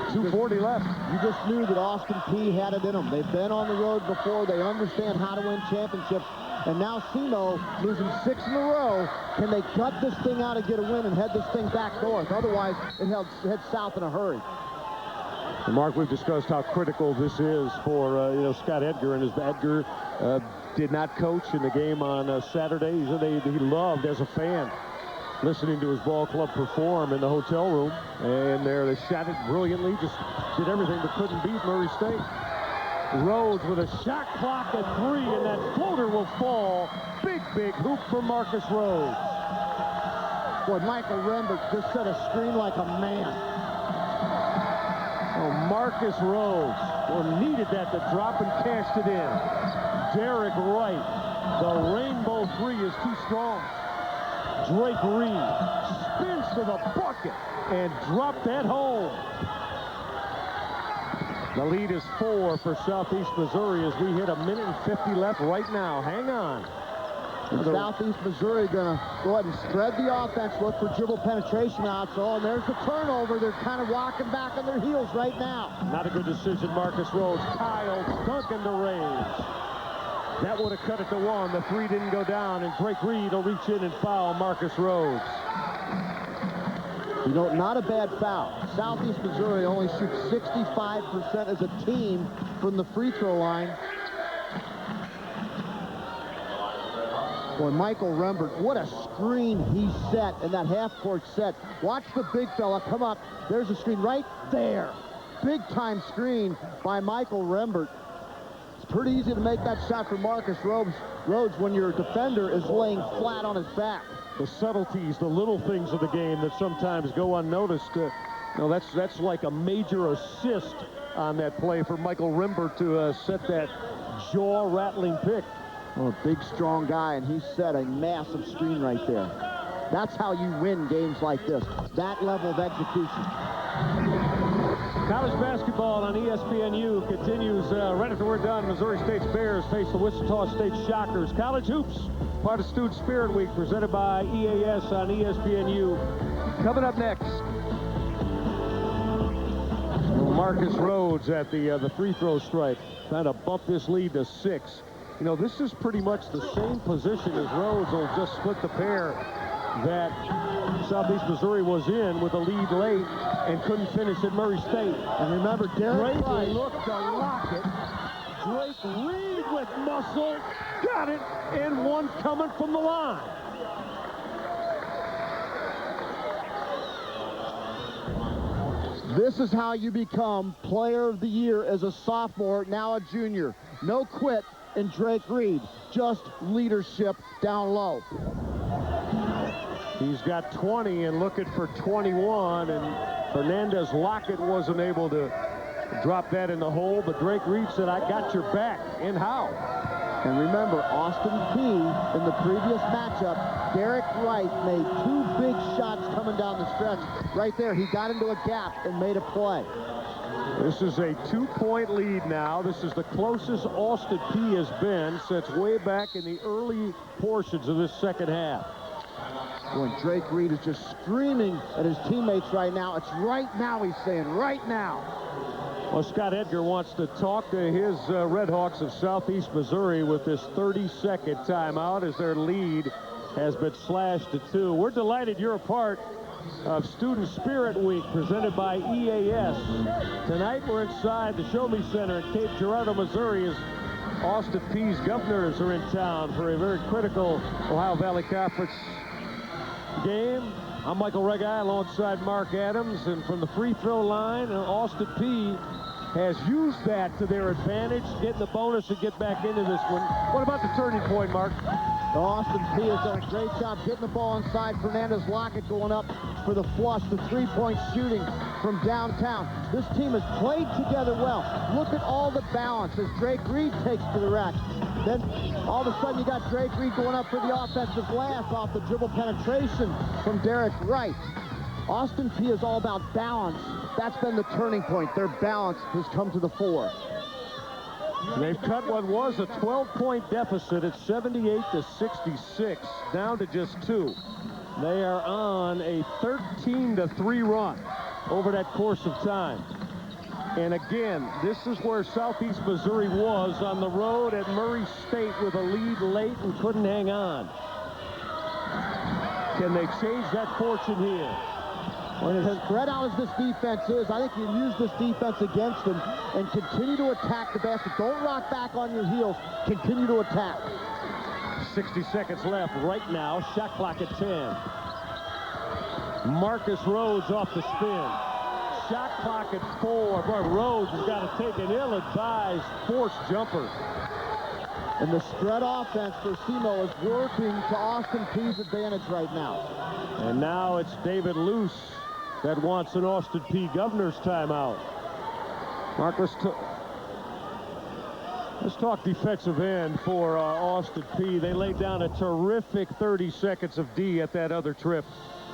Speaker 1: 2:40 left.
Speaker 2: You just knew that Austin Peay had it in them. They've been on the road before. They understand how to win championships. And now SEMO losing 6 in a row. Can they cut this thing out and get a win and head this thing back north? Otherwise, it heads south in a hurry.
Speaker 1: And Mark, we've discussed how critical this is for Scott Edgar, and Edgar did not coach in the game on Saturday. He said he loved as a fan listening to his ball club perform in the hotel room, and they shot it brilliantly, just did everything but couldn't beat Murray State. Rhodes with a shot clock at 3, and that floater will fall. Big hoop for Marcus Rhodes.
Speaker 2: Boy, Michael Rembert just set a screen like a man.
Speaker 1: Oh, Marcus Rhodes needed that to drop and cashed it in. Derek Wright, the rainbow 3 is too strong. Drake Reed spins to the bucket and dropped that home. The lead is 4 for Southeast Missouri as we hit 1:50 left right now. Hang on.
Speaker 2: And Southeast Missouri going to go ahead and spread the offense, look for dribble penetration out. So, and there's the turnover. They're kind of walking back on their heels right now.
Speaker 1: Not a good decision, Marcus Rhodes. Kyle Duncan to raise. That would have cut it to 1. The 3 didn't go down, and Drake Reed will reach in and foul Marcus Rhodes.
Speaker 2: You know, not a bad foul. Southeast Missouri only shoots 65% as a team from the free throw line. Boy, Michael Rembert, what a screen he set in that half-court set. Watch the big fella come up. There's a screen right there. big-time screen by Michael Rembert. It's pretty easy to make that shot for Marcus Rhodes when your defender is laying flat on his back.
Speaker 1: The subtleties, the little things of the game that sometimes go unnoticed. That's like a major assist on that play for Michael Rembert to set that jaw-rattling pick.
Speaker 2: Oh, a big, strong guy, and he set a massive screen right there. That's how you win games like this, that level of execution.
Speaker 1: College basketball on ESPNU continues right after we're done. Missouri State's Bears face the Wichita State Shockers. College Hoops, part of Student Spirit Week, presented by EAS on ESPNU. Coming up next, Marcus Rhodes at the free throw stripe, trying to bump this lead to 6. You know, this is pretty much the same position as Rhodes will just split the pair that Southeast Missouri was in with a lead late and couldn't finish at Murray State.
Speaker 2: And remember, Derek Wright
Speaker 1: looked to lock it. Drake Reed with muscle, got it, and one coming from the line.
Speaker 2: This is how you become Player of the Year as a sophomore, now a junior. No quit in Drake Reed, just leadership down low.
Speaker 1: He's got 20 and looking for 21, and Hernandez Lockett wasn't able to drop that in the hole, but Drake Reed said, I got your back. And how?
Speaker 2: And remember, Austin Peay in the previous matchup, Derek Wright made 2 big shots coming down the stretch. Right there, he got into a gap and made a play.
Speaker 1: This is a 2-point lead now. This is the closest Austin Peay has been since way back in the early portions of this second half.
Speaker 2: When Drake Reed is just screaming at his teammates right now. It's right now, he's saying, right now.
Speaker 1: Well, Scott Edgar wants to talk to his Red Hawks of Southeast Missouri with this 30-second timeout as their lead has been slashed to 2. We're delighted you're a part of Student Spirit Week presented by EAS. Tonight we're inside the Show Me Center in Cape Girardeau, Missouri, as Austin Peay's Governors are in town for a very critical Ohio Valley Conference game. I'm Michael Regai alongside Mark Adams, and from the free throw line, Austin Peay has used that to their advantage, getting the bonus and get back into this one. What about the turning point, Mark?
Speaker 2: Austin Peay has done a great job getting the ball inside. Fernandez Lockett going up for the flush, the three-point shooting from downtown. This team has played together well. Look at all the balance as Drake Reed takes to the rack. Then all of a sudden you got Drake Reed going up for the offensive glass off the dribble penetration from Derek Wright. Austin Peay is all about balance. That's been the turning point. Their balance has come to the fore.
Speaker 1: They've cut what was a 12-point deficit at 78-66, down to just 2. They are on a 13-3 run over that course of time. And again, this is where Southeast Missouri was on the road at Murray State with a lead late and couldn't hang on. Can they change that fortune here?
Speaker 2: When as spread out as this defense is, I think you use this defense against them and continue to attack the basket. Don't rock back on your heels. Continue to attack.
Speaker 1: 60 seconds left right now. Shot clock at 10. Marcus Rhodes off the spin. Shot clock at 4. Boy, Rhodes has got to take an ill-advised forced jumper.
Speaker 2: And the spread offense for SEMO is working to Austin Peay's advantage right now.
Speaker 1: And now it's David Luce that wants an Austin Peay Governor's timeout. Mark, let's talk defensive end for Austin Peay. They laid down a terrific 30 seconds of D at that other trip.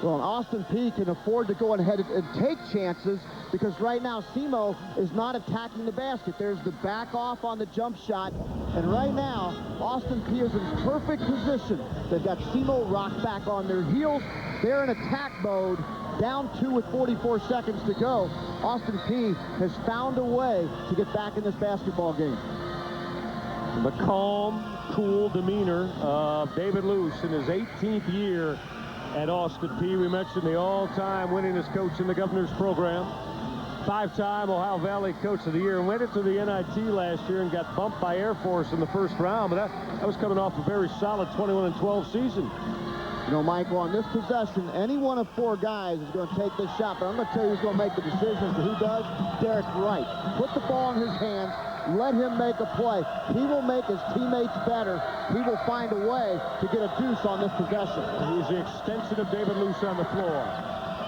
Speaker 2: Well, and Austin Peay can afford to go ahead and take chances because right now SEMO is not attacking the basket. There's the back off on the jump shot. And right now, Austin Peay is in perfect position. They've got SEMO rocked back on their heels. They're in attack mode, down 2 with 44 seconds to go. Austin Peay has found a way to get back in this basketball game.
Speaker 1: The calm, cool demeanor of David Luce in his 18th year at Austin Peay. We mentioned the all-time winningest coach in the Governor's program. 5-time Ohio Valley Coach of the Year, and went into the NIT last year and got bumped by Air Force in the first round, but that was coming off a very solid 21-12 season.
Speaker 2: You know, Michael, on this possession, any one of 4 guys is going to take this shot, but I'm going to tell you who's going to make the decision as to who does. Derek Wright. Put the ball in his hands. Let him make a play. He will make his teammates better. He will find a way to get a deuce on this possession.
Speaker 1: He's the extension of David Luce on the floor.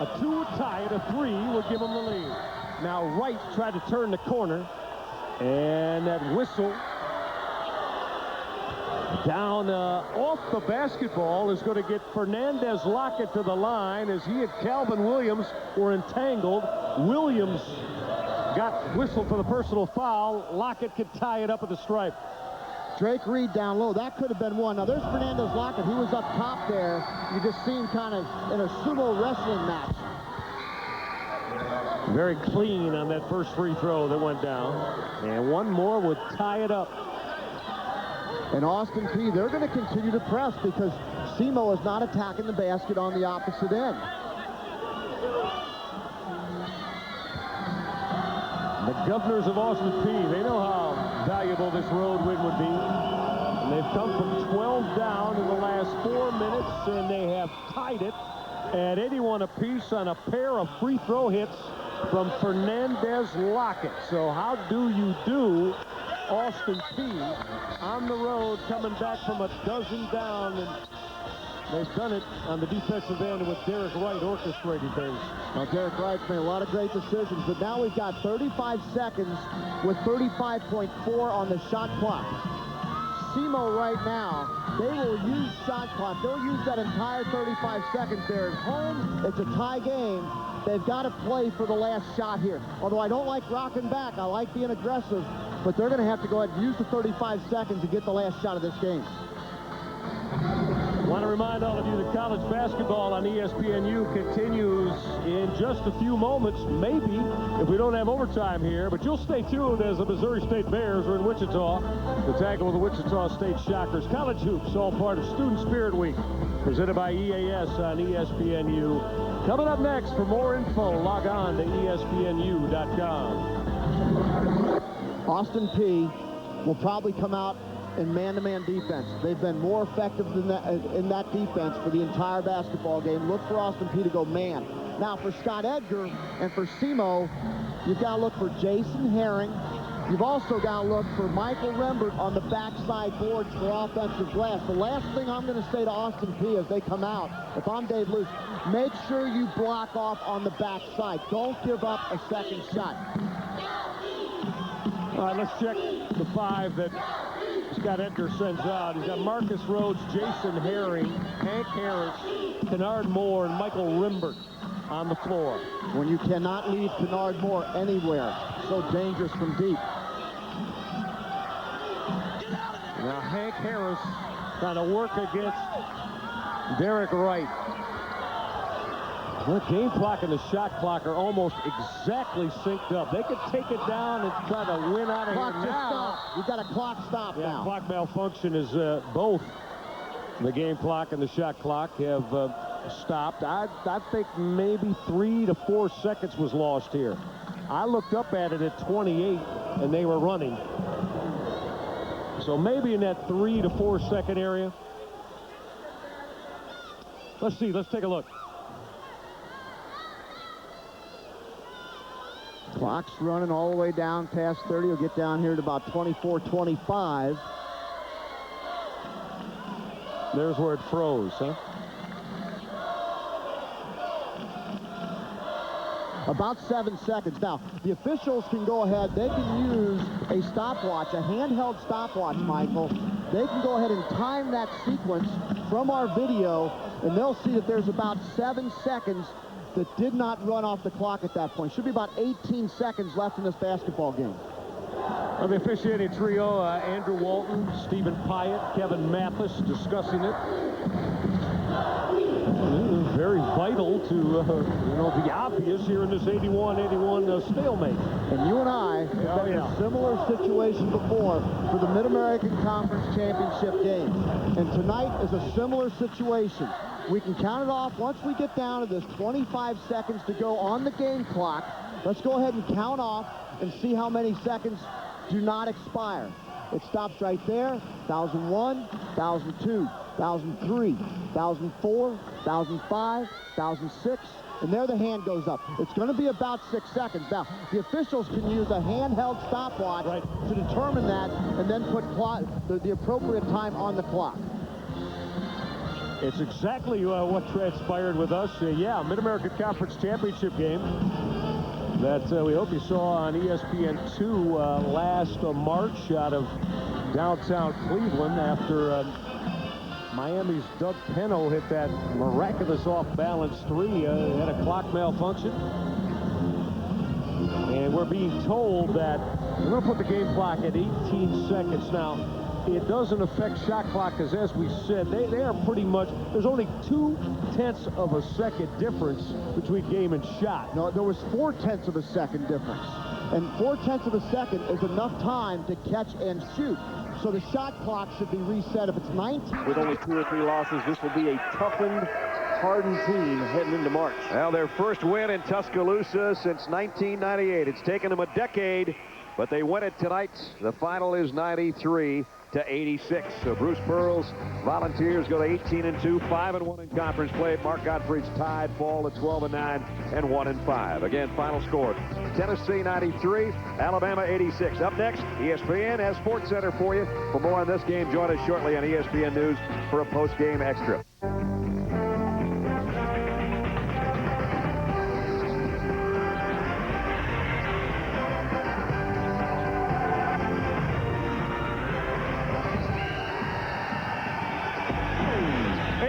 Speaker 1: A 2 would tie it. A 3 would give him the lead. Now Wright tried to turn the corner, and that whistle down off the basketball is going to get Fernandez Lockett to the line, as he and Calvin Williams were entangled. Williams got whistled for the personal foul. Lockett could tie it up at the stripe.
Speaker 2: Drake Reed down low. That could have been one. Now there's Fernandez Lockett. He was up top there. You just see him kind of in a sumo wrestling match.
Speaker 1: Very clean on that first free throw that went down. And one more would tie it up.
Speaker 2: And Austin Peay, they're going to continue to press because SEMO is not attacking the basket on the opposite end.
Speaker 1: The Governors of Austin Peay, they know how valuable this road win would be. And they've come from 12 down in the last 4 minutes, and they have tied it at 81 apiece on a pair of free throw hits from Fernandez Lockett. So how do you do, Austin Peay on the road, coming back from a dozen down, and they've done it on the defensive end with Derek Wright orchestrating things.
Speaker 2: Now, Derek Wright's made a lot of great decisions, but now we've got 35 seconds with 35.4 on the shot clock. SEMO right now, they will use shot clock. They'll use that entire 35 seconds there at home. It's a tie game. They've got to play for the last shot here. Although I don't like rocking back. I like being aggressive, but they're going to have to go ahead and use the 35 seconds to get the last shot of this game.
Speaker 1: I want to remind all of you that college basketball on ESPNU continues in just a few moments, maybe, if we don't have overtime here. But you'll stay tuned as the Missouri State Bears are in Wichita to tackle the Wichita State Shockers. College hoops, all part of Student Spirit Week, presented by EAS on ESPNU. Coming up next, for more info, log on to ESPNU.com.
Speaker 2: Austin Peay will probably come out in man-to-man defense. They've been more effective than that, in that defense for the entire basketball game. Look for Austin Peay to go man. Now for Scott Edgar and for SEMO, you've got to look for Jason Herring. You've also got to look for Michael Rembert on the backside boards for offensive glass. The last thing I'm going to say to Austin Peay as they come out, if I'm Dave Luce, make sure you block off on the backside. Don't give up a second shot.
Speaker 1: All right, let's check the 5 that Scott Edgar sends out. He's got Marcus Rhodes, Jason Herring, Hank Harris, Kennard Moore, and Michael Rembert on the floor.
Speaker 2: When you cannot leave Kennard Moore anywhere, so dangerous from deep.
Speaker 1: Now Hank Harris trying to work against Derek Wright. The game clock and the shot clock are almost exactly synced up. They could take it down and try to win out of
Speaker 2: Clock
Speaker 1: here
Speaker 2: just
Speaker 1: now.
Speaker 2: stopped. We've got a clock stop now.
Speaker 1: Clock malfunction is both the game clock and the shot clock have stopped. I think maybe 3 to 4 seconds was lost here. I looked up at it at 28 and they were running. So maybe in that 3 to 4 second area. Let's see, let's take a look.
Speaker 2: Clock's running all the way down past 30. We'll get down here to about 24-25.
Speaker 1: There's where it froze, huh?
Speaker 2: About 7 seconds. Now, the officials can go ahead. They can use a stopwatch, a handheld stopwatch, Michael. They can go ahead and time that sequence from our video, and they'll see that there's about 7 seconds that did not run off the clock at that point. Should be about 18 seconds left in this basketball game.
Speaker 1: Well, the officiating trio, Andrew Walton, Stephen Pyatt, Kevin Mathis discussing it. Very vital to, the obvious here in this 81-81 stalemate.
Speaker 2: And you and I have been in a similar situation before for the Mid-American Conference Championship game. And tonight is a similar situation. We can count it off once we get down to this 25 seconds to go on the game clock. Let's go ahead and count off and see how many seconds do not expire. It stops right there. 1001, 1002, 1003, 1004, 1005, 1006, and there the hand goes up. It's going to be about 6 seconds. Now, the officials can use a handheld stopwatch to determine that and then put the appropriate time on the clock.
Speaker 1: It's exactly what transpired with us. Mid-American Conference Championship game that we hope you saw on ESPN2 last March out of downtown Cleveland after Miami's Doug Penno hit that miraculous off-balance three. Had a clock malfunction. And we're being told that we're going to put the game clock at 18 seconds now. It doesn't affect shot clock because, as we said, they are pretty much, there's only 0.2 of a second difference between game and shot.
Speaker 2: No, there was 0.4 of a second difference. And 0.4 of a second is enough time to catch and shoot. So the shot clock should be reset if it's 19.
Speaker 1: With only 2 or 3 losses, this will be a toughened, hardened team heading into March.
Speaker 7: Well, their first win in Tuscaloosa since 1998. It's taken them a decade, but they win it tonight. The final is 93-86. So Bruce Pearl's Volunteers go to 18-2, 5-1 in conference play. Mark Gottfried's Tide fall to 12-9 and 1-5. Again, final score: Tennessee 93, Alabama 86. Up next, ESPN has Sports Center for you. For more on this game, join us shortly on ESPN News for a post-game extra.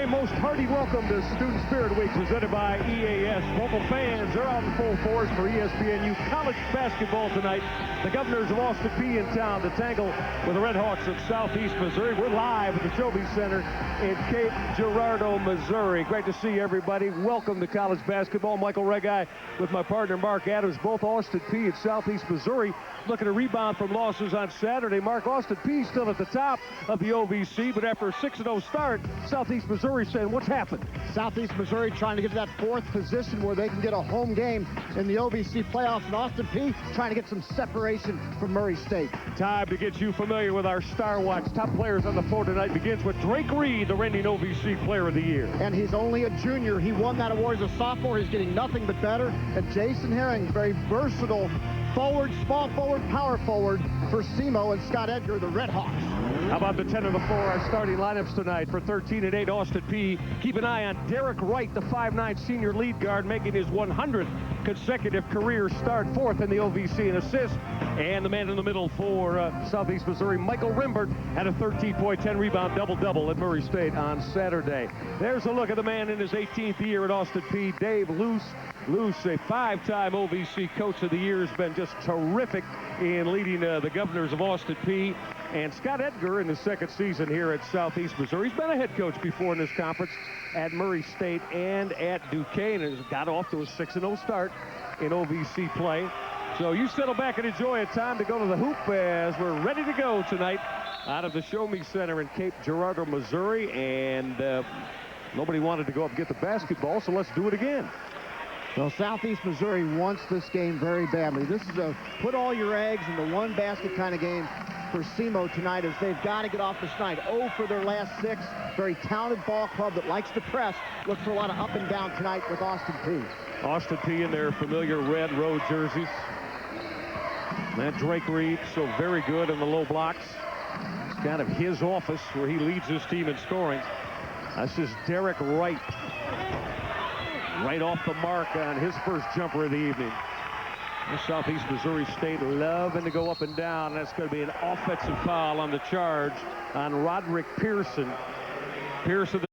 Speaker 1: Most hearty welcome to Student Spirit Week presented by EAS. Local fans are out in full force for ESPNU college basketball tonight. The Governors of Austin Peay in town to tangle with the Red Hawks of Southeast Missouri. We're live at the Shobi Center in Cape Girardeau, Missouri. Great to see everybody. Welcome to college basketball. Michael Regai with my partner Mark Adams, both Austin Peay and Southeast Missouri, looking to rebound from losses on Saturday. Mark, Austin Peay still at the top of the OVC, but after a 6-0 start, Southeast Missouri saying, what's happened?
Speaker 2: Southeast Missouri trying to get to that 4th position where they can get a home game in the OVC playoffs, and Austin Peay trying to get some separation from Murray State.
Speaker 1: Time to get you familiar with our Star Watch. Top players on the floor tonight begins with Drake Reed, the reigning OVC Player of the Year.
Speaker 2: And he's only a junior. He won that award as a sophomore. He's getting nothing but better. And Jason Herring, very versatile forward, small forward, power forward for SEMO, and Scott Edgar, the Red Hawks.
Speaker 1: How about the 10 of the floor, our starting lineups tonight for 13-8 Austin Peay. Keep an eye on Derek Wright, the 5'9" senior lead guard, making his 100th consecutive career start, 4th in the OVC in assists. And the man in the middle for Southeast Missouri, Michael Rimbert, had a 13-point, 10-rebound double-double at Murray State on Saturday. There's a look at the man in his 18th year at Austin Peay, Dave Luce. Luce, a 5-time OVC Coach of the Year, has been just terrific in leading the Governors of Austin Peay. And Scott Edgar in his 2nd season here at Southeast Missouri. He's been a head coach before in this conference at Murray State and at Duquesne, and has got off to a 6-0 start in OVC play. So you settle back and enjoy a time to go to the hoop as we're ready to go tonight out of the Show Me Center in Cape Girardeau, Missouri. And nobody wanted to go up and get the basketball, so let's do it again.
Speaker 2: Well, Southeast Missouri wants this game very badly. This is a put all your eggs in the one basket kind of game for SEMO tonight, as they've got to get off the schneid. 0 for their last 6. Very talented ball club that likes to press. Look for a lot of up and down tonight with Austin Peay.
Speaker 1: Austin Peay in their familiar red road jerseys. That Drake Reed, so very good in the low blocks. It's kind of his office where he leads his team in scoring. This is Derek Wright. Right off the mark on his first jumper of the evening. Southeast Missouri State loving to go up and down. That's going to be an offensive foul on the charge on Roderick Pearson. Pearson